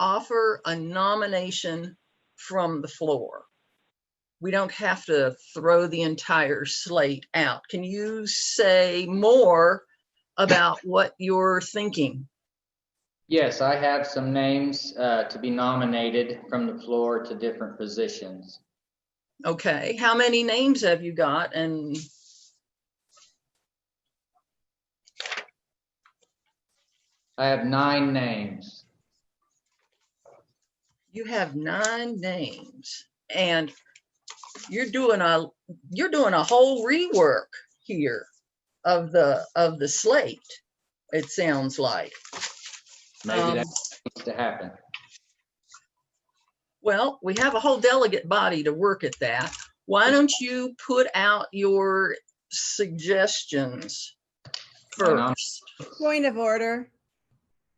offer a nomination from the floor. We don't have to throw the entire slate out. Can you say more about what you're thinking? Yes, I have some names to be nominated from the floor to different positions. Okay, how many names have you got? And I have 9 names. You have 9 names, and you're doing a whole rework here of the slate. It sounds like. Maybe that needs to happen. Well, we have a whole delegate body to work at that. Why don't you put out your suggestions first? Point of order.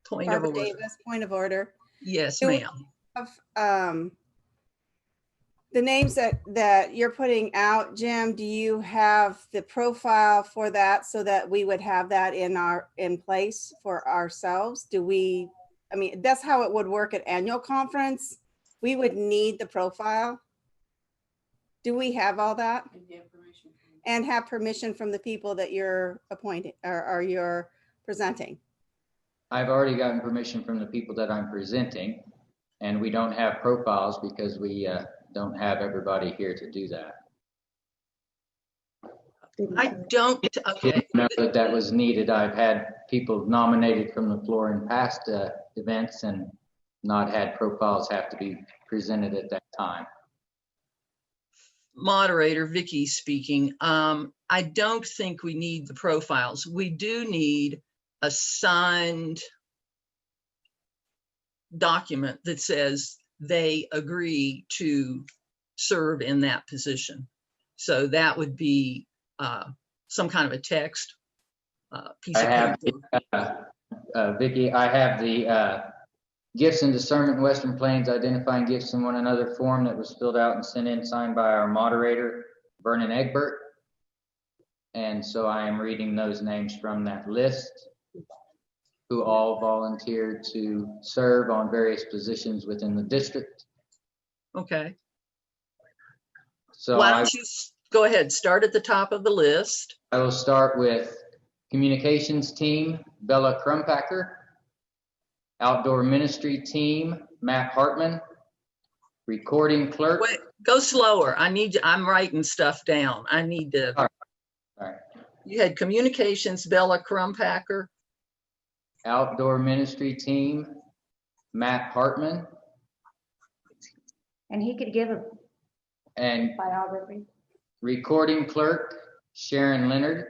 Point Barbara of order. Davis, point of order. Yes, Do we ma'am. have, the names that you're putting out, Jim, do you have the profile for that so that we would have that in place for ourselves? I mean, that's how it would work at annual conference. We would need the profile. Do we have all that? And have permission from the people that you're appointing or you're presenting? I've already gotten permission from the people that I'm presenting, and we don't have profiles because we don't have everybody here to do that. I don't, okay. Didn't know that was needed. I've had people nominated from the floor in past events and not had profiles have to be presented at that time. Moderator Vicky speaking. I don't think we need the profiles. We do need a signed document that says they agree to serve in that position. So that would be some kind of a text piece of paper. Vicky, I have the Gifts and Discernment in Western Plains, Identifying Gifts in One Another form that was filled out and sent in, signed by our moderator, Vernon Egbert. And so I am reading those names from that list, who all volunteered to serve on various positions within the district. Okay. So why don't you go ahead, start at the top of the list. I will start with Communications Team, Bella Crumpacker. Outdoor ministry team, Matt Hartman. Recording clerk. Wait, go slower. I'm writing stuff down. I need to. All right. You had communications, Bella Crumpacker. Outdoor ministry team, Matt Hartman. And he could give a And biography. recording clerk, Sharon Leonard.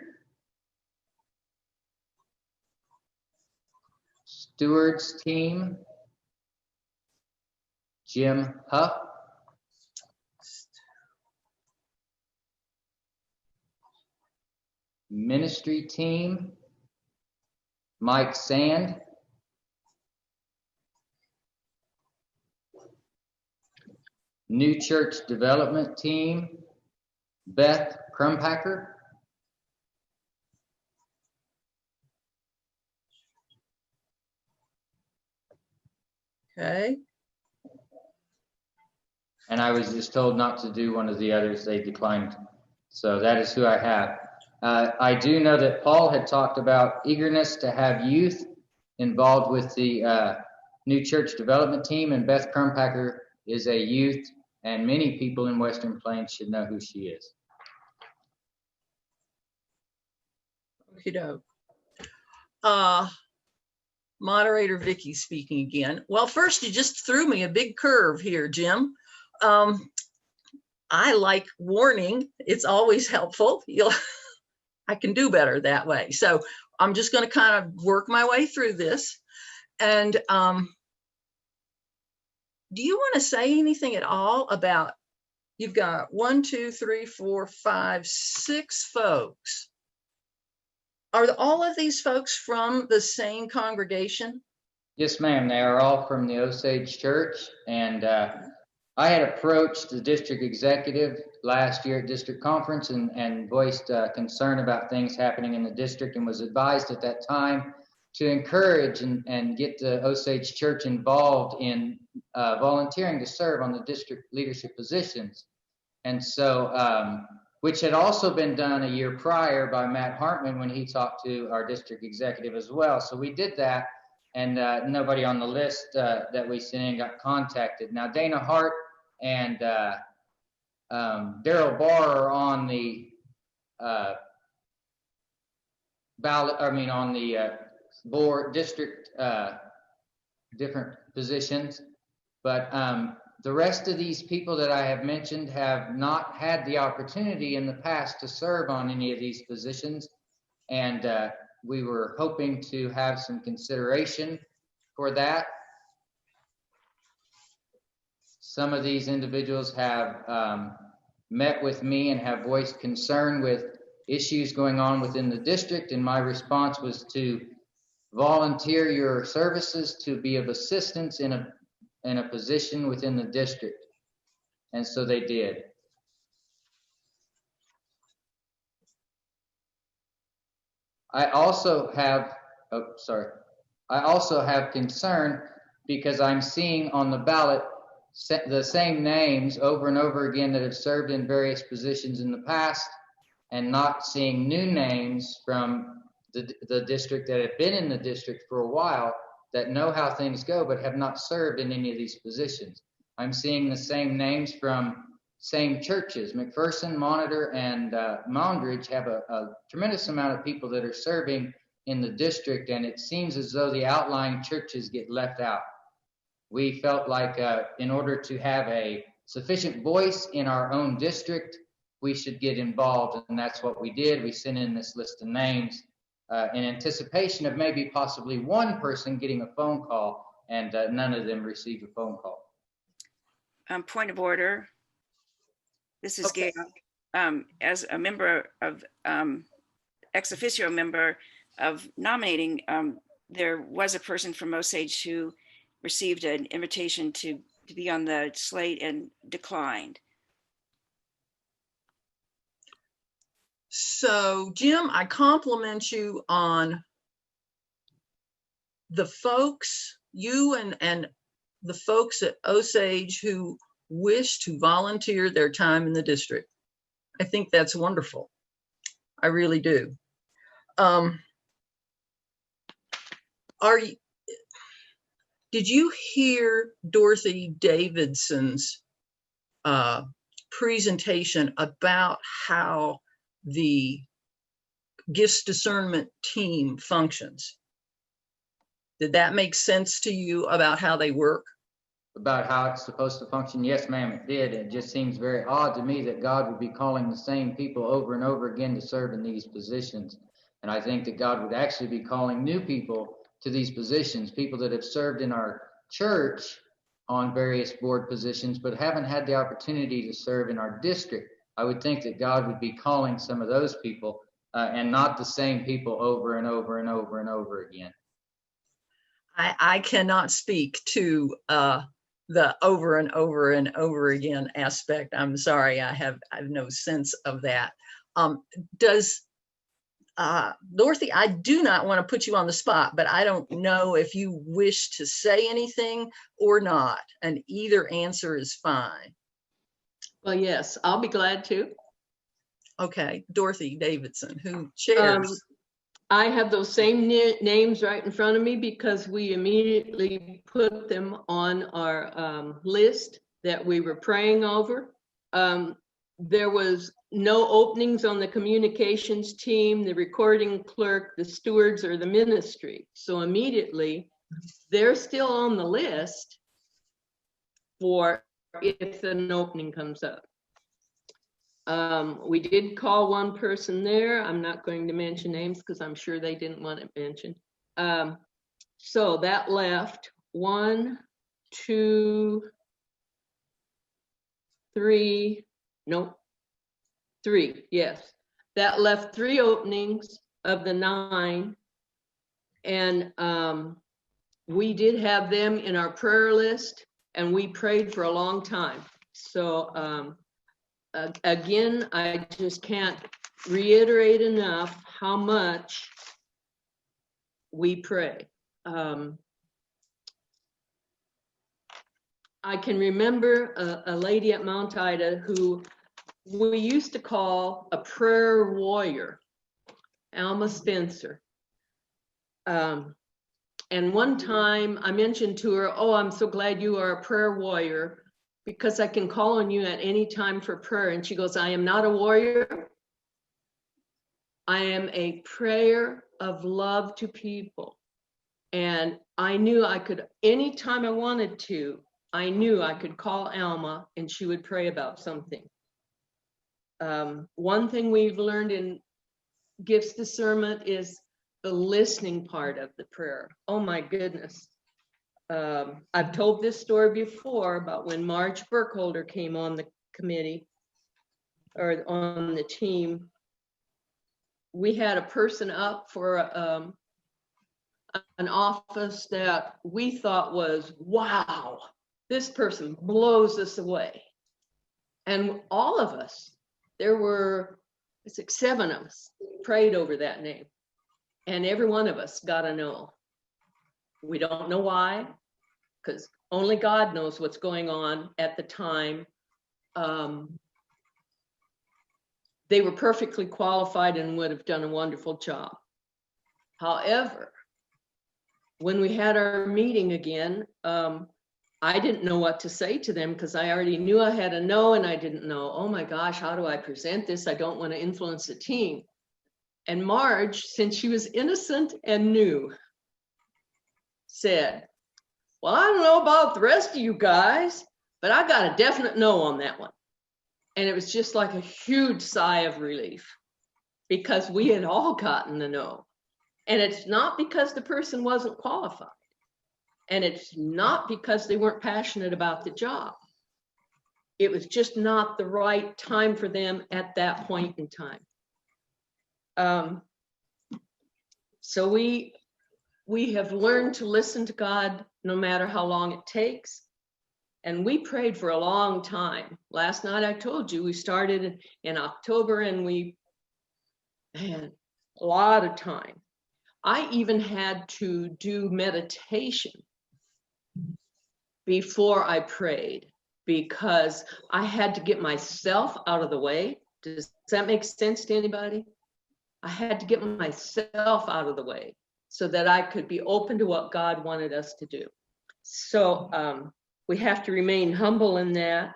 Stewards team, Jim Huff. Ministry team, Mike Sand. New church development team, Beth Crumpacker. Okay. And I was just told not to do one of the others. They declined. So that is who I have. I do know that Paul had talked about eagerness to have youth involved with the new church development team, and Beth Crumpacker is a youth, and many people in Western Plains should know who she is. Okey-doke. Moderator Vicky speaking again. Well, first you just threw me a big curve here, Jim. I like warning. It's always helpful. I can do better that way. So I'm just going to kind of work my way through this. And do you want to say anything at all about, you've got 1, 2, 3, 4, 5, 6 folks. Are all of these folks from the same congregation? Yes, ma'am. They are all from the Osage Church. And I had approached the district executive last year at district conference and voiced concern about things happening in the district, and was advised at that time to encourage and get the Osage Church involved in volunteering to serve on the district leadership positions. And so, which had also been done a year prior by Matt Hartman when he talked to our district executive as well. So we did that, and nobody on the list that we sent in got contacted. Now, Dana Hart and Daryl Barr are on the ballot, on the board district, different positions. But the rest of these people that I have mentioned have not had the opportunity in the past to serve on any of these positions. And we were hoping to have some consideration for that. Some of these individuals have met with me and have voiced concern with issues going on within the district. And my response was to volunteer your services to be of assistance in a position within the district. And so they did. I also have concern because I'm seeing on the ballot the same names over and over again that have served in various positions in the past, and not seeing new names from the district that have been in the district for a while, that know how things go, but have not served in any of these positions. I'm seeing the same names from same churches. McPherson, Monitor, and Moundridge have a tremendous amount of people that are serving in the district, and it seems as though the outlying churches get left out. We felt like in order to have a sufficient voice in our own district, we should get involved, and that's what we did. We sent in this list of names in anticipation of maybe possibly one person getting a phone call, and none of them received a phone call. Point of order. This is Gail. As a member of, ex officio member of nominating, there was a person from Osage who received an invitation to be on the slate and declined. So, Jim, I compliment you on the folks, you and the folks at Osage who wish to volunteer their time in the district. I think that's wonderful. I really do. Did you hear Dorothy Davidson's presentation about how the gifts discernment team functions? Did that make sense to you about how they work? About how it's supposed to function? Yes, ma'am, it did. It just seems very odd to me that God would be calling the same people over and over again to serve in these positions. And I think that God would actually be calling new people to these positions, people that have served in our church on various board positions, but haven't had the opportunity to serve in our district. I would think that God would be calling some of those people and not the same people over and over and over and over again. I cannot speak to the over and over and over again aspect. I'm sorry, I have no sense of that. Dorothy, I do not want to put you on the spot, but I don't know if you wish to say anything or not, and either answer is fine. Well, yes, I'll be glad to. Okay, Dorothy Davidson, who chairs. I have those same names right in front of me because we immediately put them on our list that we were praying over. There was no openings on the communications team, the recording clerk, the stewards, or the ministry. So immediately they're still on the list for if an opening comes up. We did call one person there. I'm not going to mention names because I'm sure they didn't want it mentioned. So that left 1, 2, 3, nope, 3, yes. That left 3 openings of the 9. And we did have them in our prayer list and we prayed for a long time. So again, I just can't reiterate enough how much we pray. I can remember a lady at Mount Ida who we used to call a prayer warrior, Alma Spencer. And one time I mentioned to her, oh, I'm so glad you are a prayer warrior because I can call on you at any time for prayer. And she goes, I am not a warrior. I am a prayer of love to people. And I knew I could, anytime I wanted to, I knew I could call Alma and she would pray about something. One thing we've learned in gifts discernment is the listening part of the prayer. Oh my goodness. I've told this story before about when Marge Burkholder came on the committee or on the team. We had a person up for an office that we thought was, wow, this person blows us away. And all of us, there were, it's like 7 of us, prayed over that name. And every one of us got a no. We don't know why, because only God knows what's going on at the time. They were perfectly qualified and would have done a wonderful job. However, when we had our meeting again, I didn't know what to say to them because I already knew I had a no and I didn't know, oh my gosh, how do I present this? I don't want to influence the team. And Marge, since she was innocent and new, said, well, I don't know about the rest of you guys, but I got a definite no on that one. And it was just like a huge sigh of relief because we had all gotten a no. And it's not because the person wasn't qualified. And it's not because they weren't passionate about the job. It was just not the right time for them at that point in time. So we have learned to listen to God no matter how long it takes. And we prayed for a long time. Last night, I told you, we started in October and we had a lot of time. I even had to do meditation before I prayed because I had to get myself out of the way. Does that make sense to anybody? I had to get myself out of the way so that I could be open to what God wanted us to do. So we have to remain humble in that.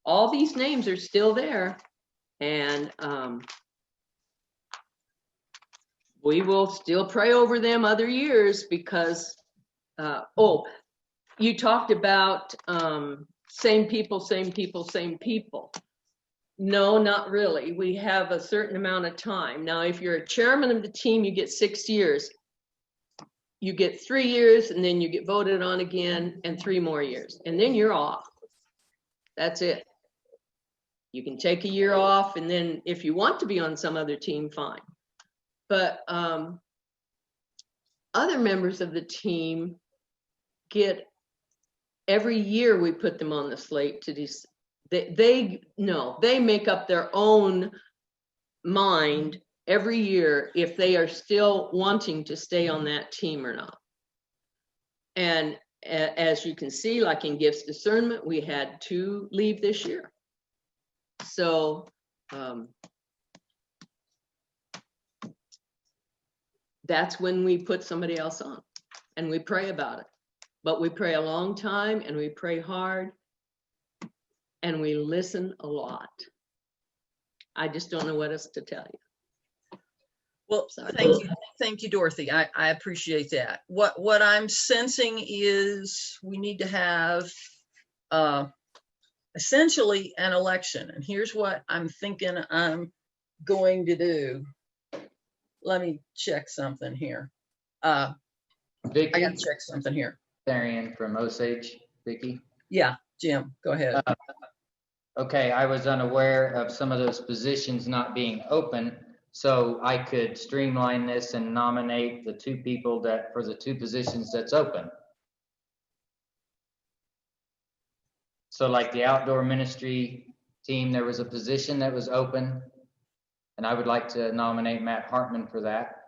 All these names are still there, and we will still pray over them other years because, oh, you talked about same people, same people, same people. No, not really. We have a certain amount of time. Now, if you're a chairman of the team, you get 6 years. You get 3 years, and then you get voted on again, and 3 more years. And then you're off. That's it. You can take a year off, and then if you want to be on some other team, fine. But other members of the team get, every year we put them on the slate to they make up their own mind every year if they are still wanting to stay on that team or not. And as you can see, like in gifts discernment, we had 2 leave this year. So that's when we put somebody else on and we pray about it. But we pray a long time and we pray hard and we listen a lot. I just don't know what else to tell you. Well, thank you, Dorothy. I appreciate that. What I'm sensing is we need to have essentially an election. And here's what I'm thinking I'm going to do. Let me check something here. Vicky, I gotta check something here. Tharian from Osage, Vicky. Yeah, Jim, go ahead. Okay, I was unaware of some of those positions not being open, so I could streamline this and nominate the 2 people that for the 2 positions that's open. So like the outdoor ministry team, there was a position that was open, and I would like to nominate Matt Hartman for that.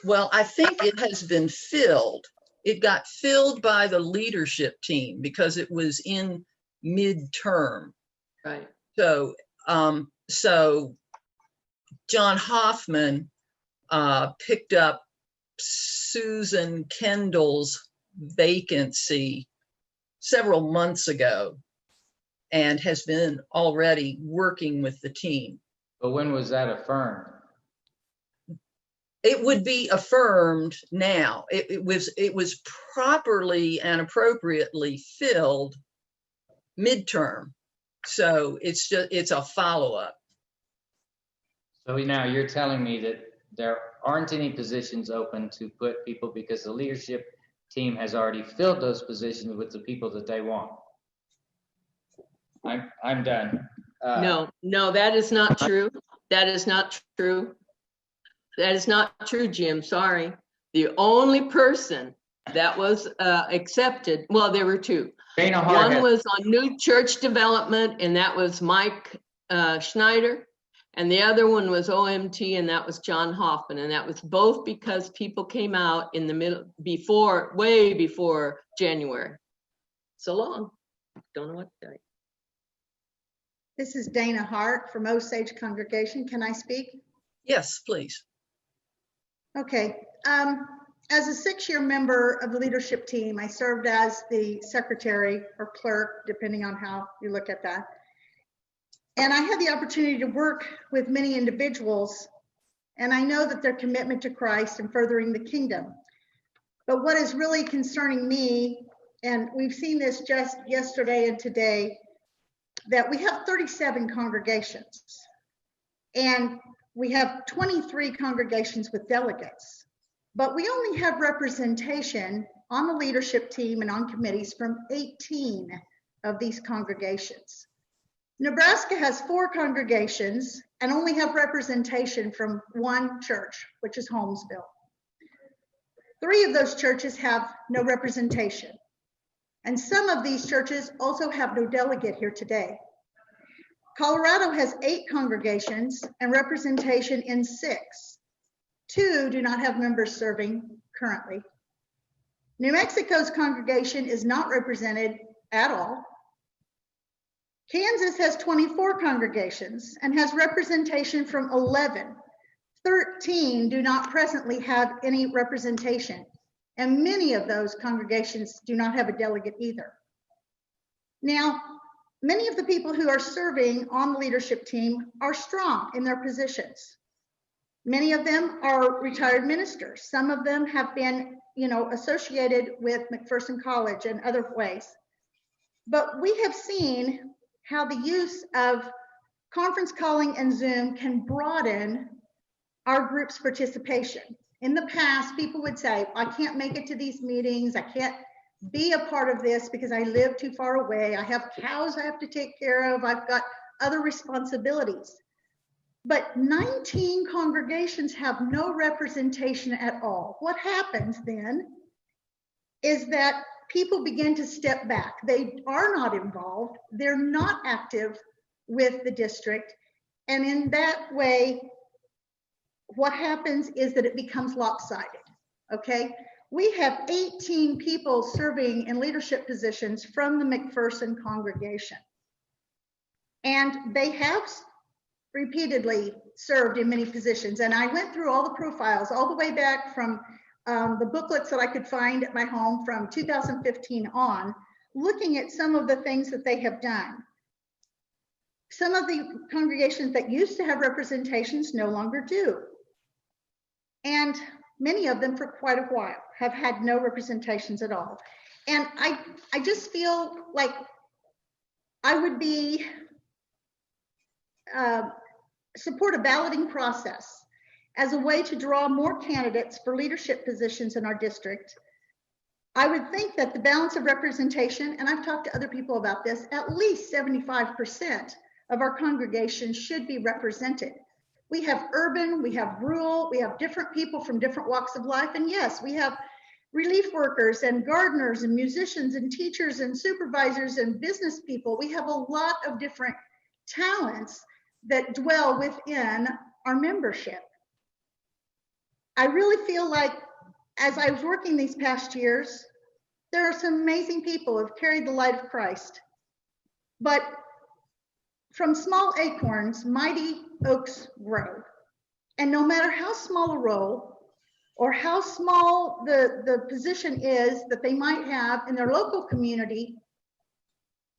Well, I think it has been filled. It got filled by the leadership team because it was in midterm. Right. So, so John Hoffman picked up Susan Kendall's vacancy several months ago and has been already working with the team. But when was that affirmed? It would be affirmed now. It was properly and appropriately filled midterm. So it's a follow-up. So now you're telling me that there aren't any positions open to put people because the leadership team has already filled those positions with the people that they want. I'm done. No, that is not true. That is not true. That is not true, Jim. Sorry. The only person that was accepted, well, there were 2. One was on new church development, and that was Mike Schneider. And the other one was OMT, and that was John Hoffman. And that was both because people came out in the middle, way before January. So long. Don't know what to tell you. This is Dana Hart from Osage Congregation. Can I speak? Yes, please. Okay. As a 6-year member of the leadership team, I served as the secretary or clerk, depending on how you look at that. And I had the opportunity to work with many individuals, and I know that their commitment to Christ and furthering the kingdom. But what is really concerning me, and we've seen this just yesterday and today, that we have 37 congregations, and we have 23 congregations with delegates, but we only have representation on the leadership team and on committees from 18 of these congregations. Nebraska has 4 congregations and only have representation from 1 church, which is Holmesville. 3 of those churches have no representation. And some of these churches also have no delegate here today. Colorado has 8 congregations and representation in 6. 2 do not have members serving currently. New Mexico's congregation is not represented at all. Kansas has 24 congregations and has representation from 11. 13 do not presently have any representation, and many of those congregations do not have a delegate either. Now, many of the people who are serving on the leadership team are strong in their positions. Many of them are retired ministers. Some of them have been, associated with McPherson College and other ways. But we have seen how the use of conference calling and Zoom can broaden our group's participation. In the past, people would say, I can't make it to these meetings. I can't be a part of this because I live too far away. I have cows I have to take care of. I've got other responsibilities. But 19 congregations have no representation at all. What happens then is that people begin to step back. They are not involved. They're not active with the district. And in that way, what happens is that it becomes lopsided, okay? We have 18 people serving in leadership positions from the McPherson congregation. And they have repeatedly served in many positions. And I went through all the profiles all the way back from the booklets that I could find at my home from 2015 on, looking at some of the things that they have done. Some of the congregations that used to have representations no longer do. And many of them for quite a while have had no representations at all. And I just feel like I would be support a balloting process as a way to draw more candidates for leadership positions in our district. I would think that the balance of representation, and I've talked to other people about this, at least 75% of our congregation should be represented. We have urban, we have rural, we have different people from different walks of life. And yes, we have relief workers and gardeners and musicians and teachers and supervisors and business people. We have a lot of different talents that dwell within our membership. I really feel like as I was working these past years, there are some amazing people who have carried the light of Christ. But from small acorns, mighty oaks grow. And no matter how small a role or how small the position is that they might have in their local community,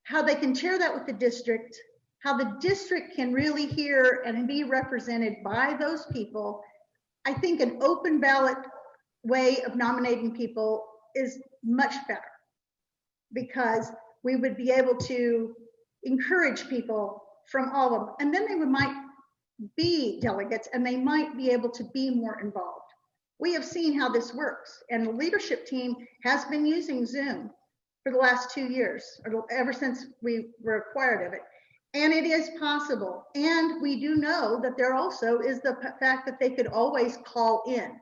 how they can share that with the district, how the district can really hear and be represented by those people. I think an open ballot way of nominating people is much better, because we would be able to encourage people from all of them, and then they might be delegates and they might be able to be more involved. We have seen how this works, and the leadership team has been using Zoom for the last 2 years, or ever since we were acquired of it. And it is possible. And we do know that there also is the fact that they could always call in,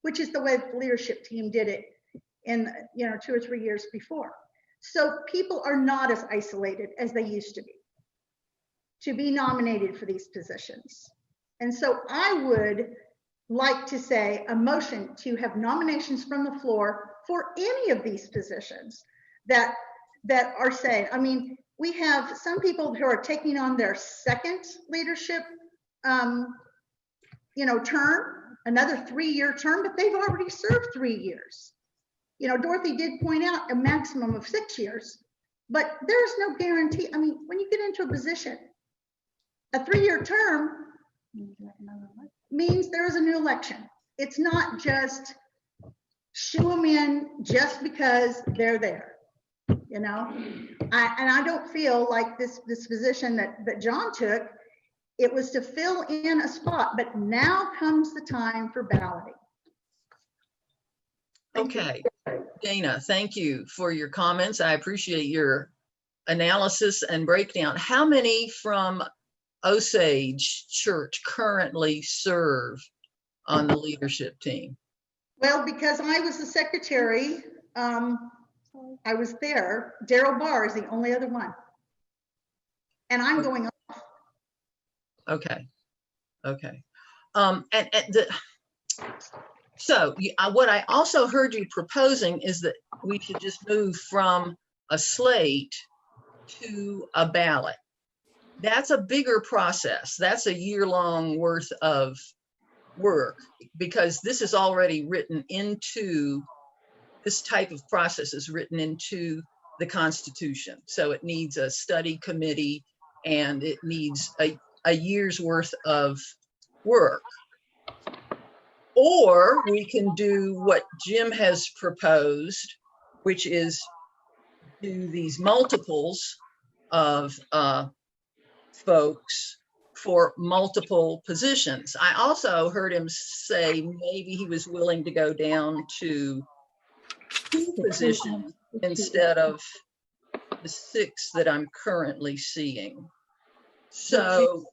which is the way the leadership team did it in 2 or 3 years before. So people are not as isolated as they used to be nominated for these positions. And so I would like to say a motion to have nominations from the floor for any of these positions that are saying, I mean, we have some people who are taking on their second leadership term, another 3-year term, but they've already served 3 years. Dorothy did point out a maximum of 6 years, but there's no guarantee. I mean, when you get into a position, a 3-year term means there is a new election. It's not just shoo them in just because they're there. I don't feel like this position that John took, it was to fill in a spot, but now comes the time for balloting. Okay, Dana, thank you for your comments. I appreciate your analysis and breakdown. How many from Osage Church currently serve on the leadership team? Well, because I was the secretary, I was there. Daryl Barr is the only other one. And I'm going off. Okay. So what I also heard you proposing is that we should just move from a slate to a ballot. That's a bigger process. That's a year-long worth of work, because this is already written into, this type of process is written into the Constitution. So it needs a study committee and it needs a year's worth of work. Or we can do what Jim has proposed, which is do these multiples of folks for multiple positions. I also heard him say maybe he was willing to go down to 2 positions instead of the 6 that I'm currently seeing. So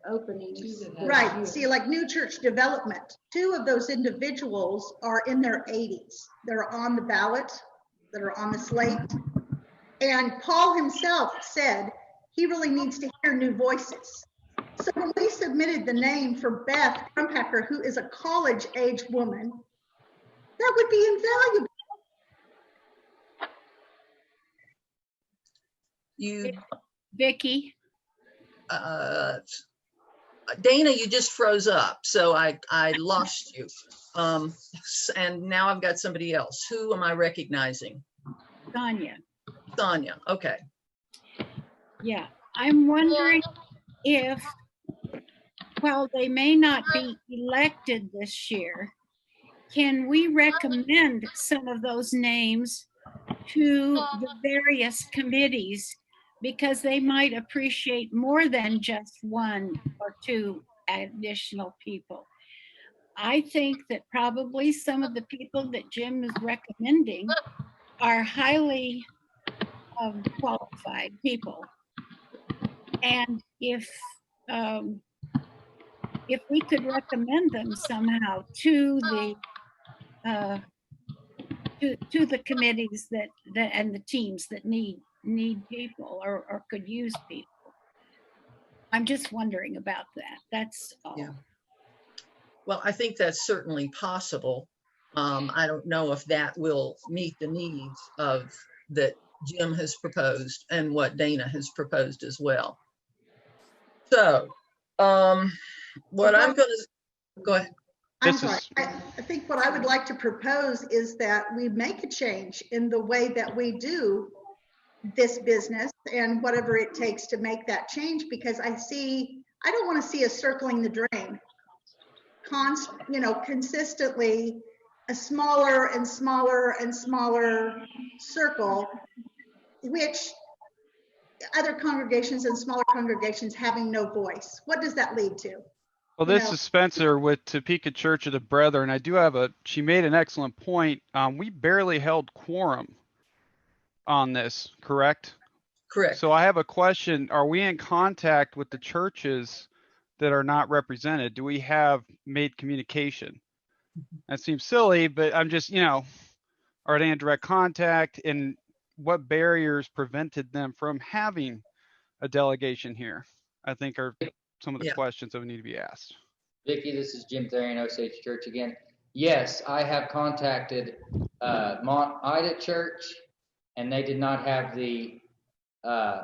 openings. Right, see, like New Church Development, 2 of those individuals are in their 80s. They're on the ballot, that are on the slate. And Paul himself said he really needs to hear new voices. So when we submitted the name for Beth Crumpacker, who is a college-age woman, that would be invaluable. Vicki. Dana, you just froze up, so I lost you. And now I've got somebody else. Who am I recognizing? Sonia. Sonia, okay. Yeah, I'm wondering if, while they may not be elected this year, can we recommend some of those names to the various committees, because they might appreciate more than just 1 or 2 additional people. I think that probably some of the people that Jim is recommending are highly qualified people. And if we could recommend them somehow to the committees that and the teams that need people or could use people. I'm just wondering about that. That's all. Yeah. Well, I think that's certainly possible. I don't know if that will meet the needs of that Jim has proposed and what Dana has proposed as well. So, what I'm going to go ahead. I'm sorry. I think what I would like to propose is that we make a change in the way that we do this business and whatever it takes to make that change, because I don't want to see us circling the drain. Consistently a smaller and smaller and smaller circle, which other congregations and smaller congregations having no voice. What does that lead to? Well, this is Spencer with Topeka Church of the Brethren. I do have she made an excellent point. We barely held quorum on this, correct? Correct. So I have a question. Are we in contact with the churches that are not represented? Do we have made communication? That seems silly, but I'm just, are they in direct contact, and what barriers prevented them from having a delegation here? I think are some of the questions that would need to be asked. Vicki, this is Jim Therian, Osage Church again. Yes, I have contacted Mont Ida Church, and they did not have the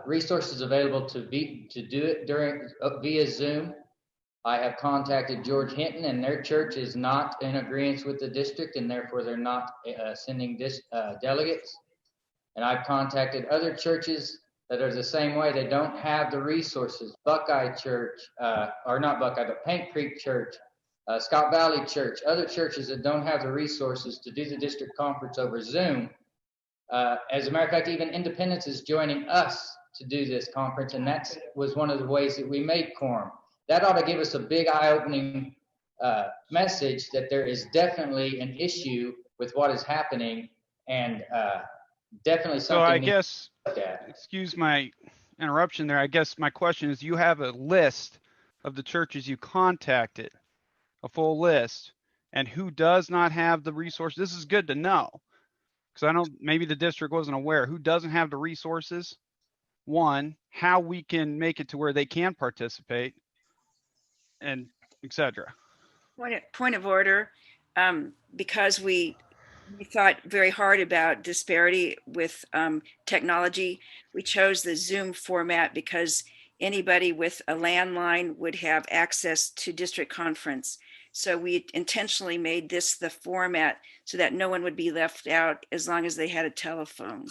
resources available to do it via Zoom. I have contacted George Hinton, and their church is not in agreement with the district, and therefore they're not sending delegates. And I've contacted other churches that are the same way. They don't have the resources. Buckeye Church, or not Buckeye, but Paint Creek Church, Scott Valley Church, other churches that don't have the resources to do the district conference over Zoom. As a matter of fact, even Independence is joining us to do this conference, and that was one of the ways that we made quorum. That ought to give us a big eye-opening message that there is definitely an issue with what is happening, and definitely something. So I guess, excuse my interruption there. I guess my question is, you have a list of the churches you contacted, a full list, and who does not have the resources. This is good to know, because I know maybe the district wasn't aware. Who doesn't have the resources? One, how we can make it to where they can participate, and etc. Point of order, because we thought very hard about disparity with technology. We chose the Zoom format because anybody with a landline would have access to district conference. So we intentionally made this the format so that no one would be left out as long as they had a telephone.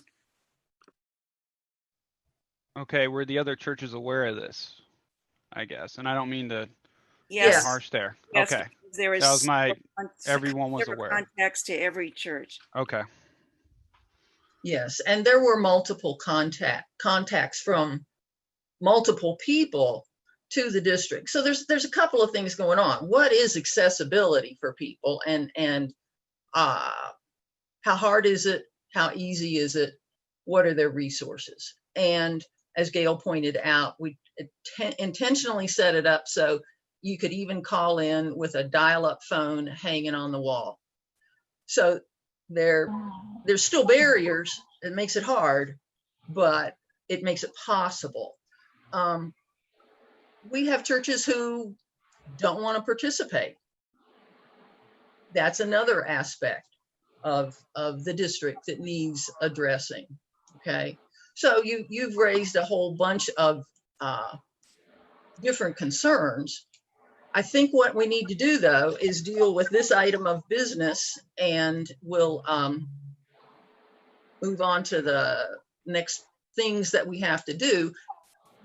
Okay, were the other churches aware of this? I guess, and I don't mean to Yes. harsh there. Yes, Okay, because there was that was my. several Everyone was aware. contacts to every church. Okay. Yes, and there were multiple contacts from multiple people to the district. So there's a couple of things going on. What is accessibility for people, and how hard is it? How easy is it? What are their resources? And as Gail pointed out, we intentionally set it up so you could even call in with a dial-up phone hanging on the wall. So there's still barriers. It makes it hard, but it makes it possible. We have churches who don't want to participate. That's another aspect of the district that needs addressing. Okay, so you've raised a whole bunch of different concerns. I think what we need to do, though, is deal with this item of business, and we'll move on to the next things that we have to do,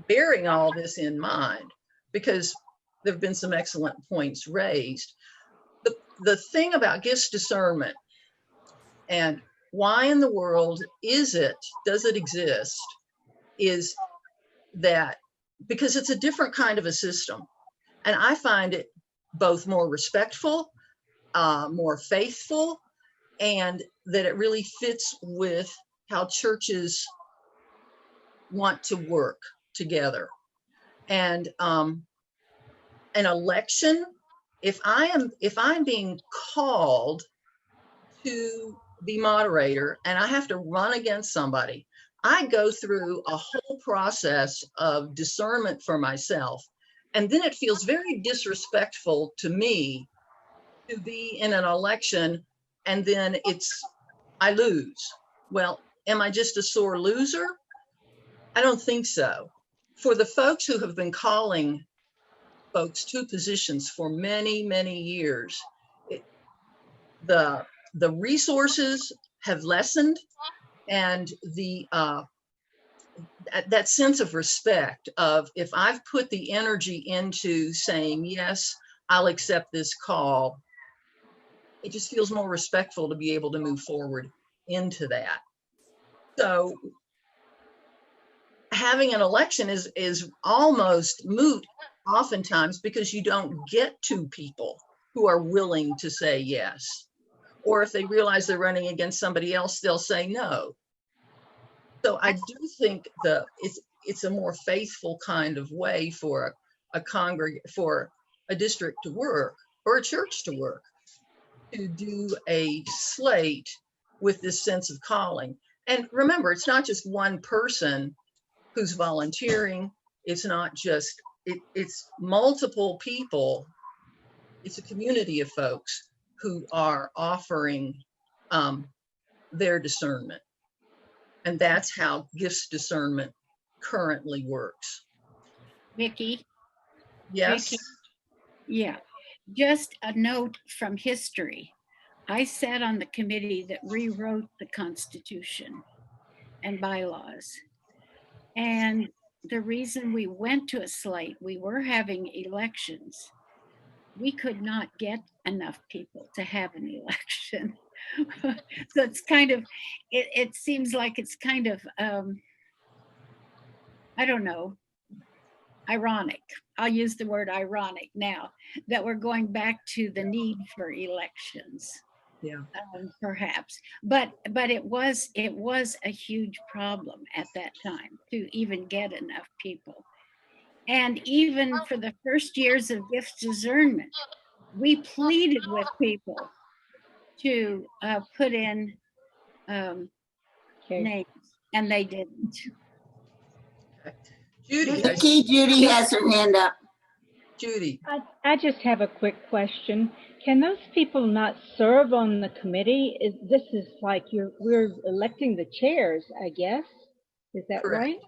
bearing all this in mind, because there have been some excellent points raised. The thing about gifts discernment and why in the world does it exist, is that because it's a different kind of a system. And I find it both more respectful, more faithful, and that it really fits with how churches want to work together. And an election, if I'm being called to be moderator and I have to run against somebody, I go through a whole process of discernment for myself. And then it feels very disrespectful to me to be in an election and then I lose. Well, am I just a sore loser? I don't think so. For the folks who have been calling folks to positions for many, many years, the resources have lessened, and that sense of respect of, if I've put the energy into saying, yes, I'll accept this call, it just feels more respectful to be able to move forward into that. So having an election is almost moot oftentimes, because you don't get to people who are willing to say yes. Or if they realize they're running against somebody else, they'll say no. So I do think it's a more faithful kind of way for for a district to work, or a church to work, to do a slate with this sense of calling. And remember, it's not just one person who's volunteering. It's not just, it's multiple people. It's a community of folks who are offering their discernment. And that's how gifts discernment currently works. Vicki? Yes? Vicki? Yeah, just a note from history. I sat on the committee that rewrote the Constitution and bylaws. And the reason we went to a slate, we were having elections. We could not get enough people to have an election. So it's kind of, it seems like it's kind of, I don't know, ironic. I'll use the word ironic now, that we're going back to the need for elections. Yeah. Perhaps, but it was a huge problem at that time to even get enough people. And even for the first years of gifts discernment, we pleaded with people to put in names, and they didn't. Judy. Judy has her hand up. Judy. I just have a quick question. Can those people not serve on the committee? This is like we're electing the chairs, I guess. Is that Correct. right?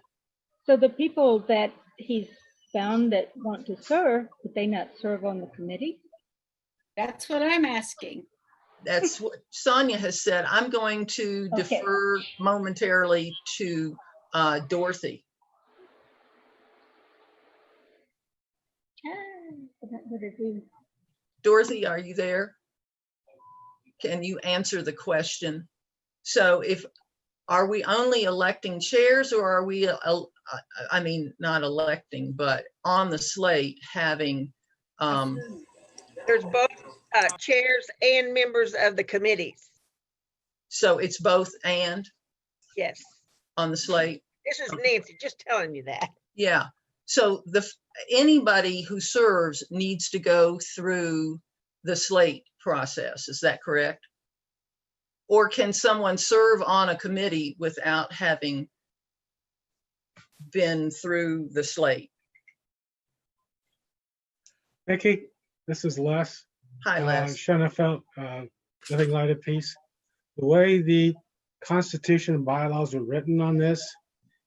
So the people that he's found that want to serve, would they not serve on the committee? That's what I'm asking. That's what Sonia has said. I'm going to Okay. defer momentarily to Dorothy. Dorothy, are you there? Can you answer the question? So are we only electing chairs, or are we, I mean, not electing, but on the slate having, There's both chairs and members of the committees. so it's both and Yes. on the slate? This is Nancy, just telling you that. Yeah. So anybody who serves needs to go through the slate process. Is that correct? Or can someone serve on a committee without having been through the slate? Vicki, this is Les. Hi, Les. Schoenfeld, Living Light of Peace. The way the Constitution and bylaws are written on this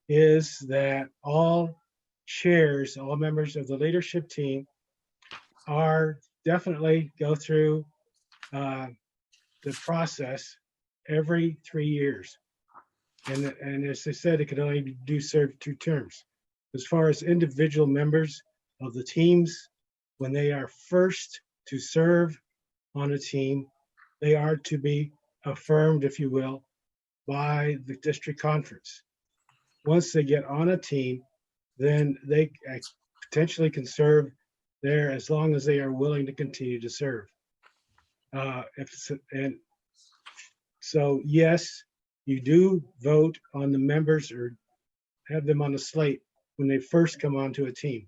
is that all chairs, all members of the leadership team are definitely go through the process every 3 years. And as I said, it could only serve 2 terms. As far as individual members of the teams, when they are first to serve on a team, they are to be affirmed, if you will, by the district conference. Once they get on a team, then they potentially can serve there as long as they are willing to continue to serve. So yes, you do vote on the members or have them on the slate when they first come onto a team.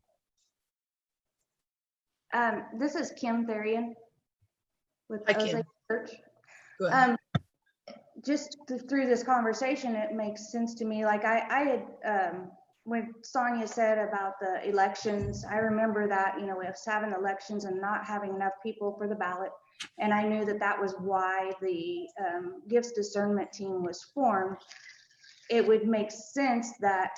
This is Kim Therian with Hi, Kim. Osage Church. Go ahead. Just through this conversation, it makes sense to me. Like I had, when Sonia said about the elections, I remember that, you know, we have 7 elections and not having enough people for the ballot. And I knew that that was why the gifts discernment team was formed. It would make sense that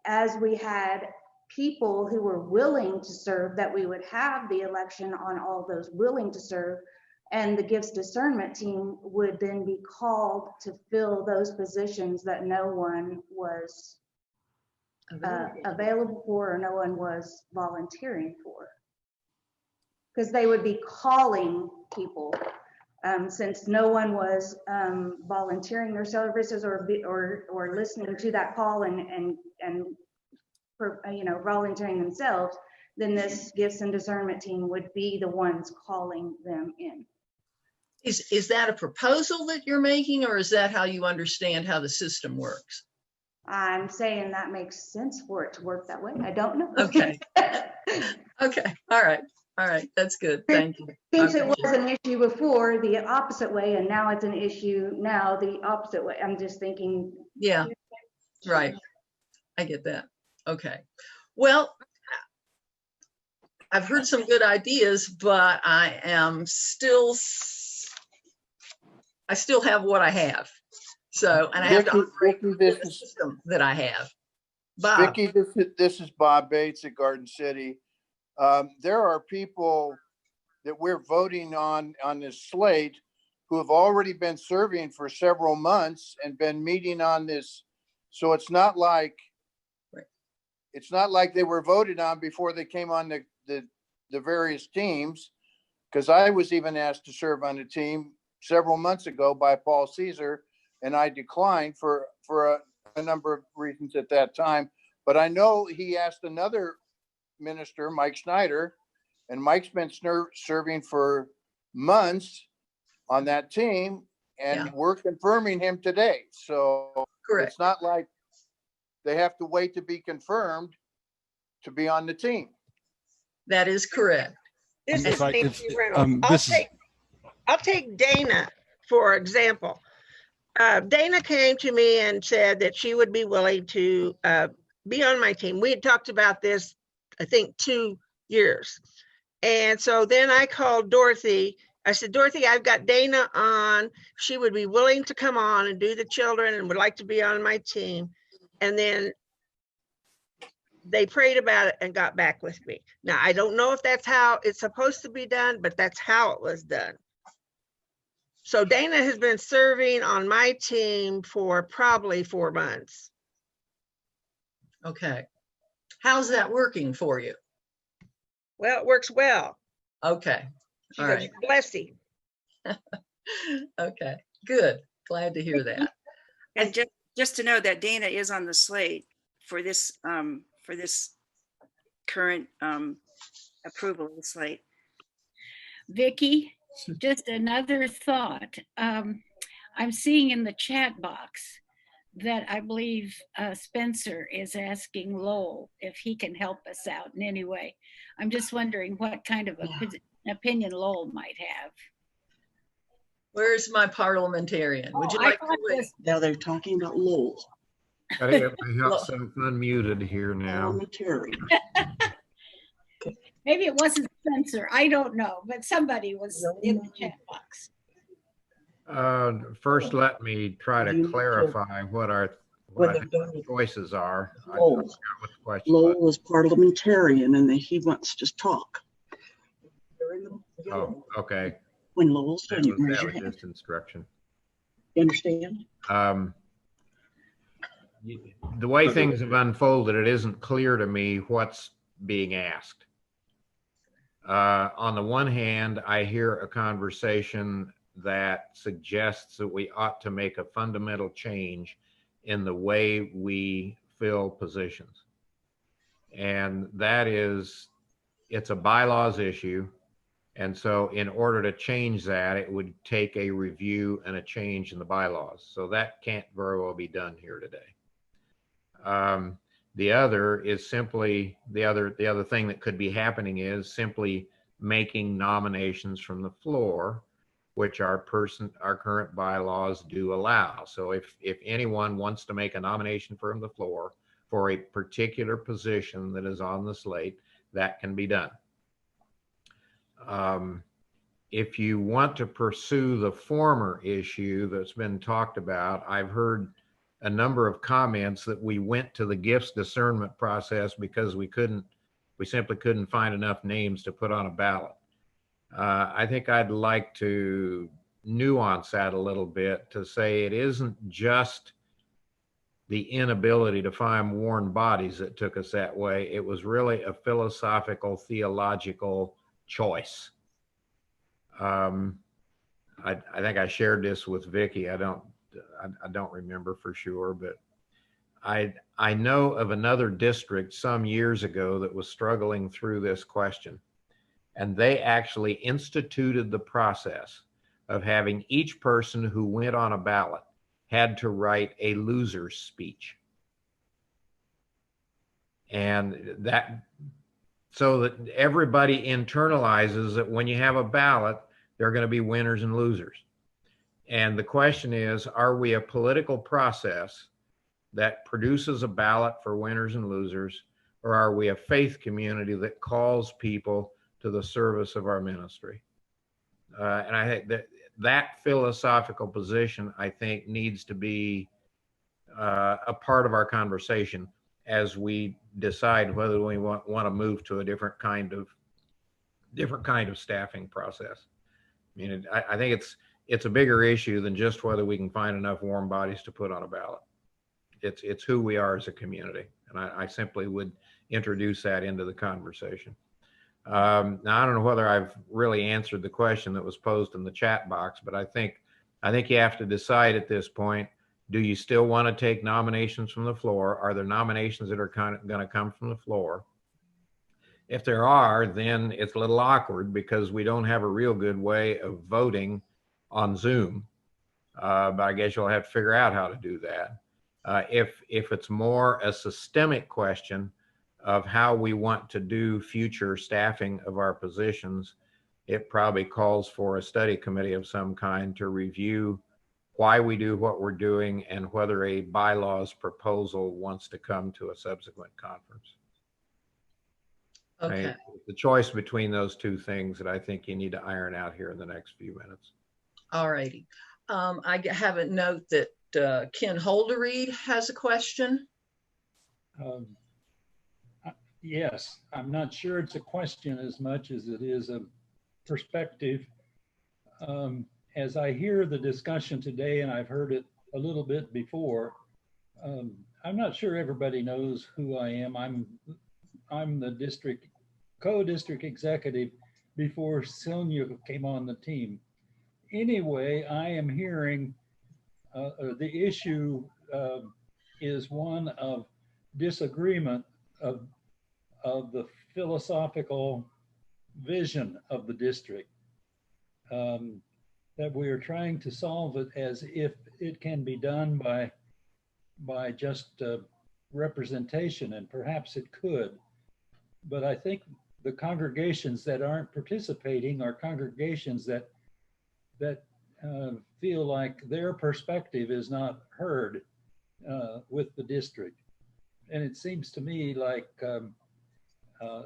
as we had people who were willing to serve, that we would have the election on all those willing to serve, and the gifts discernment team would then be called to fill those positions that no one was available for, or no one was volunteering for. Because they would be calling people, since no one was volunteering their services or listening to that call and you know, volunteering themselves, then this gifts and discernment team would be the ones calling them in. Is that a proposal that you're making, or is that how you understand how the system works? I'm saying that makes sense for it to work that way. I don't know. Okay. Okay. All right. All right. That's good. Thank you. Since Okay. it was an issue before the opposite way, and now it's an issue now the opposite way. I'm just thinking. Yeah. Right. I get that. Okay. Well, I've heard some good ideas, but I still have what I have. So, and I have to operate the system that I have. Bob. Vicki, this is Bob Bates at Garden City. There are people that we're voting on this slate who have already been serving for several months and been meeting on this. So it's not like they were voted on before they came on the various teams, because I was even asked to serve on a team several months ago by Paul Caesar, and I declined for a number of reasons at that time. But I know he asked another minister, Mike Snyder, and Mike's been serving for months on that team, and we're confirming him today. So correct. It's not like they have to wait to be confirmed to be on the team. That is correct. This is Nancy Reynolds. I'll take Dana, for example. Dana came to me and said that she would be willing to be on my team. We had talked about this, I think, 2 years. And so then I called Dorothy. I said, Dorothy, I've got Dana on. She would be willing to come on and do the children and would like to be on my team. And then they prayed about it and got back with me. Now, I don't know if that's how it's supposed to be done, but that's how it was done. So Dana has been serving on my team for probably 4 months. Okay. How's that working for you? Well, it works well. Okay. She's All right. a blessing. Okay. Good. Glad to hear that. And just to know that Dana is on the slate for this current approval of the slate. Vicky, just another thought. I'm seeing in the chat box that I believe Spencer is asking Lowell if he can help us out in any way. I'm just wondering what kind of opinion Lowell might have. Where's my parliamentarian? Would you like to wait? Now they're talking about Lowell. Gotta get myself unmuted here now. Maybe it wasn't Spencer, I don't know, but somebody was in the chat box. First, let me try to clarify what I think the choices are. I forgot what the question was. Lowell is parliamentarian and he wants to talk. Oh, okay. When Lowell's done, you raise That your was hand. just instruction. You understand? The way things have unfolded, it isn't clear to me what's being asked. On the one hand, I hear a conversation that suggests that we ought to make a fundamental change in the way we fill positions. And that is, it's a bylaws issue. And so in order to change that, it would take a review and a change in the bylaws. So that can't very well be done here today. The other is simply, the other thing that could be happening is simply making nominations from the floor, which our current bylaws do allow. So if anyone wants to make a nomination from the floor for a particular position that is on the slate, that can be done. If you want to pursue the former issue that's been talked about, I've heard a number of comments that we went to the gifts discernment process because we simply couldn't find enough names to put on a ballot. I think I'd like to nuance that a little bit to say it isn't just the inability to find warm bodies that took us that way. It was really a philosophical, theological choice. I think I shared this with Vicky. I don't remember for sure, but I know of another district some years ago that was struggling through this question, and they actually instituted the process of having each person who went on a ballot had to write a loser's speech. And that, so that everybody internalizes that when you have a ballot, there are going to be winners and losers. And the question is, are we a political process that produces a ballot for winners and losers, or are we a faith community that calls people to the service of our ministry? And I think that philosophical position, I think, needs to be a part of our conversation as we decide whether we want to move to a different kind of staffing process. I mean, I think it's a bigger issue than just whether we can find enough warm bodies to put on a ballot. It's who we are as a community, and I simply would introduce that into the conversation. Now, I don't know whether I've really answered the question that was posed in the chat box, but I think you have to decide at this point, do you still want to take nominations from the floor? Are there nominations that are going to come from the floor? If there are, then it's a little awkward because we don't have a real good way of voting on Zoom. But I guess you'll have to figure out how to do that. If it's more a systemic question of how we want to do future staffing of our positions, it probably calls for a study committee of some kind to review why we do what we're doing and whether a bylaws proposal wants to come to a subsequent conference. Okay. The choice between those two things that I think you need to iron out here in the next few minutes. All righty. I have a note that Ken Holderreed has a question. yes, I'm not sure it's a question as much as it is a perspective. As I hear the discussion today, and I've heard it a little bit before, I'm not sure everybody knows who I am. I'm the co-district executive before Sonia came on the team. Anyway, I am hearing the issue is one of disagreement of the philosophical vision of the district. That we are trying to solve it as if it can be done by just representation, and perhaps it could. But I think the congregations that aren't participating are congregations that feel like their perspective is not heard with the district. And it seems to me like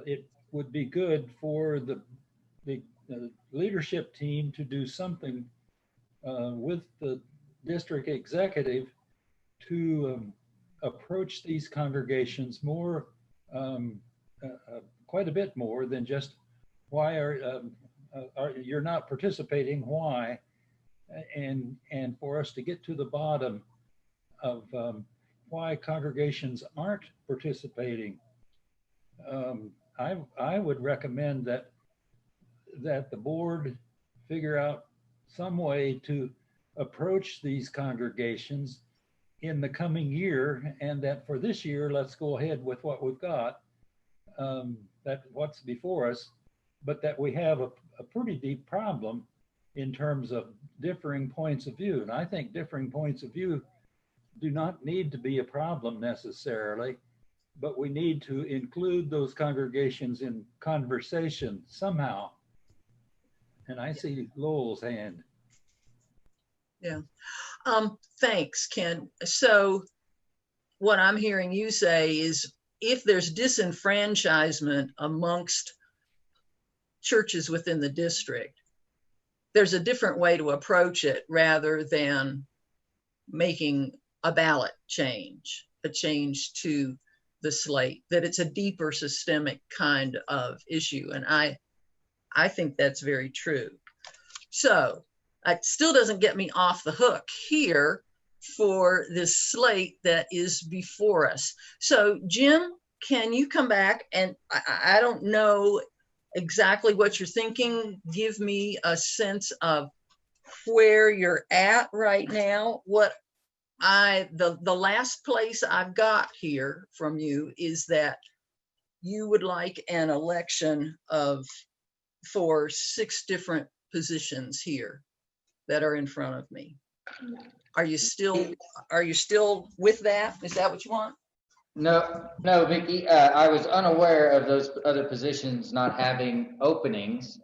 it would be good for the leadership team to do something with the district executive to approach these congregations more, quite a bit more than just why are you're not participating, why, and for us to get to the bottom of why congregations aren't participating. I would recommend that the board figure out some way to approach these congregations in the coming year, and that for this year, let's go ahead with what we've got, that what's before us, but that we have a pretty deep problem in terms of differing points of view. And I think differing points of view do not need to be a problem necessarily, but we need to include those congregations in conversation somehow. And I see Lowell's hand. Yeah. Thanks, Ken. So what I'm hearing you say is if there's disenfranchisement amongst churches within the district, there's a different way to approach it rather than making a ballot change, a change to the slate, that it's a deeper systemic kind of issue. And I think that's very true. So it still doesn't get me off the hook here for this slate that is before us. So Jim, can you come back? And I don't know exactly what you're thinking. Give me a sense of where you're at right now. The last place I've got here from you is that you would like an election for 6 different positions here that are in front of me. Are you still with that? Is that what you want? No, Vicki, I was unaware of those other positions not having openings,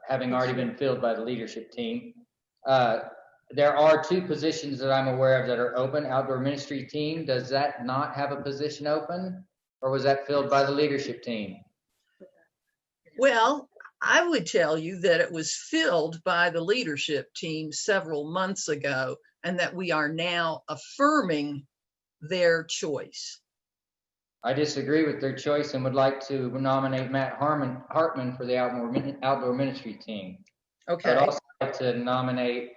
having already been filled by the leadership team. There are 2 positions that I'm aware of that are open. Outdoor ministry team, does that not have a position open, or was that filled by the leadership team? Well, I would tell you that it was filled by the leadership team several months ago, and that we are now affirming their choice. I disagree with their choice and would like to nominate Matt Hartman for the outdoor ministry team. Okay. I'd also like to nominate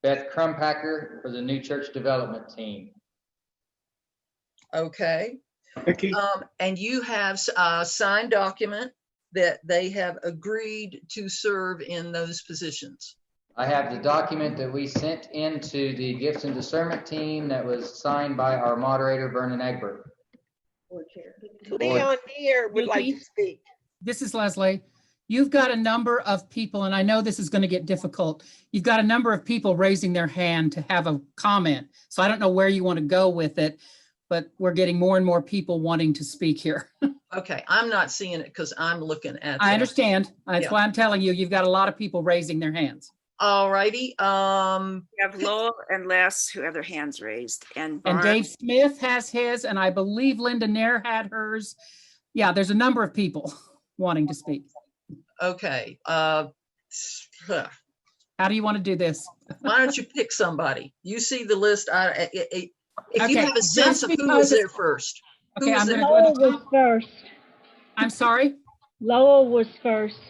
Beth Crumpacker for the new church development team. Okay. And you have a signed document that they have agreed to serve in those positions. I have the document that we sent into the gifts and discernment team that was signed by our moderator, Vernon Egbert. Leon Deere would like to speak. This is Leslie. You've got a number of people, and I know this is going to get difficult. You've got a number of people raising their hand to have a comment. So I don't know where you want to go with it, but we're getting more and more people wanting to speak here. Okay, I'm not seeing it because I'm looking at I understand. That's why I'm telling you, you've got a lot of people raising their hands. All righty. We have Lowell and Les who have their hands raised. And Dave Smith has his, and I believe Linda Nair had hers. Yeah, there's a number of people wanting to speak. Okay. How do you want to do this? Why don't you pick somebody? You see the list. If you have a sense of who was there first. Okay, I'm going to Lowell was first. I'm sorry? Lowell was first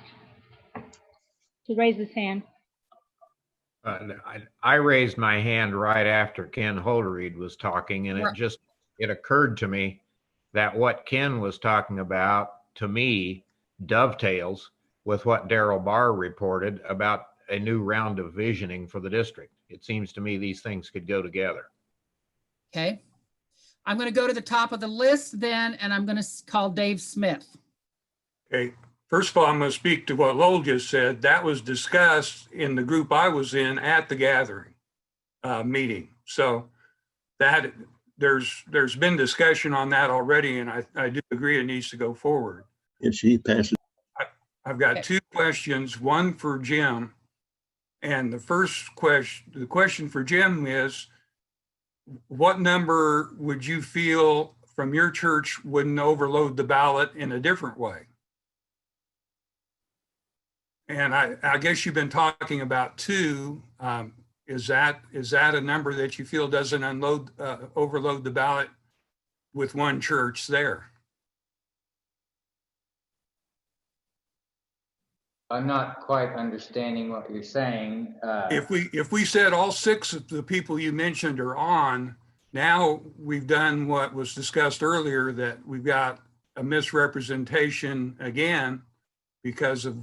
to raise his hand. I raised my hand right after Ken Holderried was talking, and it occurred to me that what Ken was talking about, to me, dovetails with what Daryl Barr reported about a new round of visioning for the district. It seems to me these things could go together. Okay. I'm going to go to the top of the list then, and I'm going to call Dave Smith. Okay. First of all, I'm going to speak to what Lowell just said. That was discussed in the group I was in at the gathering meeting. So that there's been discussion on that already, and I do agree it needs to go forward. If she passes. I've got two questions, one for Jim. And the question for Jim is, what number would you feel from your church wouldn't overload the ballot in a different way? And I guess you've been talking about 2. Is that a number that you feel doesn't overload the ballot with one church there? I'm not quite understanding what you're saying. If we said all 6 of the people you mentioned are on, now we've done what was discussed earlier, that we've got a misrepresentation again because of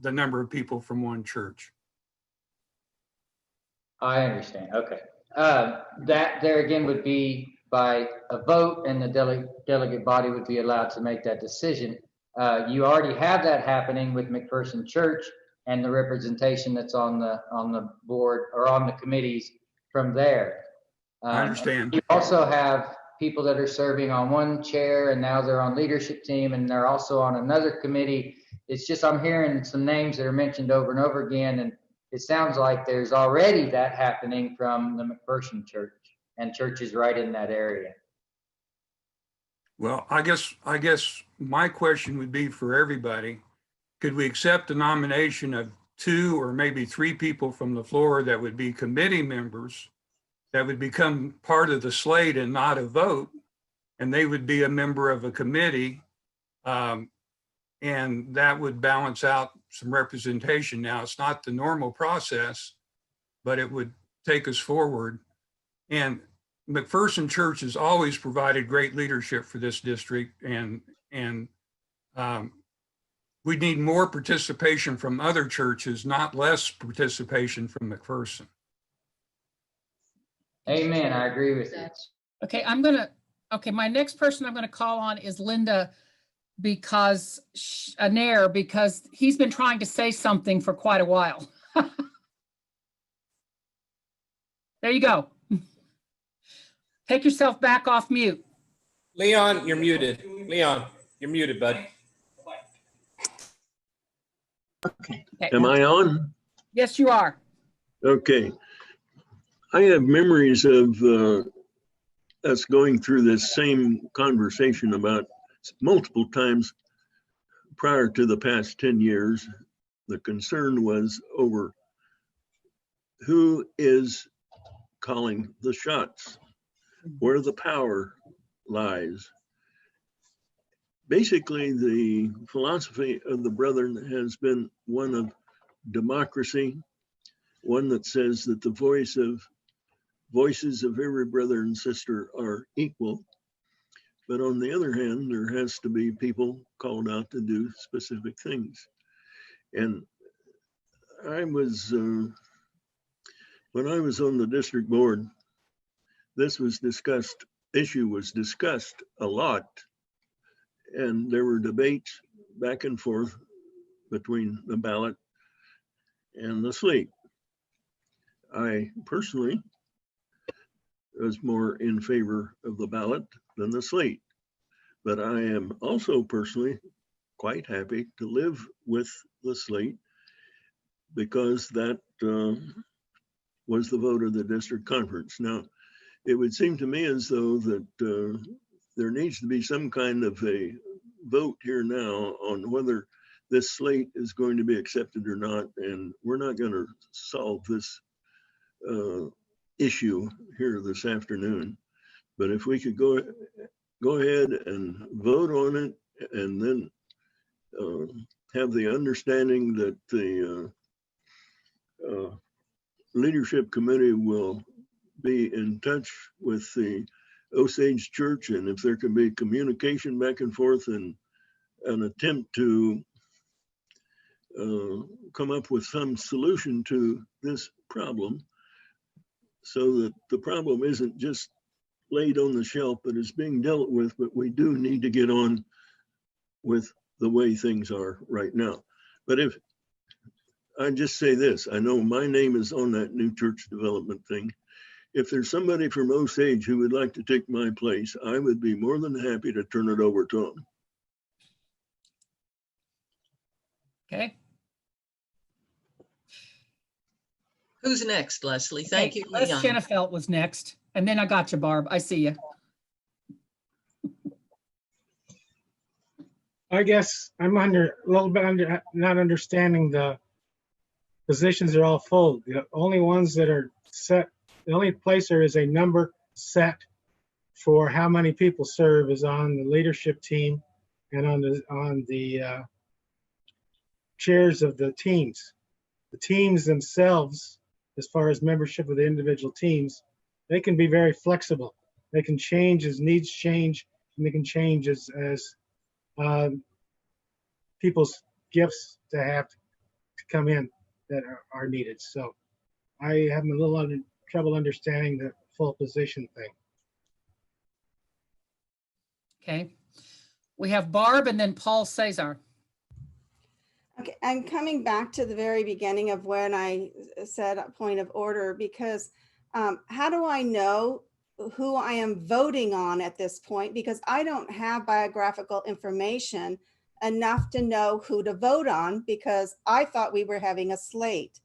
the number of people from one church. I understand. Okay. That there again would be by a vote, and the delegate body would be allowed to make that decision. You already have that happening with McPherson Church and the representation that's on the board or on the committees from there. I understand. You also have people that are serving on one chair, and now they're on leadership team, and they're also on another committee. It's just I'm hearing some names that are mentioned over and over again, and it sounds like there's already that happening from the McPherson Church and churches right in that area. Well, I guess my question would be for everybody. Could we accept the nomination of 2 or maybe 3 people from the floor that would be committee members that would become part of the slate and not a vote, and they would be a member of a committee, and that would balance out some representation. Now, it's not the normal process, but it would take us forward. And McPherson Church has always provided great leadership for this district, and we need more participation from other churches, not less participation from McPherson. Amen. I agree with you. Okay, my next person I'm going to call on is Linda because he's been trying to say something for quite a while. There you go. Take yourself back off mute. Leon, you're muted. Leon, you're muted, bud. Okay. Am I on? Yes, you are. Okay. I have memories of us going through this same conversation about multiple times prior to the past 10 years. The concern was over who is calling the shots, where the power lies. Basically, the philosophy of the Brethren has been one of democracy, one that says that the voices of every brother and sister are equal. But on the other hand, there has to be people called out to do specific things. And I was, when I was on the district board, this was discussed, issue was discussed a lot. And there were debates back and forth between the ballot and the slate. I personally was more in favor of the ballot than the slate, but I am also personally quite happy to live with the slate because that was the vote of the district conference. Now, it would seem to me as though that there needs to be some kind of a vote here now on whether this slate is going to be accepted or not, and we're not going to solve this issue here this afternoon. But if we could go ahead and vote on it and then have the understanding that the leadership committee will be in touch with the Osage Church, and if there can be communication back and forth and an attempt to come up with some solution to this problem, so that the problem isn't just laid on the shelf, but is being dealt with, but we do need to get on with the way things are right now. But if I just say this, I know my name is on that new church development thing. If there's somebody from Osage who would like to take my place, I would be more than happy to turn it over to them. Okay. Who's next, Leslie? Thank you, Les Leon. Chenefelt was next, and then I got you, Barb. I see you. I guess I'm a little bit not understanding the positions are all full. The only ones that are set, the only place there is a number set for how many people serve is on the leadership team and on the chairs of the teams. The teams themselves, as far as membership of the individual teams, they can be very flexible. They can change as needs change, and they can change as people's gifts to have to come in that are needed. So I have a little trouble understanding the full position thing. Okay. We have Barb and then Paul Cesar. Okay, I'm coming back to the very beginning of when I said a point of order, because how do I know who I am voting on at this point? Because I don't have biographical information enough to know who to vote on, because I thought we were having a slate.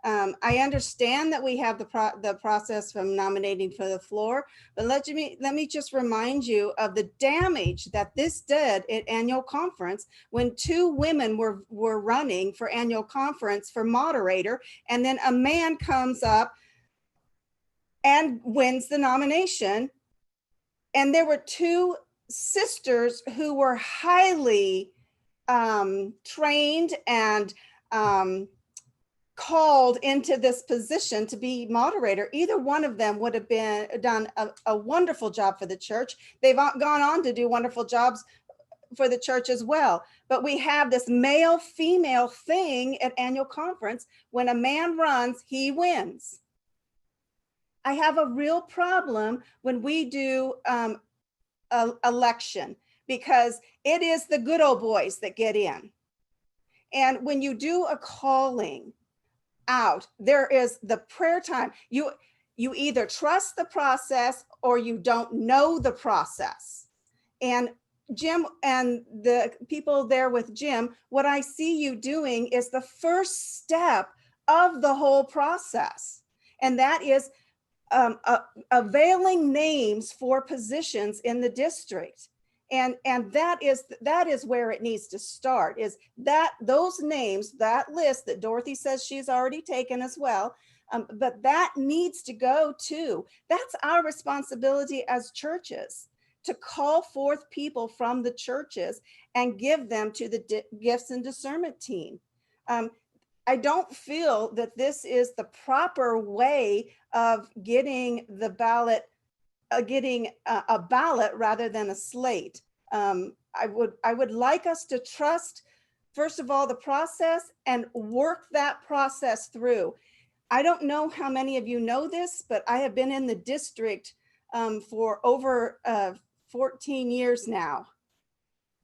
I understand that we have the process from nominating for the floor, but let me just remind you of the damage that this did at annual conference when 2 women were running for annual conference for moderator, and then a man comes up and wins the nomination. And there were 2 sisters who were highly trained and called into this position to be moderator. Either one of them would have done a wonderful job for the church. They've gone on to do wonderful jobs for the church as well. But we have this male-female thing at annual conference. When a man runs, he wins. I have a real problem when we do election, because it is the good old boys that get in. And when you do a calling out, there is the prayer time. You either trust the process or you don't know the process. And Jim and the people there with Jim, what I see you doing is the first step of the whole process. And that is availing names for positions in the district. And that is where it needs to start, is that those names, that list that Dorothy says she's already taken as well, but that needs to go too. That's our responsibility as churches, to call forth people from the churches and give them to the gifts and discernment team. I don't feel that this is the proper way of getting the ballot, getting a ballot rather than a slate. I would like us to trust, first of all, the process and work that process through. I don't know how many of you know this, but I have been in the district for over 14 years now.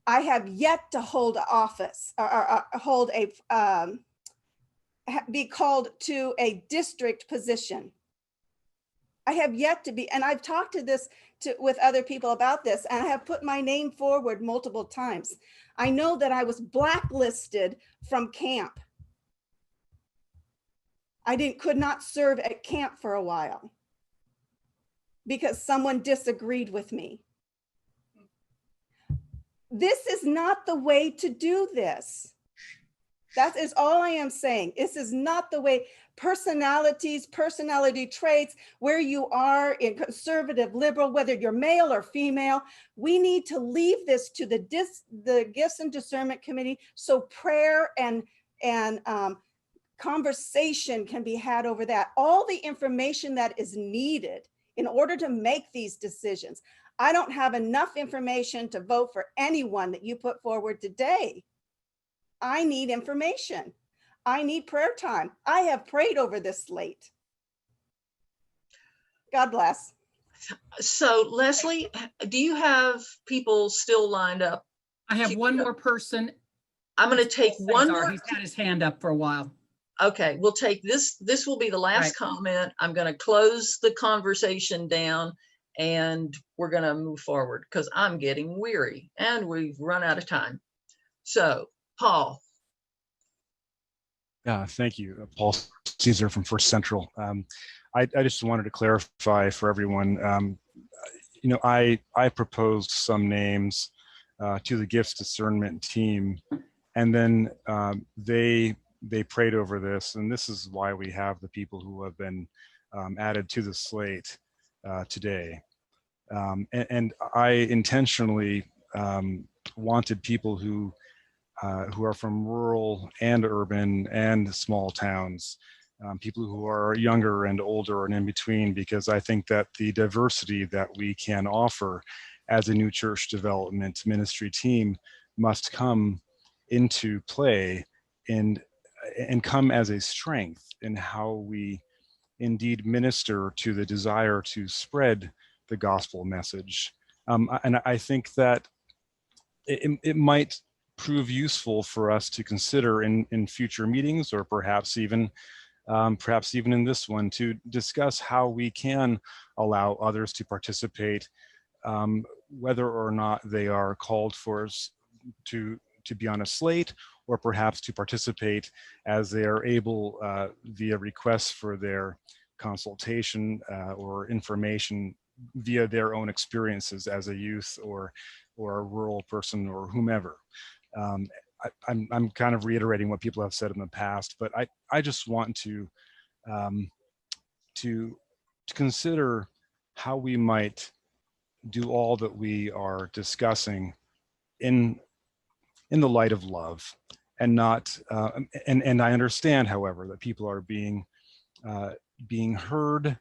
I have yet to hold office or hold a be called to a district position. I have yet to be, and I've talked with other people about this, and I have put my name forward multiple times. I know that I was blacklisted from camp. I could not serve at camp for a while because someone disagreed with me. This is not the way to do this. That is all I am saying. This is not the way personalities, personality traits, where you are in conservative, liberal, whether you're male or female. We need to leave this to the Gifts and Discernment Committee so prayer and conversation can be had over that. All the information that is needed in order to make these decisions. I don't have enough information to vote for anyone that you put forward today. I need information. I need prayer time. I have prayed over this slate. God bless. So Leslie, do you have people still lined up? I have one more person. I'm going to take one Cesar, more. he's had his hand up for a while. Okay, we'll take this. This will be the last Right. comment. I'm going to close the conversation down and we're going to move forward because I'm getting weary and we've run out of time. So, Paul. Yeah, thank you. Paul Caesar from First Central. I just wanted to clarify for everyone, I proposed some names to the Gifts Discernment team, and then they prayed over this, and this is why we have the people who have been added to the slate today. And I intentionally wanted people who are from rural and urban and small towns, people who are younger and older and in between, because I think that the diversity that we can offer as a new church development ministry team must come into play and come as a strength in how we indeed minister to the desire to spread the gospel message. And I think that it might prove useful for us to consider in future meetings, or perhaps even in this one, to discuss how we can allow others to participate, whether or not they are called for to be on a slate, or perhaps to participate as they are able via requests for their consultation or information via their own experiences as a youth or a rural person or whomever. I'm kind of reiterating what people have said in the past, but I just want to consider how we might do all that we are discussing in the light of love, and not and I understand, however, that people are being heard,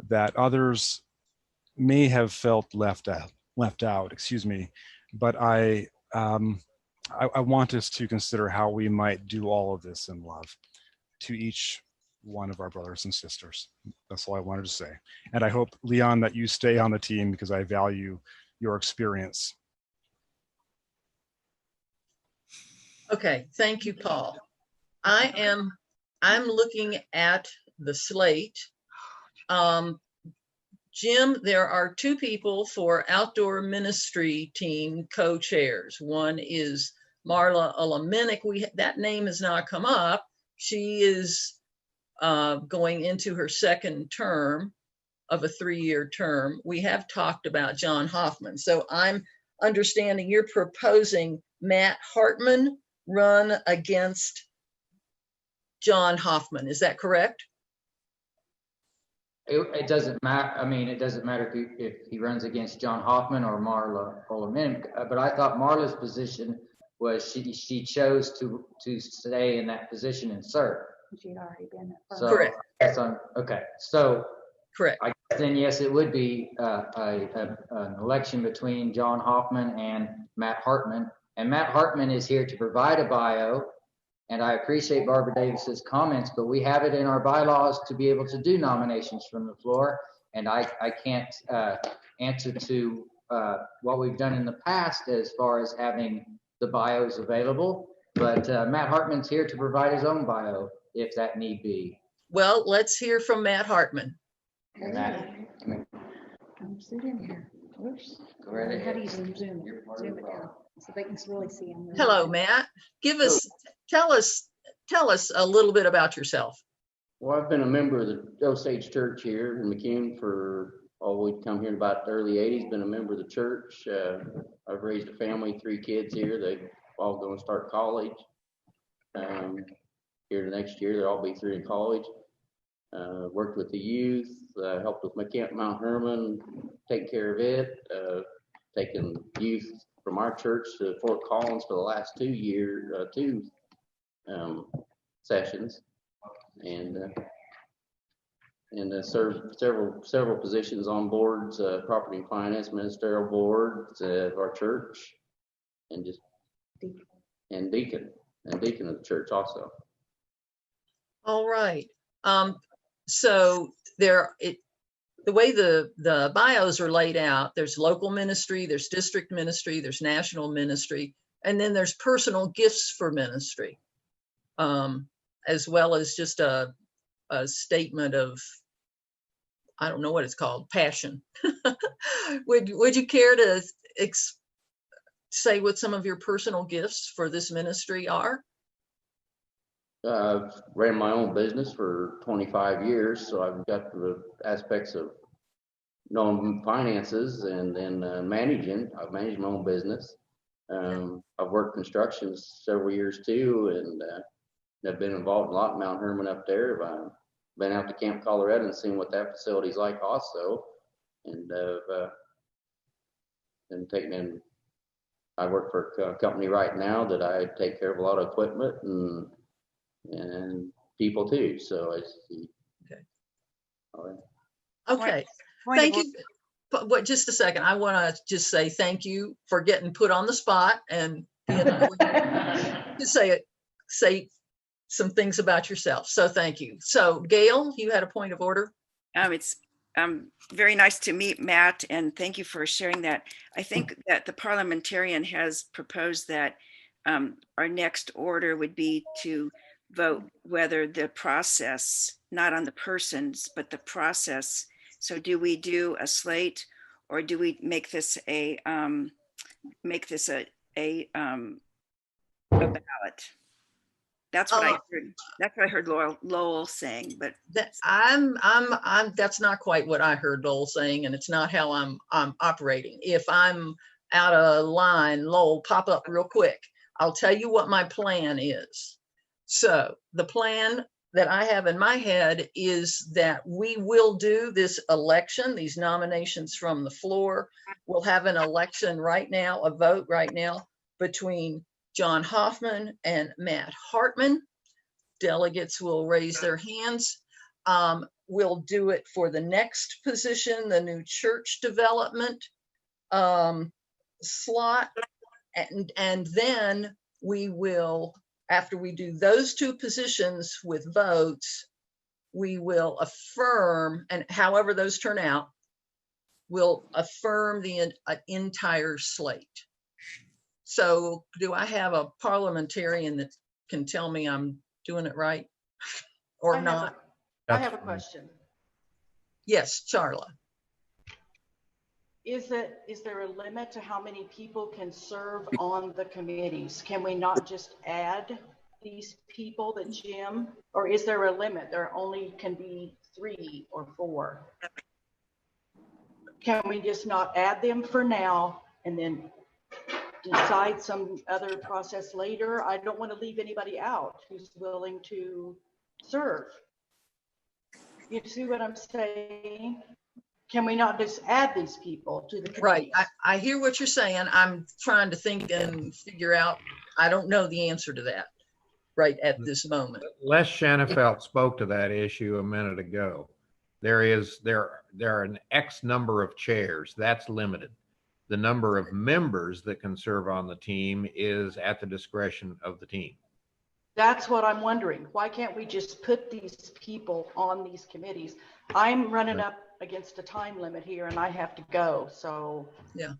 that others may have felt left out, excuse me, but I want us to consider how we might do all of this in love to each one of our brothers and sisters. That's all I wanted to say. And I hope, Leon, that you stay on the team because I value your experience. Okay, thank you, Paul. I'm looking at the slate. Jim, there are two people for outdoor ministry team co-chairs. One is Marla Olamenik. That name has not come up. She is going into her second term of a 3-year term. We have talked about John Hoffman. So I'm understanding you're proposing Matt Hartman run against John Hoffman. Is that correct? It doesn't matter. I mean, it doesn't matter if he runs against John Hoffman or Marla Olamenik. But I thought Marla's position was she chose to stay in that position and serve. She'd already been. So correct. Okay. So correct. I guess then yes, it would be an election between John Hoffman and Matt Hartman. And Matt Hartman is here to provide a bio. And I appreciate Barbara Davis's comments, but we have it in our bylaws to be able to do nominations from the floor. And I can't answer to what we've done in the past as far as having the bios available. But Matt Hartman's here to provide his own bio if that need be. Well, let's hear from Matt Hartman. Matt, Come sit in here. Oops. go right ahead. How do you zoom it down so they can really see him? Hello, Matt. Tell us a little bit about yourself. Well, I've been a member of the Osage Church here in McKean for, we'd come here in about the early 80s, been a member of the church. I've raised a family, 3 kids here. They all going to start college. Here the next year, they'll all be through in college. Worked with the youth, helped with my Camp Mount Herman, taking care of it, taking youth from our church to Fort Collins for the last 2 years, sessions, and served several positions on boards, property and finance, ministerial boards of our church, and deacon of the church also. All right. So the way the bios are laid out, there's local ministry, there's district ministry, there's national ministry, and then there's personal gifts for ministry, as well as just a statement of, I don't know what it's called, passion. Would you care to say what some of your personal gifts for this ministry are? I've ran my own business for 25 years, so I've got the aspects of knowing finances and then managing. I've managed my own business. I've worked construction several years too, and I've been involved a lot in Mount Herman up there. I've been out to Camp Colorado and seen what that facility's like also, and taken in. I work for a company right now that I take care of a lot of equipment and people too. So I see. Okay. All right. Okay. Thank you. But what, just a second. I want to just say thank you for getting put on the spot and just say some things about yourself. So thank you. So Gail, you had a point of order. It's very nice to meet Matt, and thank you for sharing that. I think that the parliamentarian has proposed that our next order would be to vote whether the process, not on the persons, but the process. So do we do a slate, or do we make this a ballot? That's what I heard. That's what I heard Lowell saying, but that's not quite what I heard Lowell saying, and it's not how I'm operating. If I'm out of line, Lowell, pop up real quick. I'll tell you what my plan is. So the plan that I have in my head is that we will do this election, these nominations from the floor. We'll have an election right now, a vote right now between John Hoffman and Matt Hartman. Delegates will raise their hands. We'll do it for the next position, the new church development slot. And then we will, after we do those two positions with votes, we will affirm, and however those turn out, we'll affirm the entire slate. So do I have a parliamentarian that can tell me I'm doing it right or not? I have a question. Yes, Charla. Is there a limit to how many people can serve on the committees? Can we not just add these people that Jim, or is there a limit? There only can be 3 or 4. Can we just not add them for now and then decide some other process later? I don't want to leave anybody out who's willing to serve. You see what I'm saying? Can we not just add these people to the committee? Right. I hear what you're saying. I'm trying to think and figure out. I don't know the answer to that right at this moment. Les Shanafelt spoke to that issue a minute ago. There are an X number of chairs. That's limited. The number of members that can serve on the team is at the discretion of the team. That's what I'm wondering. Why can't we just put these people on these committees? I'm running up against a time limit here and I have to go. So yeah,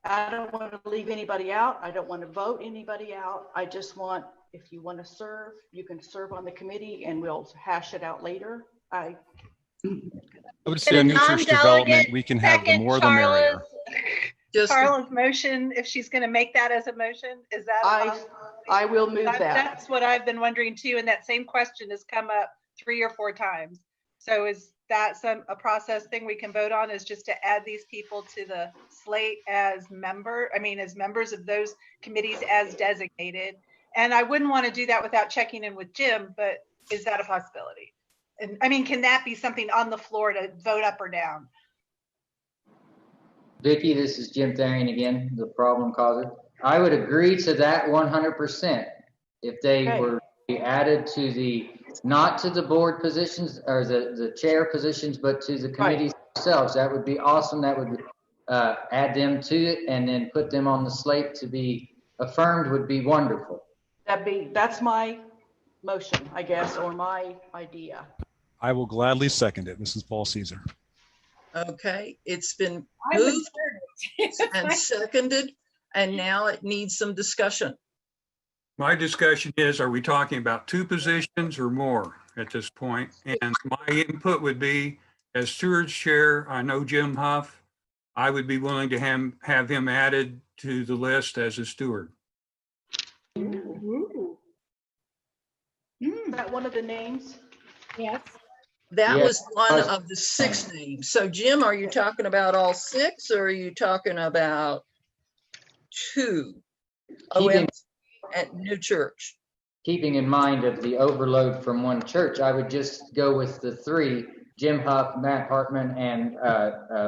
I don't want to leave anybody out. I don't want to vote anybody out. I just want, if you want to serve, you can serve on the committee and we'll hash it out later. I would say a new church development, we can have the more the merrier. Carla's motion, if she's going to make that as a motion, is that I will move that. That's what I've been wondering too, and that same question has come up 3 or 4 times. So is that a process thing we can vote on, is just to add these people to the slate as members of those committees as designated, And I wouldn't want to do that without checking in with Jim, but is that a possibility? And I mean, can that be something on the floor to vote up or down? Vicky, this is Jim Therian again, the problem causer. I would agree to that 100% if they Okay. were added to the, not to the board positions or the chair positions, but to the committees themselves. That would be awesome. That would add them to it and then put them on the slate to be affirmed would be wonderful. That's my motion, I guess, or my idea. I will gladly second it. This is Paul Caesar. Okay, it's been moved and seconded, and now it needs some discussion. My discussion is, are we talking about 2 positions or more at this point? And my input would be, as steward's chair, I know Jim Huff. I would be willing to have him added to the list as a steward. Is that one of the names? Yes. That Yes. was one of the 6 names. So Jim, are you talking about all 6 or are you talking about 2? Keeping- At New Church. Keeping in mind of the overload from one church, I would just go with the 3, Jim Huff, Matt Hartman, and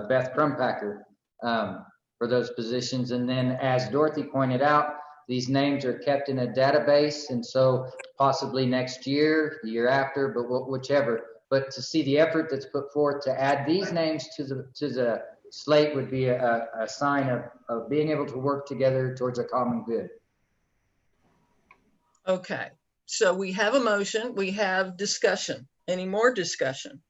Beth Crumpacker for those positions. And then as Dorothy pointed out, these names are kept in a database. And so possibly next year, the year after, but whichever. But to see the effort that's put forth to add these names to the slate would be a sign of being able to work together towards a common good. Okay, so we have a motion, we have discussion. Any more discussion?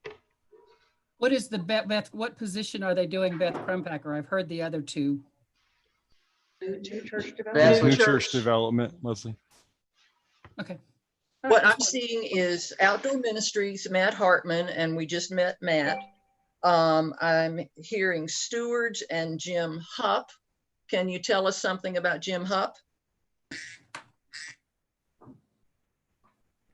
What is the Beth, what position are they doing Beth Crumpacker? I've heard the other 2. That's New church development, Leslie. Okay. What I'm seeing is Outdoor Ministries, Matt Hartman, and we just met Matt. I'm hearing stewards and Jim Hupp. Can you tell us something about Jim Hupp?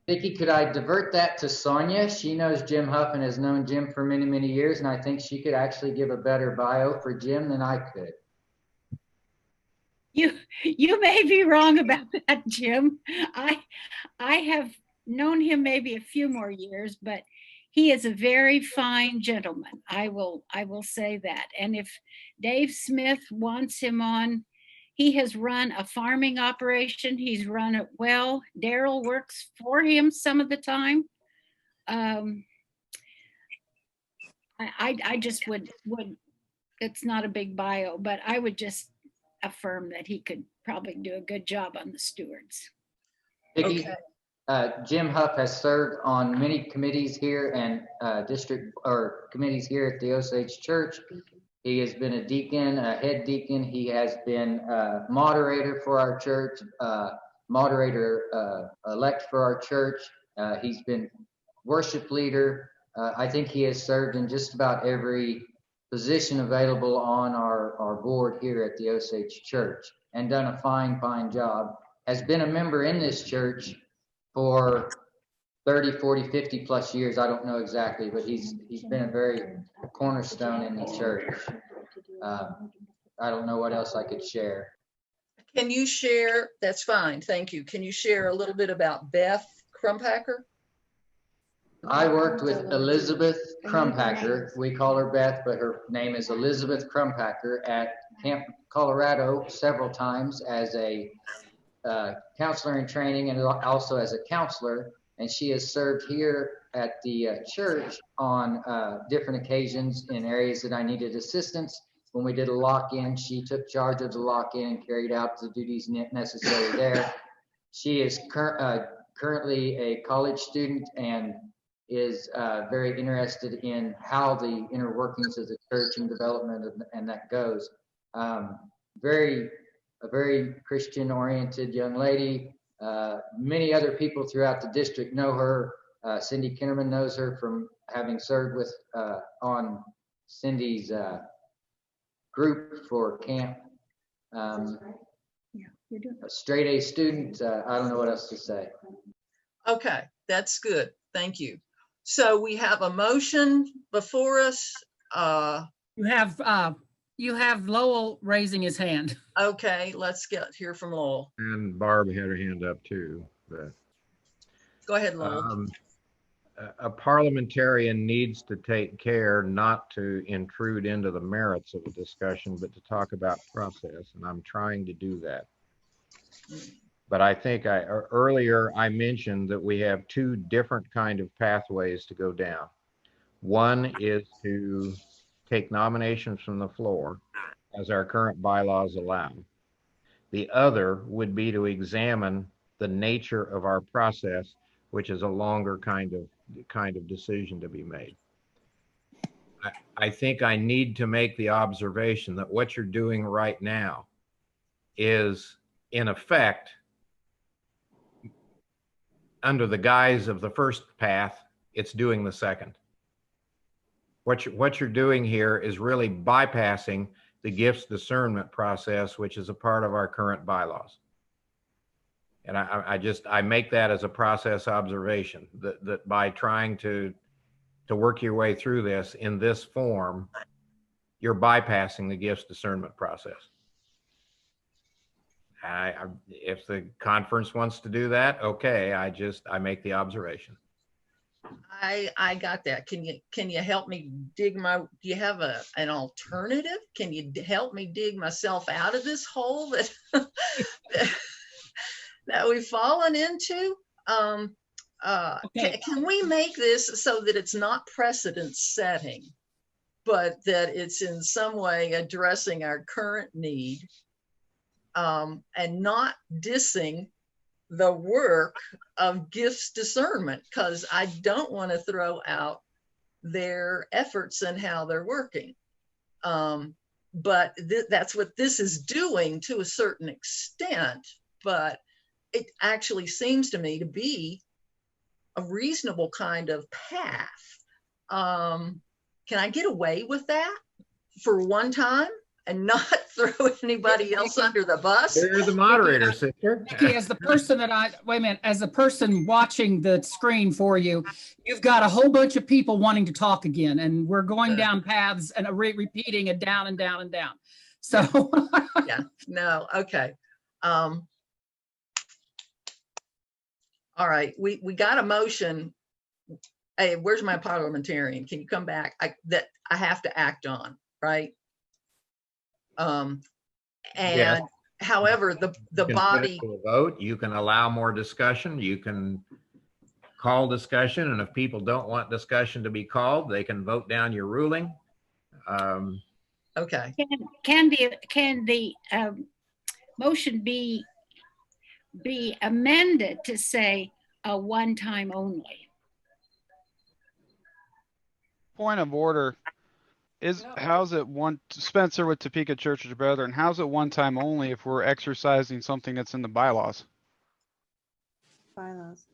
Vicki, could I divert that to Sonia? She knows Jim Huff and has known Jim for many, many years, and I think she could actually give a better bio for Jim than I could. You may be wrong about that, Jim. I have known him maybe a few more years, but he is a very fine gentleman. I will say that. And if Dave Smith wants him on, he has run a farming operation. He's run it well. Daryl works for him some of the time. I just would, it's not a big bio, but I would just affirm that he could probably do a good job on the stewards. Vicki, Jim Huff has served on many committees here and district or committees here at the Osage Church. He has been a deacon, a head deacon. He has been moderator for our church, moderator elect for our church. He's been worship leader. I think he has served in just about every position available on our board here at the Osage Church and done a fine, fine job. Has been a member in this church for 30, 40, 50 plus years. I don't know exactly, but he's been a very cornerstone in the church. I don't know what else I could share. Can you share, that's fine, thank you. Can you share a little bit about Beth Crumpacker? I worked with Elizabeth Crumpacker. We call her Beth, but her name is Elizabeth Crumpacker at Camp Colorado several times as a counselor in training and also as a counselor. And she has served here at the church on different occasions in areas that I needed assistance. When we did a lock-in, she took charge of the lock-in and carried out the duties necessary there. She is currently a college student and is very interested in how the inner workings of the church and development and that goes. A very Christian-oriented young lady. Many other people throughout the district know her. Cindy Kinnerman knows her from having served with on Cindy's group for camp. A straight A student. I don't know what else to say. Okay, that's good. Thank you. So we have a motion before us. You have You have Lowell raising his hand. Okay, let's hear from Lowell. And Barb had her hand up too, but Go ahead, Lowell. a parliamentarian needs to take care not to intrude into the merits of a discussion, but to talk about process, and I'm trying to do that. But I think earlier I mentioned that we have two different kind of pathways to go down. One is to take nominations from the floor, as our current bylaws allow. The other would be to examine the nature of our process, which is a longer kind of decision to be made. I think I need to make the observation that what you're doing right now is, in effect, under the guise of the first path, it's doing the second. What you're doing here is really bypassing the gifts discernment process, which is a part of our current bylaws. And I make that as a process observation, that by trying to work your way through this in this form, you're bypassing the gifts discernment process. If the conference wants to do that, okay, I make the observation. I got that. Can you help me dig do you have an alternative? Can you help me dig myself out of this hole that that we've fallen into? Can we make this so that it's not precedent setting, but that it's in some way addressing our current need, and not dissing the work of gifts discernment, because I don't want to throw out their efforts and how they're working. But that's what this is doing to a certain extent, but it actually seems to me to be a reasonable kind of path. Can I get away with that for one time and not throw anybody else under the bus? You're the moderator, sister. Vicki, as the person as the person watching the screen for you, you've got a whole bunch of people wanting to talk again, and we're going down paths and repeating it down and down and down. So yeah, no, okay. All right, we got a motion. Hey, where's my parliamentarian? Can you come back? That I have to act on, right? And yes. However, the body vote, you can allow more discussion, you can call discussion, and if people don't want discussion to be called, they can vote down your ruling. Okay. Can the motion be amended to say a one time only? Point of order. How's it Spencer with Topeka Church of the Brethren, how's it one time only if we're exercising something that's in the bylaws? Bylaws.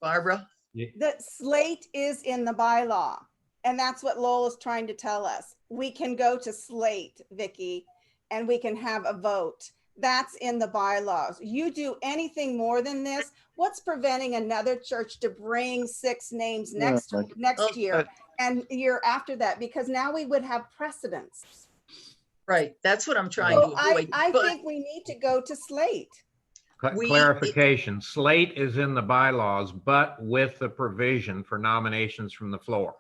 Barbara? The slate is in the bylaw, and that's what Lowell is trying to tell us. We can go to slate, Vicki, and we can have a vote. That's in the bylaws. You do anything more than this, what's preventing another church to bring 6 names next year and year after that? Because now we would have precedence. Right, that's what I'm trying to avoid. I think we need to go to slate. Clarification, slate is in the bylaws, but with the provision for nominations from the floor.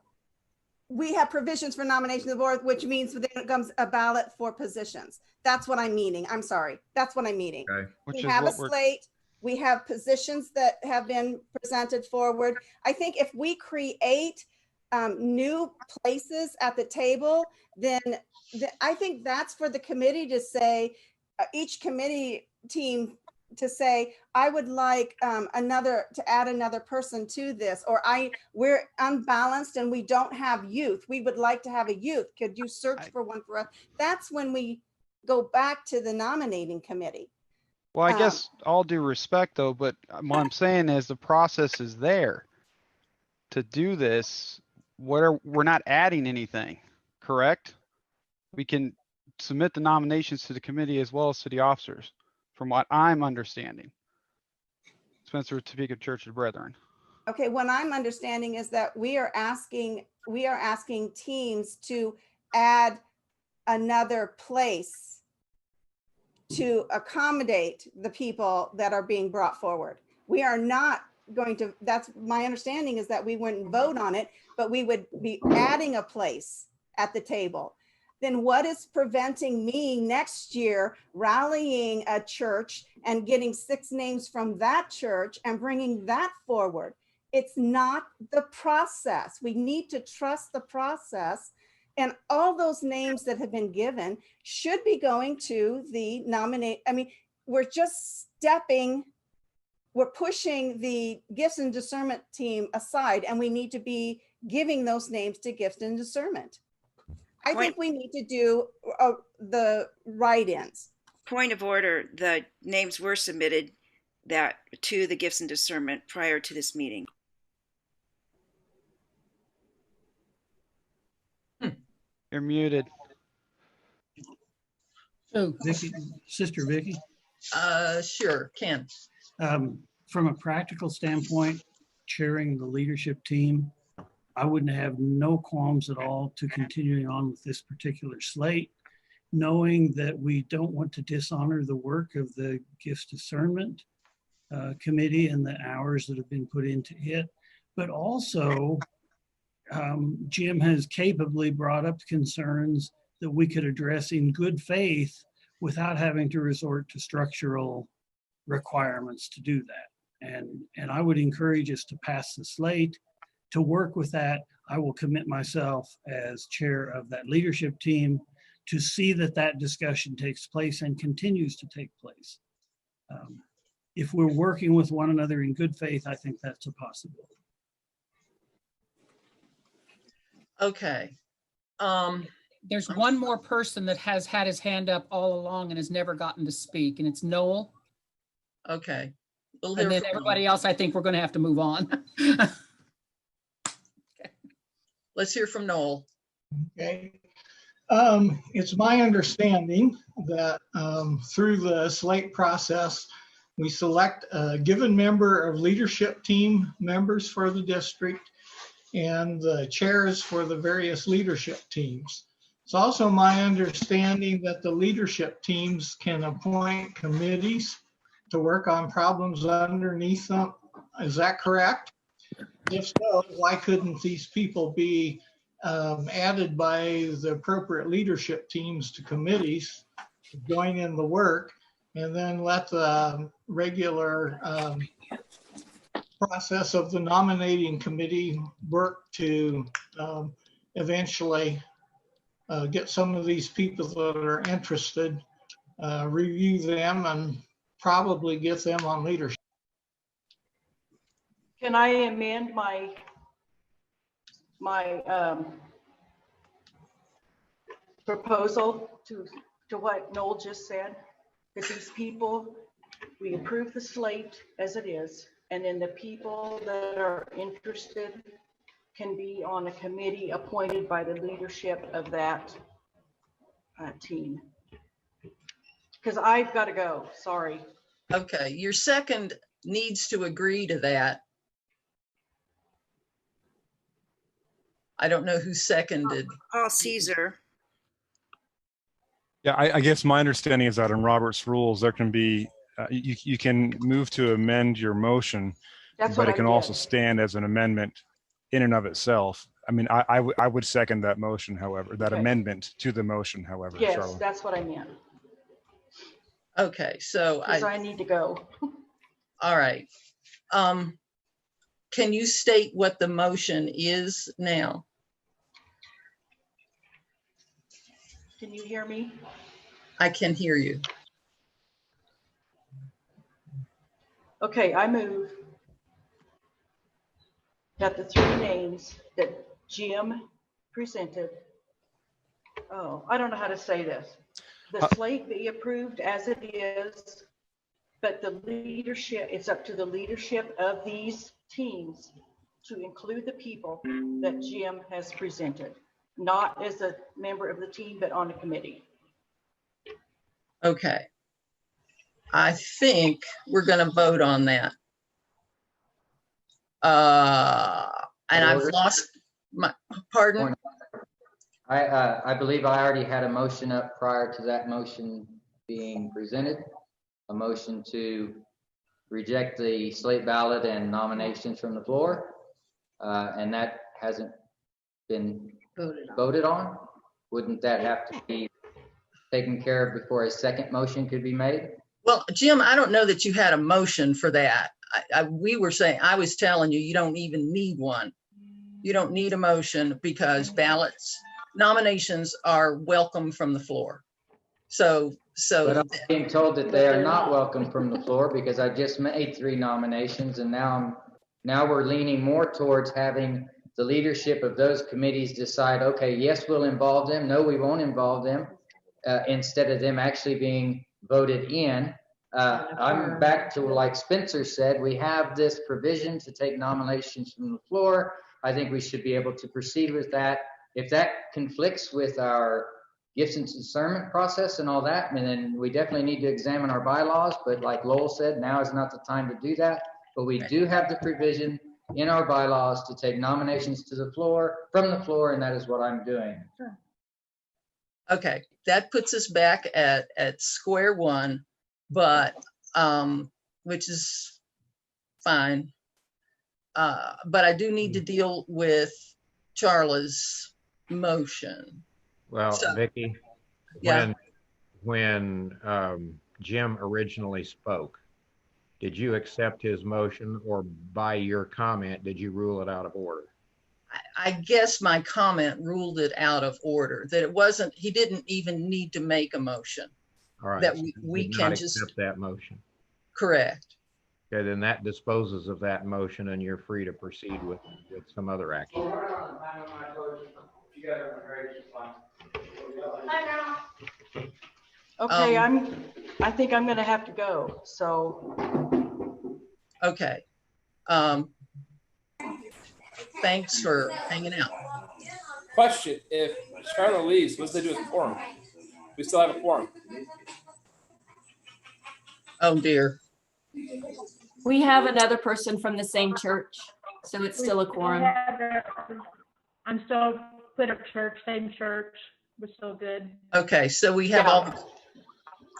We have provisions for nomination of the board, which means then it comes a ballot for positions. That's what I'm meaning. I'm sorry. That's what I'm meaning. Okay. We have a slate. We have positions that have been presented forward. I think if we create new places at the table, then I think that's for the committee to say, each committee team to say, I would like to add another person to this, or we're unbalanced and we don't have youth. We would like to have a youth. Could you search for one for us? That's when we go back to the nominating committee. Well, I guess all due respect though, but what I'm saying is the process is there to do this. We're not adding anything, correct? We can submit the nominations to the committee as well as to the officers, from what I'm understanding. Spencer, Topeka Church of the Brethren. Okay, what I'm understanding is that we are asking teams to add another place to accommodate the people that are being brought forward. We are not going to, that's my understanding, is that we wouldn't vote on it, but we would be adding a place at the table. Then what is preventing me next year rallying a church and getting 6 names from that church and bringing that forward? It's not the process. We need to trust the process. And all those names that have been given should be going to the nominate. I mean, we're just we're pushing the gifts and discernment team aside, and we need to be giving those names to gifts and discernment. I think we need to do the write-ins. Point of order, the names were submitted to the gifts and discernment prior to this meeting. You're muted. So, Vicky, Sister Vicky, Sure, Ken. from a practical standpoint, chairing the leadership team, I wouldn't have no qualms at all to continuing on with this particular slate, knowing that we don't want to dishonor the work of the Gifts Discernment Committee and the hours that have been put into it. But also, Jim has capably brought up concerns that we could address in good faith without having to resort to structural requirements to do that. And I would encourage us to pass the slate. To work with that, I will commit myself as chair of that leadership team to see that that discussion takes place and continues to take place. If we're working with one another in good faith, I think that's a possibility. Okay. There's one more person that has had his hand up all along and has never gotten to speak, and it's Noel. Okay. And then everybody else, I think we're going to have to move on. Let's hear from Noel. Okay. It's my understanding that through the slate process, we select a given member of leadership team members for the district and the chairs for the various leadership teams. It's also my understanding that the leadership teams can appoint committees to work on problems underneath them. Is that correct? If so, why couldn't these people be added by the appropriate leadership teams to committees to join in the work, and then let the regular process of the nominating committee work to eventually get some of these people that are interested, review them, and probably get them on leadership? Can I amend my proposal to what Noel just said? That these people, we approve the slate as it is, and then the people that are interested can be on a committee appointed by the leadership of that team. Because I've got to go, sorry. Okay, your second needs to agree to that. I don't know who seconded. Paul Caesar. Yeah, I guess my understanding is that in Robert's rules, there can be, you can move to amend your motion, but it can also stand as an amendment in and of itself. I mean, I would second that motion, however, that amendment to the motion, however. Yes, Charlotte. that's what I meant. Okay, so I need to go. All right. Can you state what the motion is now? Can you hear me? I can hear you. Okay, I move that the 3 names that Jim presented, I don't know how to say this. The slate be approved as it is, but the leadership, it's up to the leadership of these teams to include the people that Jim has presented, not as a member of the team, but on a committee. Okay. I think we're going to vote on that. And I've Order. lost my, pardon? I believe I already had a motion up prior to that motion being presented. A motion to reject the slate ballot and nominations from the floor. And that hasn't been voted on. Wouldn't that have to be taken care of before a second motion could be made? Well, Jim, I don't know that you had a motion for that. We were saying, I was telling you, you don't even need one. You don't need a motion because nominations are welcome from the floor. But I'm being told that they are not welcome from the floor because I just made 3 nominations, and now we're leaning more towards having the leadership of those committees decide, okay, yes, we'll involve them. No, we won't involve them, instead of them actually being voted in. I'm back to, like Spencer said, we have this provision to take nominations from the floor. I think we should be able to proceed with that. If that conflicts with our gifts and discernment process and all that, and then we definitely need to examine our bylaws. But like Lowell said, now is not the time to do that. But we do have the provision in our bylaws to take nominations to the floor, from the floor, and that is what I'm doing. Okay, that puts us back at square one, but which is fine. But I do need to deal with Charla's motion. Well, So, Vicki, yeah. when Jim originally spoke, did you accept his motion, or by your comment, did you rule it out of order? I guess my comment ruled it out of order, that it wasn't, he didn't even need to make a motion. All right. That so we you did can not just, accept that motion. correct. Okay, then that disposes of that motion, and you're free to proceed with some other action. Okay, I think I'm gonna have to go, so. Okay. Thanks for hanging out. Question, if Charla leaves, what's they do with the quorum? We still have a quorum. Oh dear. We have another person from the same church, so it's still a quorum. I'm still Quitter Church, same church. We're still good. Okay, so we have all,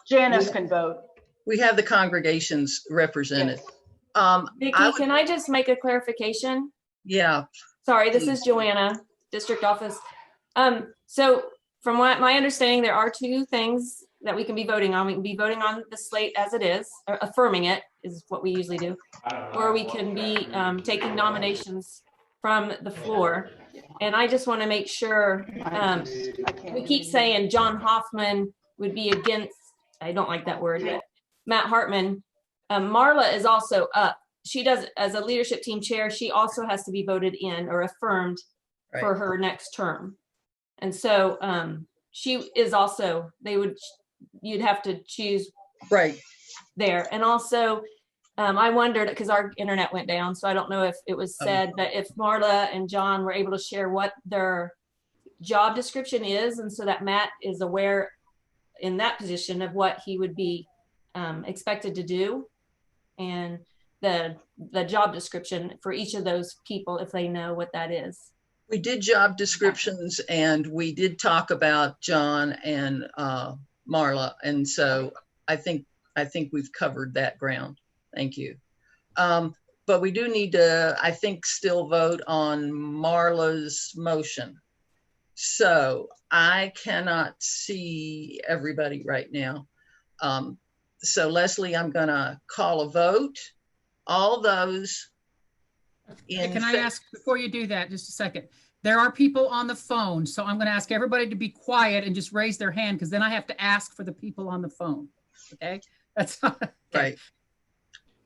Janice can vote. we have the congregations represented. Vicki, I would- can I just make a clarification? Yeah, Sorry, this is Joanna, district office. So from what my understanding, there are 2 things that we can be voting on. We can be voting on the slate as it is, or affirming it is what we usually do. Or we can be taking nominations from the floor. And I just want to make sure, we keep saying John Hoffman would be against, I don't like that word, but Matt Hartman. Marla is also up. She does, as a leadership team chair, she also has to be voted in or affirmed for her next term. And so she is also, you'd have to choose right there. And also, I wondered, because our internet went down, so I don't know if it was said, but if Marla and John were able to share what their job description is, and so that Matt is aware in that position of what he would be expected to do, and the job description for each of those people, if they know what that is. we did job descriptions and we did talk about John and Marla. And so I think we've covered that ground. Thank you. But we do need to, I think, still vote on Marla's motion. So I cannot see everybody right now. So Leslie, I'm gonna call a vote. All those in Can I ask, before you do that, just a second? There are people on the phone, so I'm going to ask everybody to be quiet and just raise their hand, because then I have to ask for the people on the phone. Okay, that's okay. Right.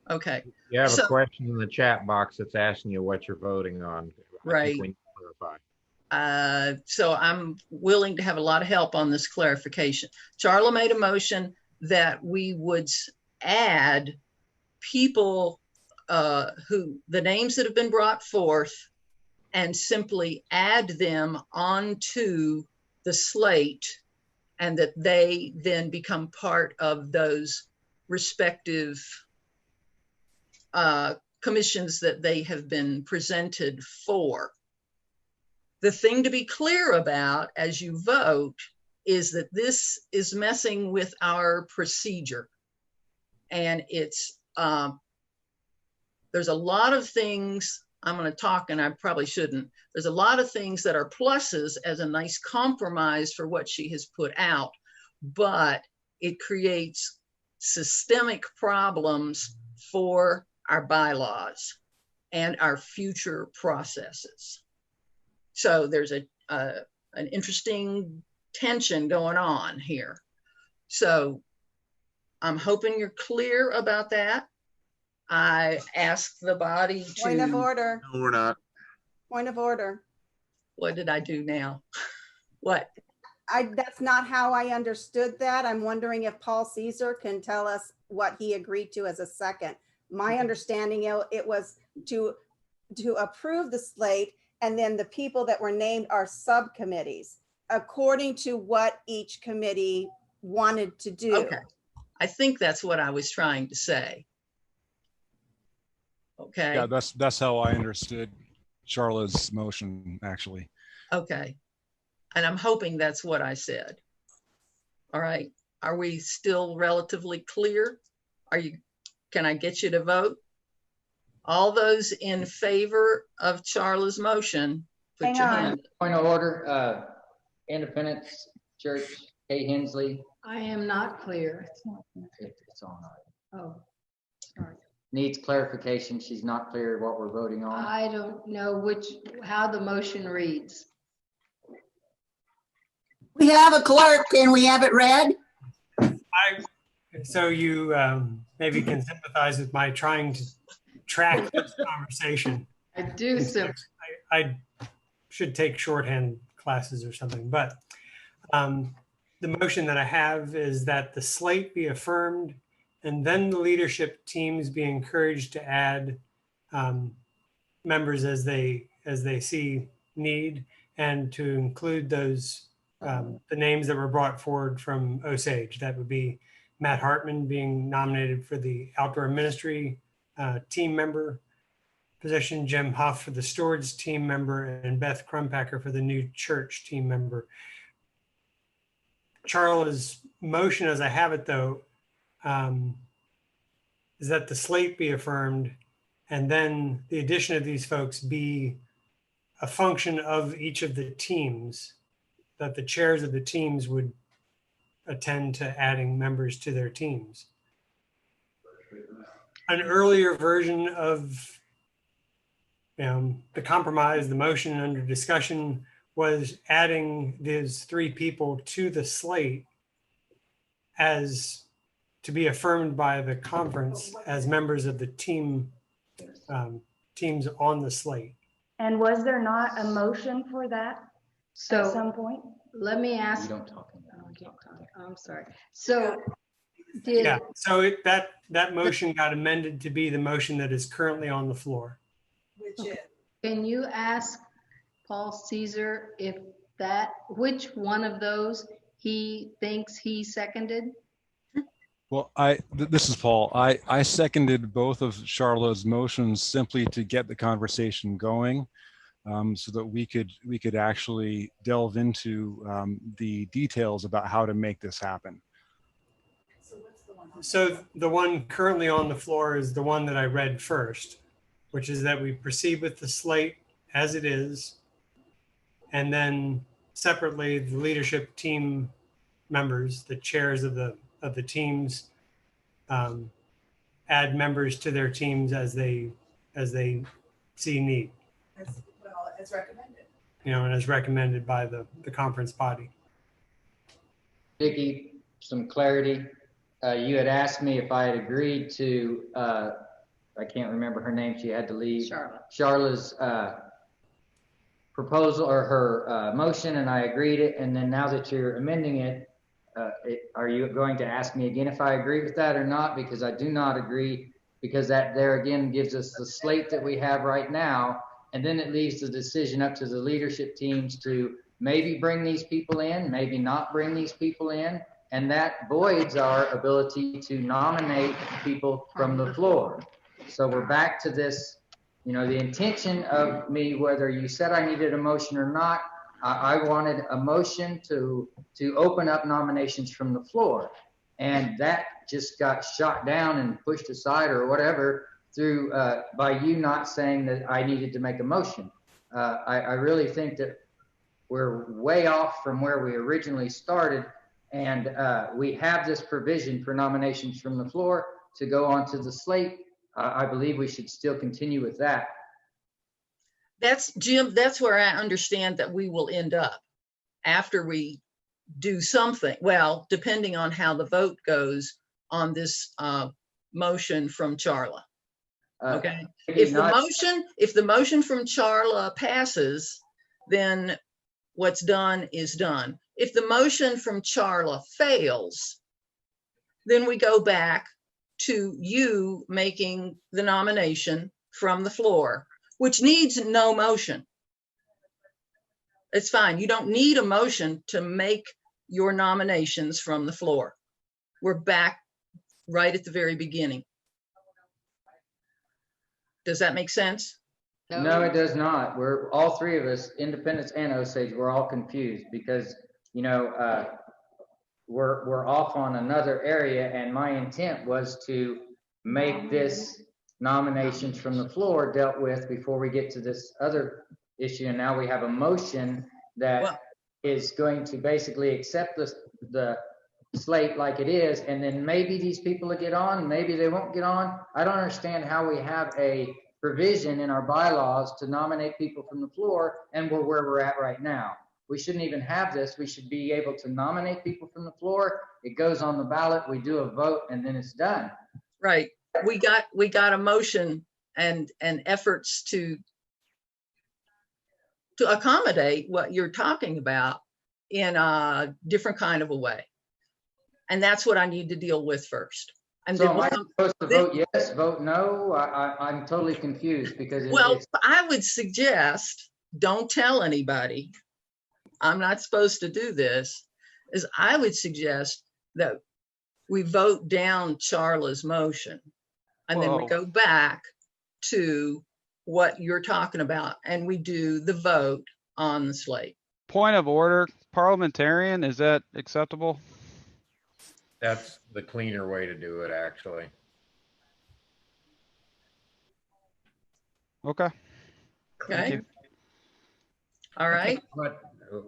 Okay. You have a question in the chat box that's asking you what you're voting on. I think we need to clarify. So I'm willing to have a lot of help on this clarification. Charla made a motion that we would add people who, the names that have been brought forth, and simply add them onto the slate, and that they then become part of those respective commissions that they have been presented for. The thing to be clear about as you vote is that this is messing with our procedure. And it's, there's a lot of things, I'm going to talk and I probably shouldn't. There's a lot of things that are pluses as a nice compromise for what she has put out, but it creates systemic problems for our bylaws and our future processes. So there's an interesting tension going on here. So I'm hoping you're clear about that. I asked the body to— Point of order. No, we're not. Point of order. What did I do now? What? That's not how I understood that. I'm wondering if Paul Caesar can tell us what he agreed to as a second. My understanding, it was to approve the slate, and then the people that were named are subcommittees, according to what each committee wanted to do. Okay. I think that's what I was trying to say. Okay. Yeah, that's how I understood Charlotte's motion, actually. Okay. And I'm hoping that's what I said. All right. Are we still relatively clear? Can I get you to vote? All those in favor of Charla's motion, put Hang your on. hand. Point of order, Independence Church, Kay Hensley. I am not clear. It's on. Oh, sorry. Needs clarification. She's not clear what we're voting on. I don't know how the motion reads. We have a clerk. Can we have it read? So you maybe can sympathize with my trying to track this conversation. I do. I should take shorthand classes or something, but the motion that I have is that the slate be affirmed and then the leadership teams be encouraged to add members as they see need, and to include those the names that were brought forward from Osage. That would be Matt Hartman being nominated for the outdoor ministry team member position, Jim Huff for the storage team member, and Beth Crumpacker for the new church team member. Charla's motion, as I have it though, is that the slate be affirmed and then the addition of these folks be a function of each of the teams, that the chairs of the teams would attend to adding members to their teams. An earlier version of the compromise, the motion under discussion, was adding these three people to the slate as to be affirmed by the conference as members of the teams on the slate. And was there not a motion for that So at some point? let me ask. You don't talk in that. I'm sorry. So did, Yeah, so that motion got amended to be the motion that is currently on the floor. can you ask Paul Caesar which one of those he thinks he seconded? Well, this is Paul. I seconded both of Charlotte's motions simply to get the conversation going, so that we could actually delve into the details about how to make this happen. So the one currently on the floor is the one that I read first, which is that we proceed with the slate as it is, and then separately the leadership team members, the chairs of the teams, add members to their teams as they see need. As recommended. And as recommended by the conference body. Vicki, some clarity. You had asked me if I had agreed to, I can't remember her name, she had to leave. Charla's proposal or her motion, and I agreed it. And then now that you're amending it, are you going to ask me again if I agree with that or not? Because I do not agree, because that there again gives us the slate that we have right now. And then it leaves the decision up to the leadership teams to maybe bring these people in, maybe not bring these people in. And that voids our ability to nominate people from the floor. So we're back to this, you know, the intention of me, whether you said I needed a motion or not, I wanted a motion to open up nominations from the floor. And that just got shot down and pushed aside or whatever through, by you not saying that I needed to make a motion. I really think that we're way off from where we originally started. And we have this provision for nominations from the floor to go onto the slate. I believe we should still continue with that. That's, Jim, that's where I understand that we will end up after we do something. Well, depending on how the vote goes on this motion from Charla. Okay. If the motion from Charla passes, then what's done is done. If the motion from Charla fails, then we go back to you making the nomination from the floor, which needs no motion. It's fine. You don't need a motion to make your nominations from the floor. We're back right at the very beginning. Does that make sense? No, it does not. We're all three of us, Independence and Osage, we're all confused because, you know, we're off on another area, and my intent was to make this nominations from the floor dealt with before we get to this other issue. And now we have a motion that is going to basically accept the slate like it is, and then maybe these people will get on, maybe they won't get on. I don't understand how we have a provision in our bylaws to nominate people from the floor and we're where we're at right now. We shouldn't even have this. We should be able to nominate people from the floor. It goes on the ballot, we do a vote, and then it's done. Right. We got a motion and efforts to accommodate what you're talking about in a different kind of a way. And that's what I need to deal with first. And so then am I supposed to vote yes, vote no? I'm totally confused because I would suggest, don't tell anybody. I'm not supposed to do this. Is I would suggest that we vote down Charla's motion, and then we go back to what you're talking about, and we do the vote on the slate. Point of order, parliamentarian, is that acceptable? That's the cleaner way to do it, actually. Okay. Okay. All right. But,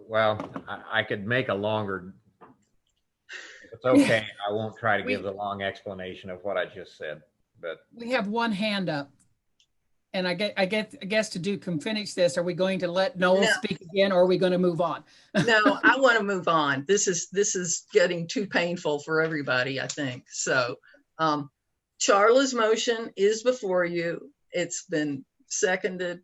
well, I could make a longer, if it's okay, I won't try to give the long explanation of what I just said, but. We have one hand up. And I guess to finish this, are we going to let Noel speak again, or are we going to move on? No, I want to move on. This is getting too painful for everybody, I think. So Charla's motion is before you. It's been seconded.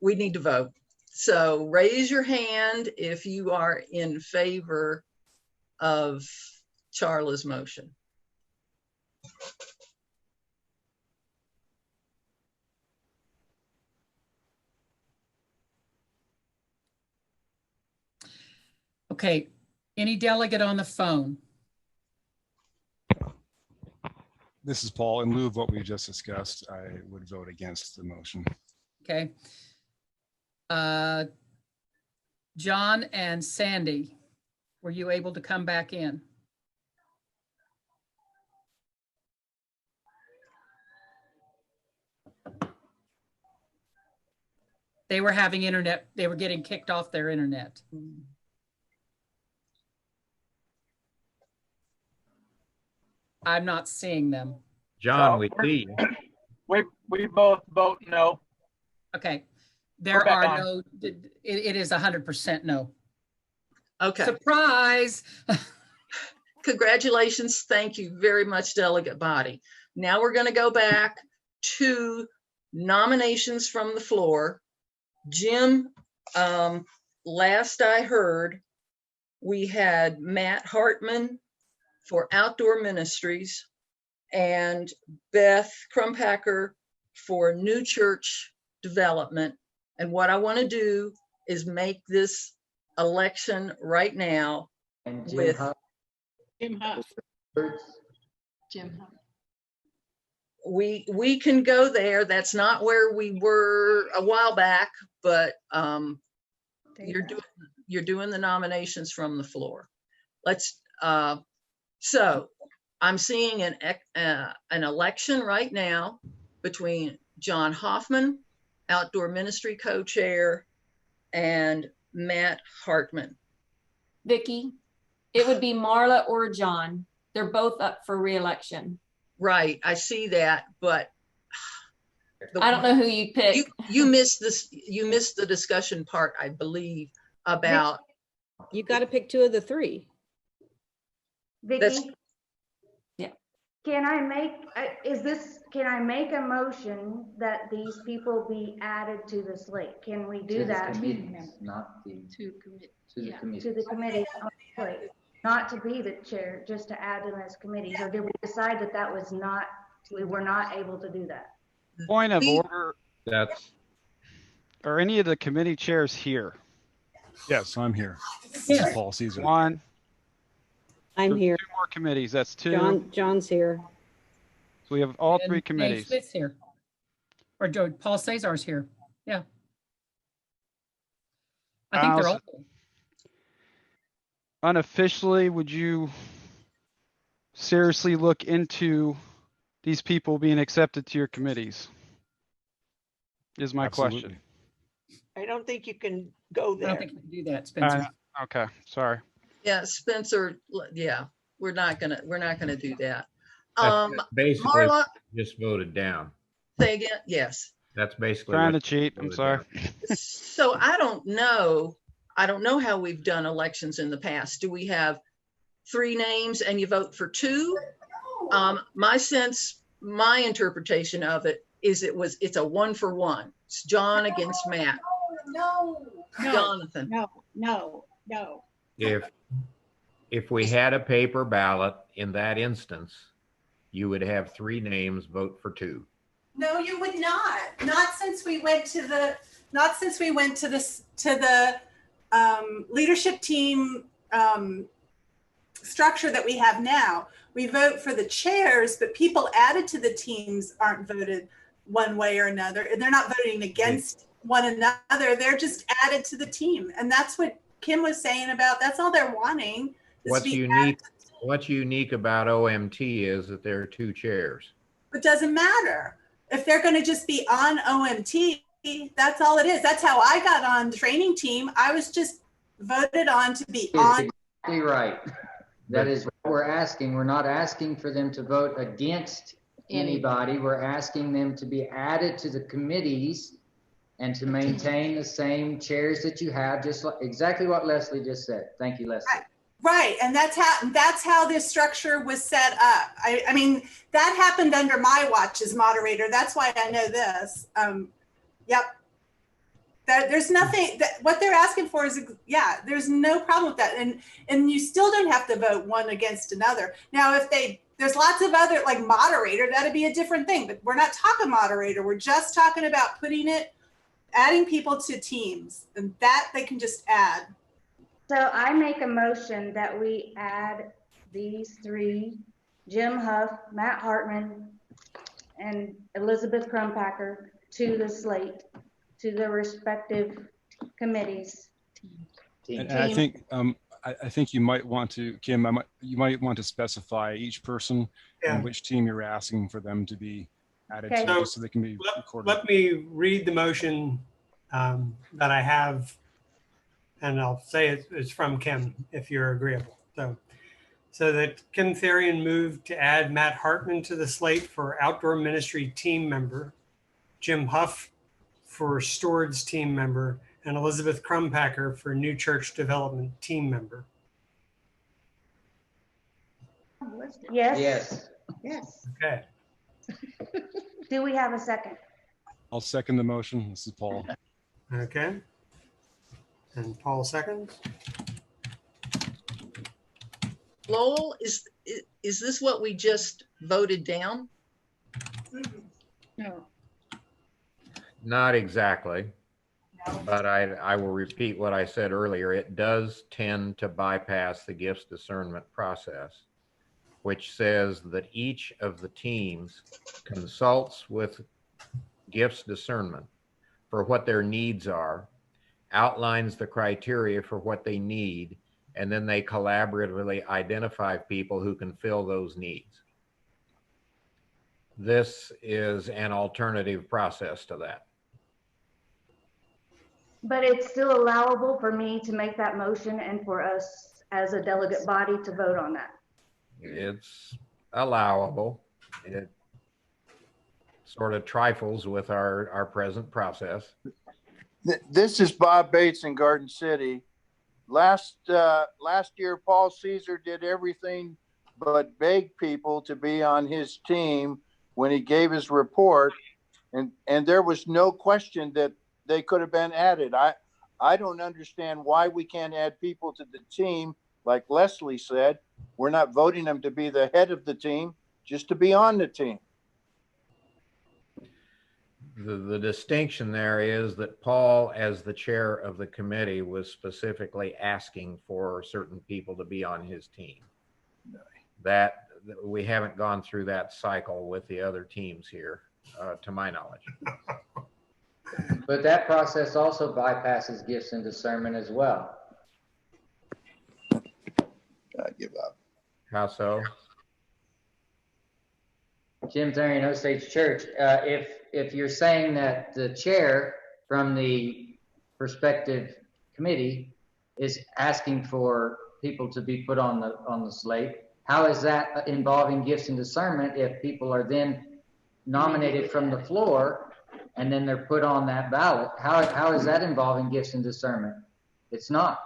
We need to vote. So raise your hand if you are in favor of Charla's motion. Okay, any delegate on the phone? This is Paul. In lieu of what we just discussed, I would vote against the motion. Okay. John and Sandy, were you able to come back in? They were having internet, they were getting kicked off their internet. I'm not seeing them. John, we see you. We both vote no. Okay. There are no, it is 100% no. Okay. Surprise. Congratulations. Thank you very much, delegate body. Now we're going to go back to nominations from the floor. Jim, last I heard, we had Matt Hartman for Outdoor Ministries and Beth Crumpacker for New Church Development. And what I want to do is make this election right now with Jim Huff. Jim. We can go there. That's not where we were a while back, but you're doing the nominations from the floor. Let's so I'm seeing an election right now between John Hoffman, Outdoor Ministry Co-Chair, and Matt Hartman. Vicky, it would be Marla or John. They're both up for re-election. Right, I see that, but I don't know who you pick. You missed this. You missed the discussion part, I believe, about. You got to pick two of the three. Vicky, yeah. Can I make a motion that these people be added to the slate? Can we do that? Not the To commit. to the Yeah. committee. To the committee, on the slate, not to be the chair, just to add them as committees, or did we decide that that was not, we were not able to do that? Point of order. That's. Are any of the committee chairs here? Yes, I'm here. Yeah. Paul Caesar. One. I'm So here. 2 more committees. That's 2. John's here. So we have all And 3 Dave committees. Smith's here. Or Paul Cesar's here. Yeah. I think they're all. Unofficially, would you seriously look into these people being accepted to your committees? Is my question. I don't think you can go I there. don't think you can do that, Spencer. Okay, sorry. Yeah, Spencer. Yeah, we're not gonna do that. That's basically Marla, just voted down. say again. Yes. That's basically Trying to what cheat. I'm voted sorry. down. So I don't know how we've done elections in the past. Do we have 3 names and you vote for 2? My interpretation of it is it's a 1-for-1. It's John against Matt. No. Jonathan. No. If we had a paper ballot in that instance, you would have 3 names vote for 2. No, you would not. Not since we went to the leadership team structure that we have now. We vote for the chairs, but people added to the teams aren't voted one way or another. They're not voting against one another. They're just added to the team. And that's what Kim was saying about, that's all they're wanting. What's unique about OMT is that there are 2 chairs. It doesn't matter. If they're going to just be on OMT, that's all it is. That's how I got on the training team. I was just voted on to be on. Exactly right. That is what we're asking. We're not asking for them to vote against anybody. We're asking them to be added to the committees and to maintain the same chairs that you have, just like exactly what Leslie just said. Thank you, Leslie. Right, and that's how this structure was set up. I mean, that happened under my watch as moderator. That's why I know this. Yep. There's nothing what they're asking for is, yeah, there's no problem with that. And you still don't have to vote one against another. Now, there's lots of other, like moderator, that'd be a different thing, but we're not talking moderator. We're just talking about adding people to teams, and that they can just add. So I make a motion that we add these 3, Jim Huff, Matt Hartman, and Elizabeth Crumpacker, to the slate, to their respective committees. And I think I think you might want to, Kim, you might want to specify each person and which team you're asking for them to be added to, just so they can be recorded. Let me read the motion that I have, and I'll say it's from Kim, if you're agreeable. So that Kim Therian moved to add Matt Hartman to the slate for outdoor ministry team member, Jim Huff for stewards team member, and Elizabeth Crumpacker for new church development team member. Yes. Yes. Yes. Okay. Do we have a second? I'll second the motion. This is Paul. Okay. And Paul seconds. Lowell, is this what we just voted down? No. Not exactly, but I will repeat what I said earlier. It does tend to bypass the gifts discernment process. which says that each of the teams consults with Gifts Discernment for what their needs are, outlines the criteria for what they need, and then they collaboratively identify people who can fill those needs. This is an alternative process to that. But it's still allowable for me to make that motion and for us as a delegate body to vote on that. It's allowable. It sort of trifles with our present process. This is Bob Bates in Garden City. Last year, Paul Caesar did everything but beg people to be on his team when he gave his report, and there was no question that they could have been added. I don't understand why we can't add people to the team. Like Leslie said, we're not voting them to be the head of the team, just to be on the team. The distinction there is that Paul, as the chair of the committee, was specifically asking for certain people to be on his team. That we haven't gone through that cycle with the other teams here, to my knowledge. But that process also bypasses gifts and discernment as well. I give up. How so? Jim Therian, Osage Church. If you're saying that the chair from the prospective committee is asking for people to be put on the slate, how is that involving gifts and discernment if people are then nominated from the floor and then they're put on that ballot? How is that involving gifts and discernment? It's not.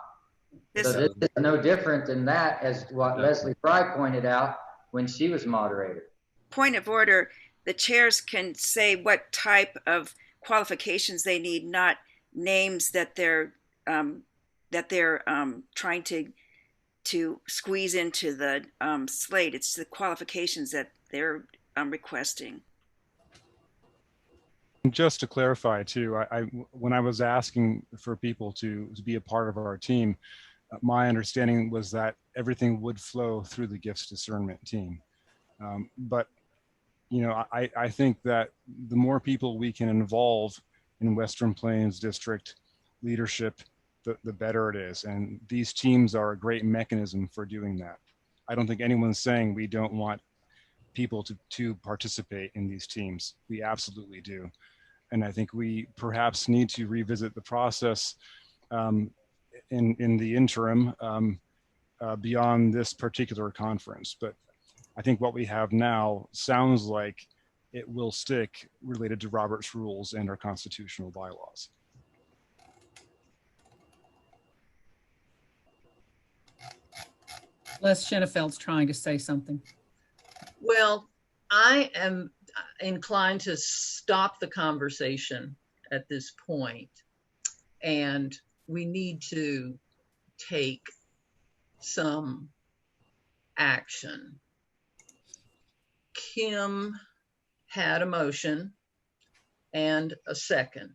So this is no different than that, as what Leslie Fry pointed out when she was moderator. Point of order, the chairs can say what type of qualifications they need, not names that they're trying to squeeze into the slate. It's the qualifications that they're requesting. Just to clarify too, when I was asking for people to be a part of our team, my understanding was that everything would flow through the gifts discernment team. But you know, I think that the more people we can involve in Western Plains District leadership, the better it is. And these teams are a great mechanism for doing that. I don't think anyone's saying we don't want people to participate in these teams. We absolutely do. And I think we perhaps need to revisit the process in the interim beyond this particular conference. But I think what we have now sounds like it will stick related to Robert's rules and our constitutional bylaws. Les Schennefeld's trying to say something. Well, I am inclined to stop the conversation at this point, and we need to take some action. Kim had a motion and a second.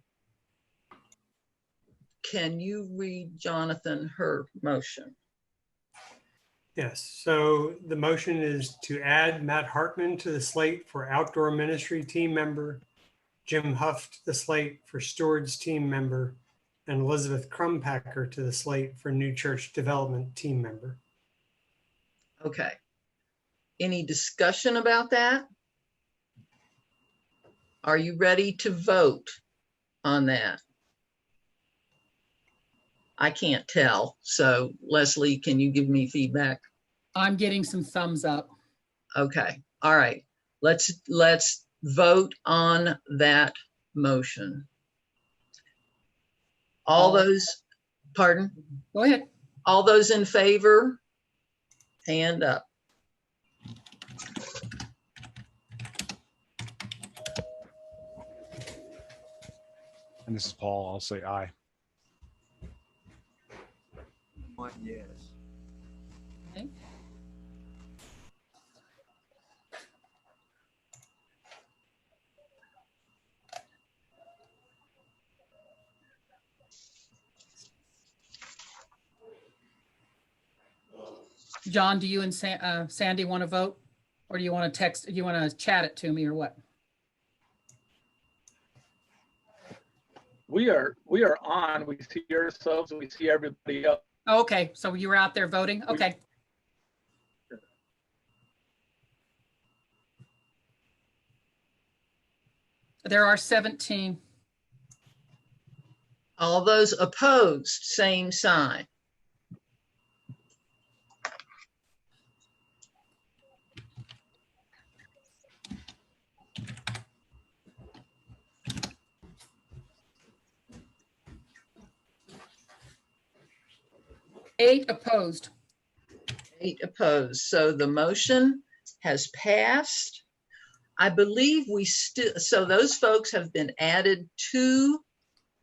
Can you read, Jonathan, her motion? Yes, so the motion is to add Matt Hartman to the slate for outdoor ministry team member, Jim Huff to the slate for stewards team member, and Elizabeth Crumpacker to the slate for new church development team member. Okay. Any discussion about that? Are you ready to vote on that? I can't tell. So Leslie, can you give me feedback? I'm getting some thumbs up. Okay. All right. Let's vote on that motion. All those, pardon? Go ahead. All those in favor, hand up. And this is Paul, I'll say aye. Yes. Okay. John, do you and Sandy want to vote? Or do you want to text, you want to chat it to me or what? We are on. We see ourselves and we see everybody else. Oh, okay, so you were out there voting? Okay. There are 17. All those opposed, same sign. Eight opposed. 8 opposed. So the motion has passed. I believe we still, so those folks have been added to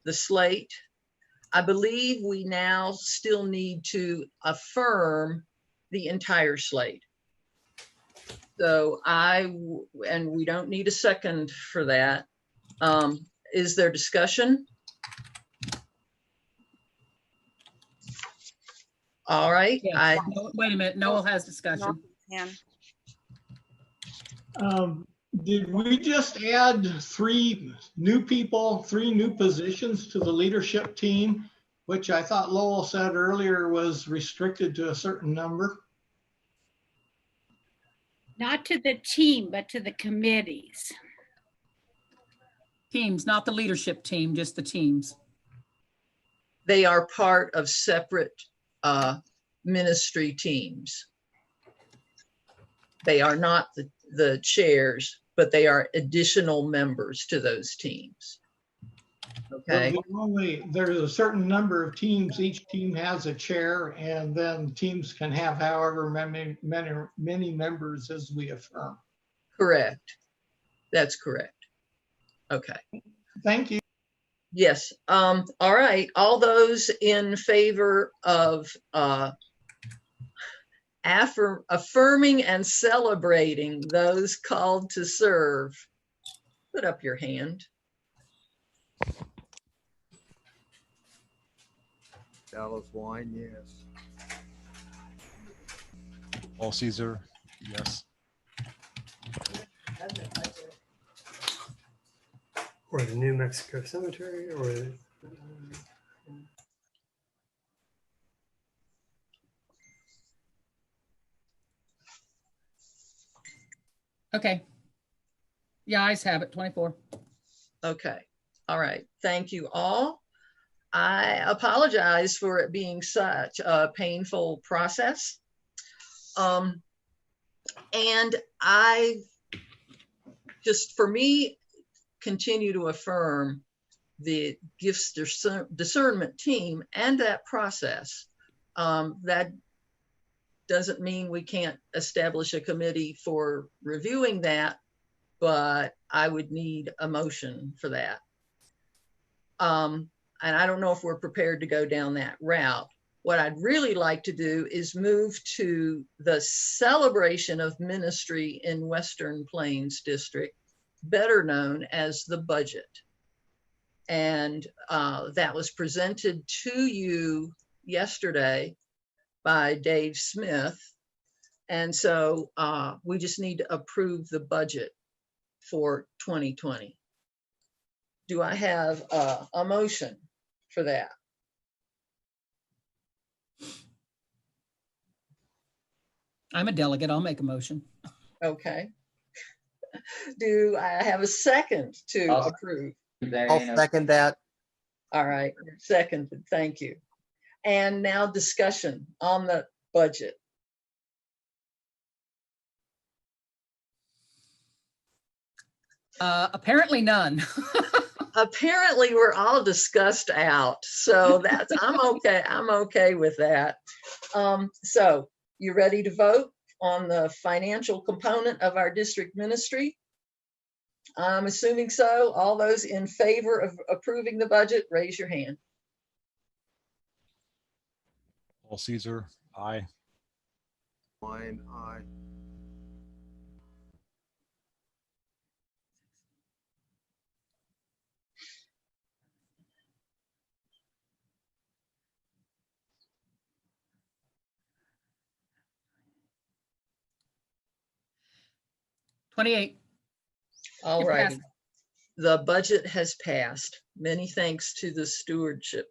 the slate. I believe we now still need to affirm the entire slate. So and we don't need a second for that. Is there discussion? All right. Yes. Wait a minute, Noel has discussion. Did we just add 3 new people, 3 new positions to the leadership team, which I thought Lowell said earlier was restricted to a certain number? Not to the team, but to the committees. Teams, not the leadership team, just the teams. They are part of separate ministry teams. They are not the chairs, but they are additional members to those teams. Okay. There's a certain number of teams. Each team has a chair, and then teams can have however many members as we affirm. Correct. That's correct. Okay. Thank you. Yes. All right. All those in favor of affirming and celebrating those called to serve, put up your hand. Dallas Wine, yes. Paul Caesar, yes. Or the New Mexico Cemetery, or Okay. The ayes have it, 24. Okay. All right. Thank you all. I apologize for it being such a painful process. And I just, for me, continue to affirm the gifts discernment team and that process. That doesn't mean we can't establish a committee for reviewing that, but I would need a motion for that. And I don't know if we're prepared to go down that route. What I'd really like to do is move to the celebration of ministry in Western Plains District, better known as the budget. And that was presented to you yesterday by Dave Smith. And so we just need to approve the budget for 2020. Do I have a motion for that? I'm a delegate, I'll make a motion. Okay. Do I have a second to approve? I'll second that. All right, seconded, thank you. And now discussion on the budget. Apparently none. Apparently we're all discussed out, so that's, I'm okay with that. So you ready to vote on the financial component of our district ministry? I'm assuming so. All those in favor of approving the budget, raise your hand. Paul Caesar, aye. Wine, aye. 28. All It right. passed. The budget has passed. Many thanks to the stewardship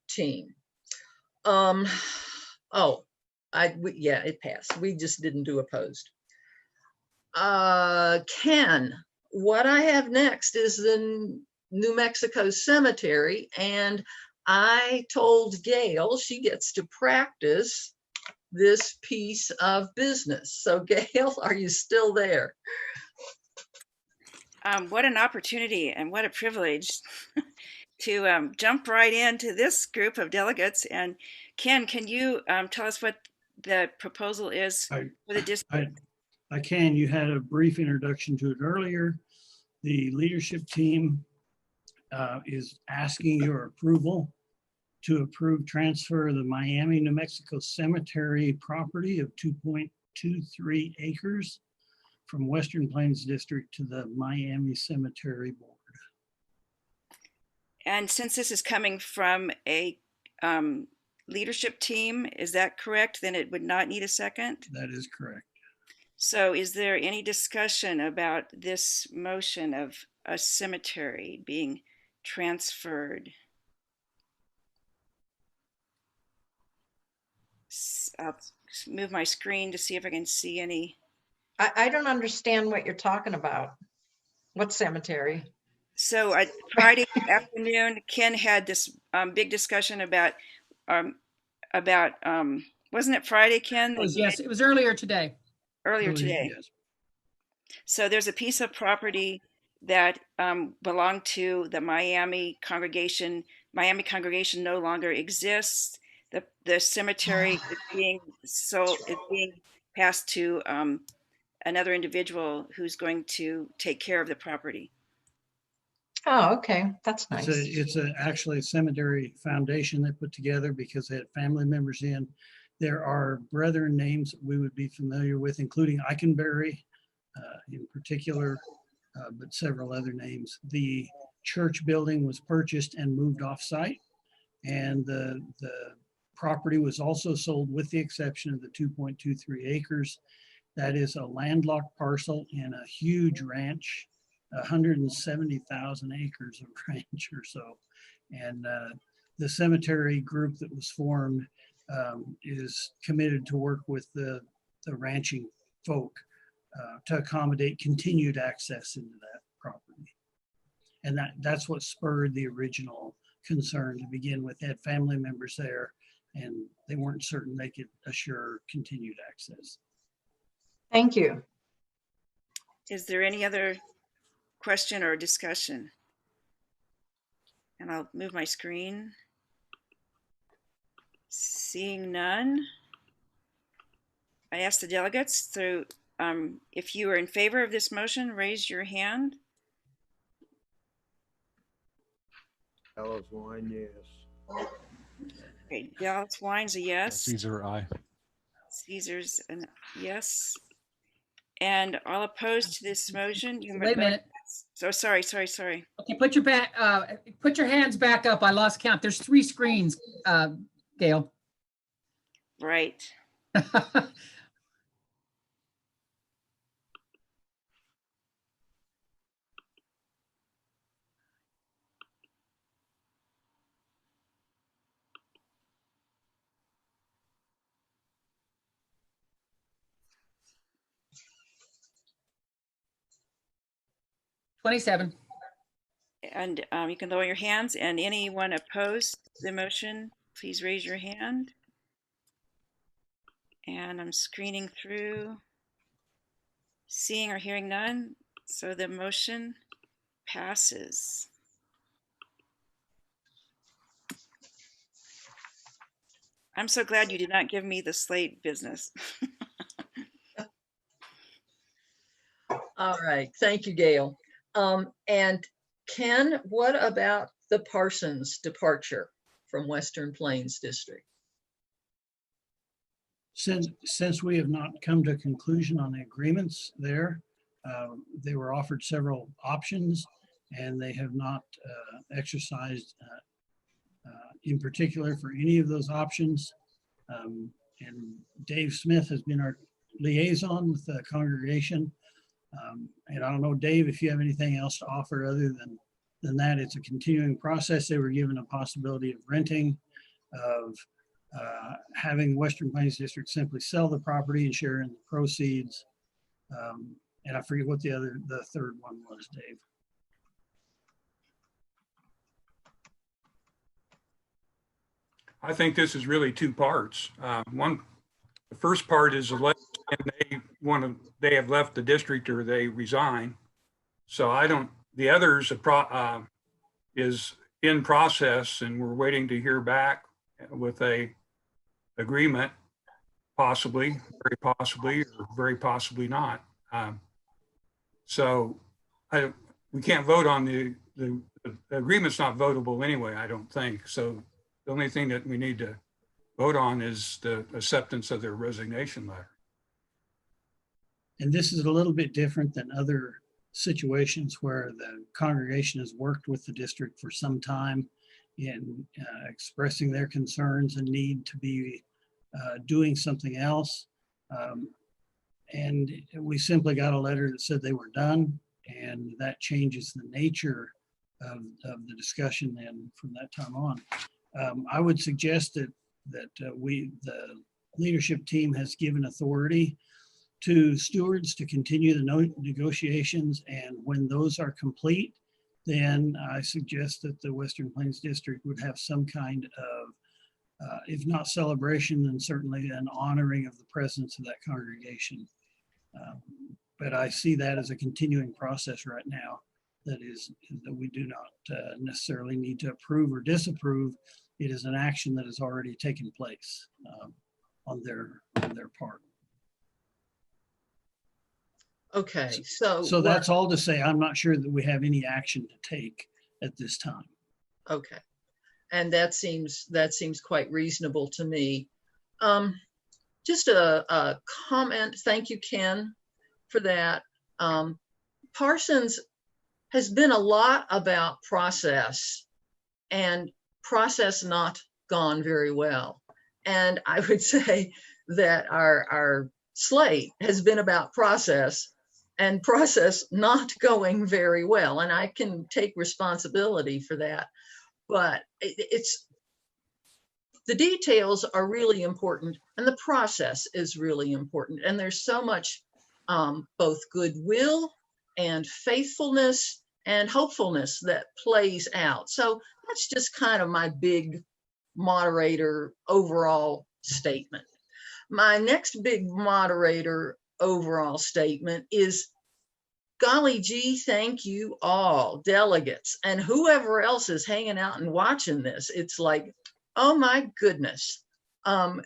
team. Oh, yeah, it passed. We just didn't do opposed. Ken, what I have next is the New Mexico Cemetery, and I told Gail she gets to practice this piece of business. So Gail, are you still there? What an opportunity and what a privilege to jump right into this group of delegates. And Ken, can you tell us what the proposal is for the district? I can. You had a brief introduction to it earlier. The leadership team is asking your approval to approve transfer of the Miami, New Mexico Cemetery property of 2.23 acres from Western Plains District to the Miami Cemetery Board. And since this is coming from a leadership team, is that correct? Then it would not need a second? That is correct. So is there any discussion about this motion of a cemetery being transferred? I'll move my screen to see if I can see any. I don't understand what you're talking about. What cemetery? So Friday afternoon, Ken had this big discussion about, wasn't it Friday, Ken? Yes, it was earlier today. Earlier today. Yes. So there's a piece of property that belonged to the Miami congregation. Miami congregation no longer exists. The cemetery is being passed to another individual who's going to take care of the property. Oh, okay. That's nice. It's actually a cemetery foundation they put together because they had family members in. There are brethren names that we would be familiar with, including Eikenberry in particular, but several other names. The church building was purchased and moved off-site, and the property was also sold with the exception of the 2.23 acres. That is a landlocked parcel in a huge ranch, 170,000 acres of ranch or so. And the cemetery group that was formed is committed to work with the ranching folk to accommodate continued access into that property. And that's what spurred the original concern to begin with. They had family members there and they weren't certain they could assure continued access. Thank you. Is there any other question or discussion? And I'll move my screen. Seeing none, I ask the delegates to, if you are in favor of this motion, raise your hand. Dallas Wine, yes. Okay, Dallas Wine's a yes. Caesar, aye. Caesar's a yes. And all opposed to this motion? Wait a minute. So sorry. Okay, put your hands back up. I lost count. There's 3 screens, Gail. Right. $27. And you can lower your hands, and anyone opposed to the motion, please raise your hand. And I'm screening through, seeing or hearing none, so the motion passes. I'm so glad you did not give me the slate business. All right, thank you, Gail. And Ken, what about the Parsons departure from Western Plains District? Since we have not come to a conclusion on the agreements there, they were offered several options and they have not exercised in particular for any of those options. And Dave Smith has been our liaison with the congregation And I don't know, Dave, if you have anything else to offer other than that. It's a continuing process. They were given a possibility of renting, of having the Western Plains District simply sell the property and share in the proceeds. And I forget what the third one was, Dave. I think this is really two parts. The first part is they have left the district or they resign. So the others is in process, and we're waiting to hear back with a agreement, possibly, very possibly, or very possibly not. So we can't vote on the agreement's not votable anyway, I don't think. So the only thing that we need to vote on is the acceptance of their resignation letter. And this is a little bit different than other situations where the congregation has worked with the district for some time in expressing their concerns and need to be doing something else. And we simply got a letter that said they were done, and that changes the nature of the discussion then from that time on. I would suggest that the leadership team has given authority to stewards to continue the negotiations, and when those are complete, then I suggest that the Western Plains District would have some kind of, if not celebration, then certainly an honoring of the presence of that congregation. But I see that as a continuing process right now that we do not necessarily need to approve or disapprove. It is an action that has already taken place on their part. Okay, so. So that's all to say, I'm not sure that we have any action to take at this time. Okay, and that seems quite reasonable to me. Just a comment. Thank you, Ken, for that. Parsons has been a lot about process, and process not gone very well. And I would say that our slate has been about process, and process not going very well. And I can take responsibility for that. But the details are really important, and the process is really important. And there's so much both goodwill and faithfulness and hopefulness that plays out. So that's just kind of my big moderator overall statement. My next big moderator overall statement is, golly gee, thank you all, delegates, and whoever else is hanging out and watching this. It's like, oh my goodness,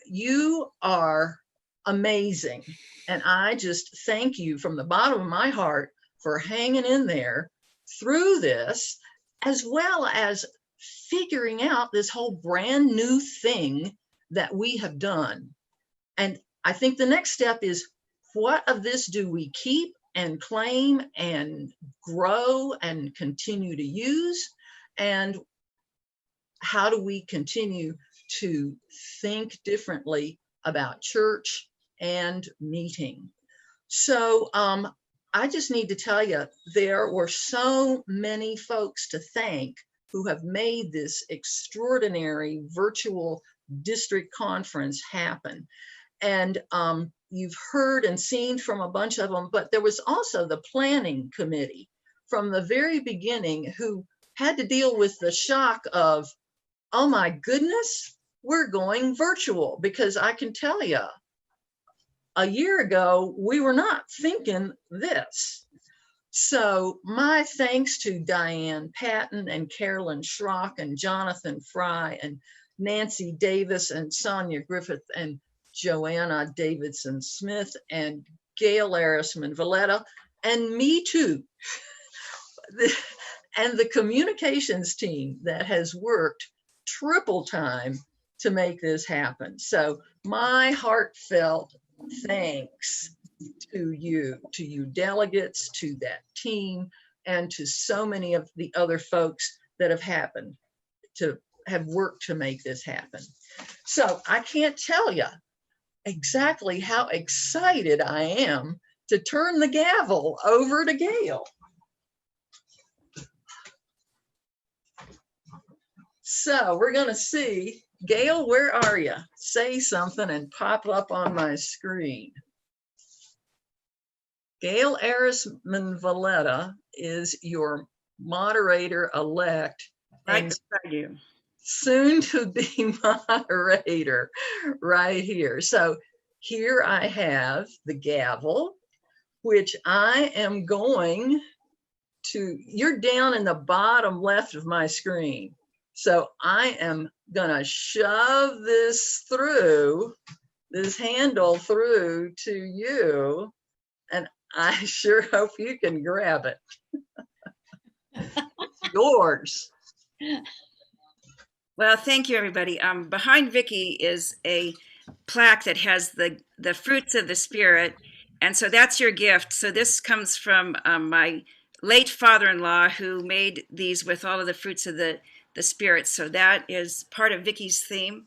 you are amazing. And I just thank you from the bottom of my heart for hanging in there through this, as well as figuring out this whole brand new thing that we have done. And I think the next step is, what of this do we keep and claim and grow and continue to use? And how do we continue to think differently about church and meeting? So I just need to tell you, there were so many folks to thank who have made this extraordinary virtual district conference happen. And you've heard and seen from a bunch of them, but there was also the planning committee from the very beginning who had to deal with the shock of, oh my goodness, we're going virtual. Because I can tell you, a year ago, we were not thinking this. So my thanks to Diane Patton and Carolyn Schrock and Jonathan Fry and Nancy Davis and Sonia Griffith and Joanna Davidson Smith and Gail Arisman Valletta, and me too. And the communications team that has worked triple time to make this happen. So my heartfelt thanks to you delegates, to that team, and to so many of the other folks that have worked to make this happen. So I can't tell you exactly how excited I am to turn the gavel over to Gail. So we're going to see, Gail, where are you? Say something and pop up on my screen. Gail Arisman Valletta is your moderator-elect Right and beside you. soon to be moderator right here. So here I have the gavel, which I am going to, you're down in the bottom left of my screen. So I am gonna shove this through, this handle through to you, and I sure hope you can grab it. Yours. Well, thank you, everybody. Behind Vicky is a plaque that has the fruits of the Spirit. And so that's your gift. So this comes from my late father-in-law, who made these with all of the fruits of the Spirit. So that is part of Vicky's theme.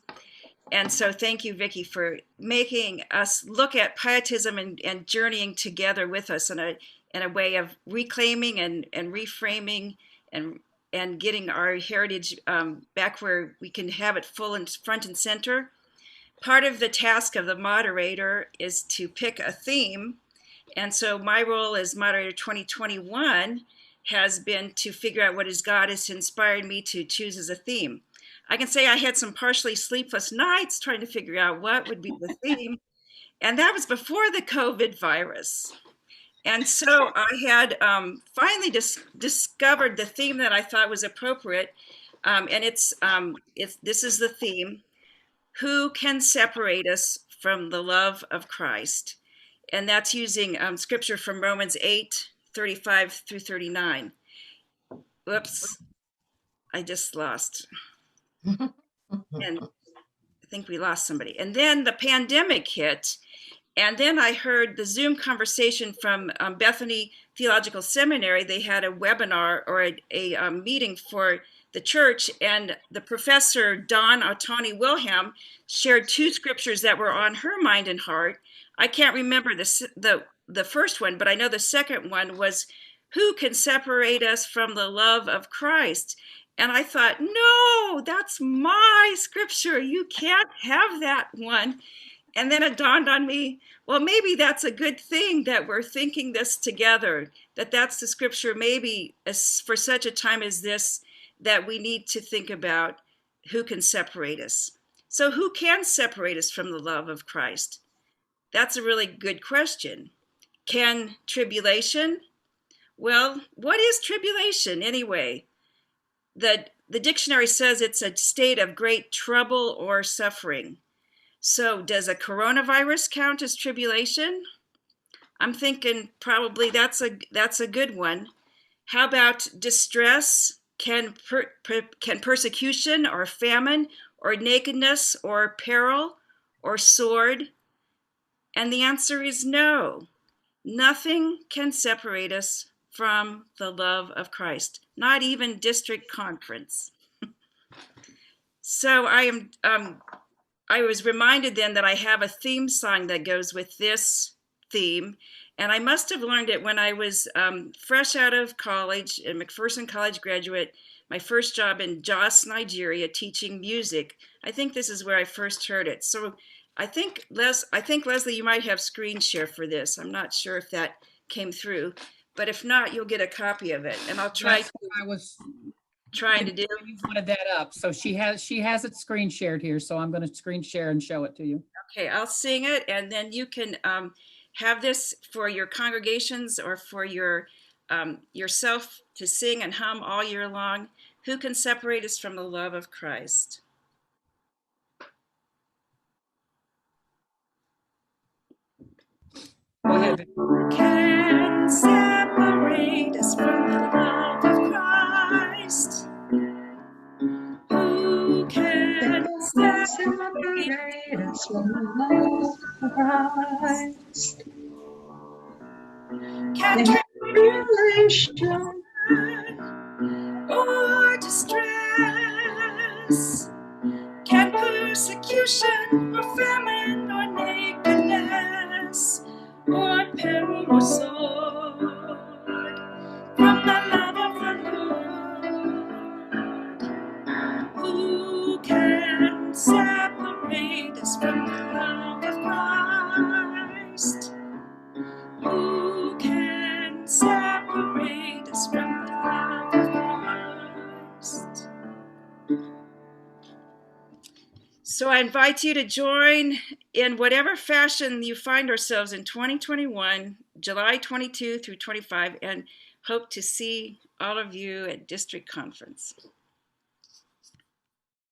And so thank you, Vicky, for making us look at pietism and journeying together with us in a way of reclaiming and reframing and getting our heritage back where we can have it full and front and center. Part of the task of the moderator is to pick a theme. And so my role as moderator 2021 has been to figure out what God has inspired me to choose as a theme. I can say I had some partially sleepless nights trying to figure out what would be the theme. And that was before the COVID virus. And so I had finally discovered the theme that I thought was appropriate. And this is the theme: who can separate us from the love of Christ? And that's using scripture from Romans 8:35 through 39. Whoops, I just lost. And I think we lost somebody. And then the pandemic hit. And then I heard the Zoom conversation from Bethany Theological Seminary. They had a webinar or a meeting for the church, and the professor, Dawn Otani Wilhelm, shared two scriptures that were on her mind and heart. I can't remember the first one, but I know the second one was, who can separate us from the love of Christ? And I thought, no, that's my scripture. You can't have that one. And then it dawned on me, well, maybe that's a good thing that we're thinking this together, that's the scripture maybe for such a time as this, that we need to think about who can separate us. So who can separate us from the love of Christ? That's a really good question. Can tribulation? Well, what is tribulation anyway? The dictionary says it's a state of great trouble or suffering. So does a coronavirus count as tribulation? I'm thinking probably that's a good one. How about distress? Can persecution or famine or nakedness or peril or sword? And the answer is no. Nothing can separate us from the love of Christ, not even district conference. So I was reminded then that I have a theme song that goes with this theme, and I must have learned it when I was fresh out of college, a McPherson College graduate, my first job in Jos, Nigeria, teaching music. I think this is where I first heard it. So I think Leslie, you might have screen share for this. I'm not sure if that came through, but if not, you'll get a copy of it, and I'll try. That's what I was trying to do. You wanted that up, so she has it screen shared here. So I'm going to screen share and show it to you. Okay, I'll sing it, and then you can have this for your congregations or for your yourself to sing and hum all year long. Who can separate us from the love of Christ? Go ahead. Can separate us from the love of Christ? Who can separate us from the love of Christ? Can tribulation or distress? Can persecution or famine or nakedness or peril or sword from the love of the Lord. Who can separate us from the love of Christ? Who can separate us from the love of Christ? So I invite you to join in whatever fashion you find ourselves in 2021, July 22 through 25, and hope to see all of you at district conference.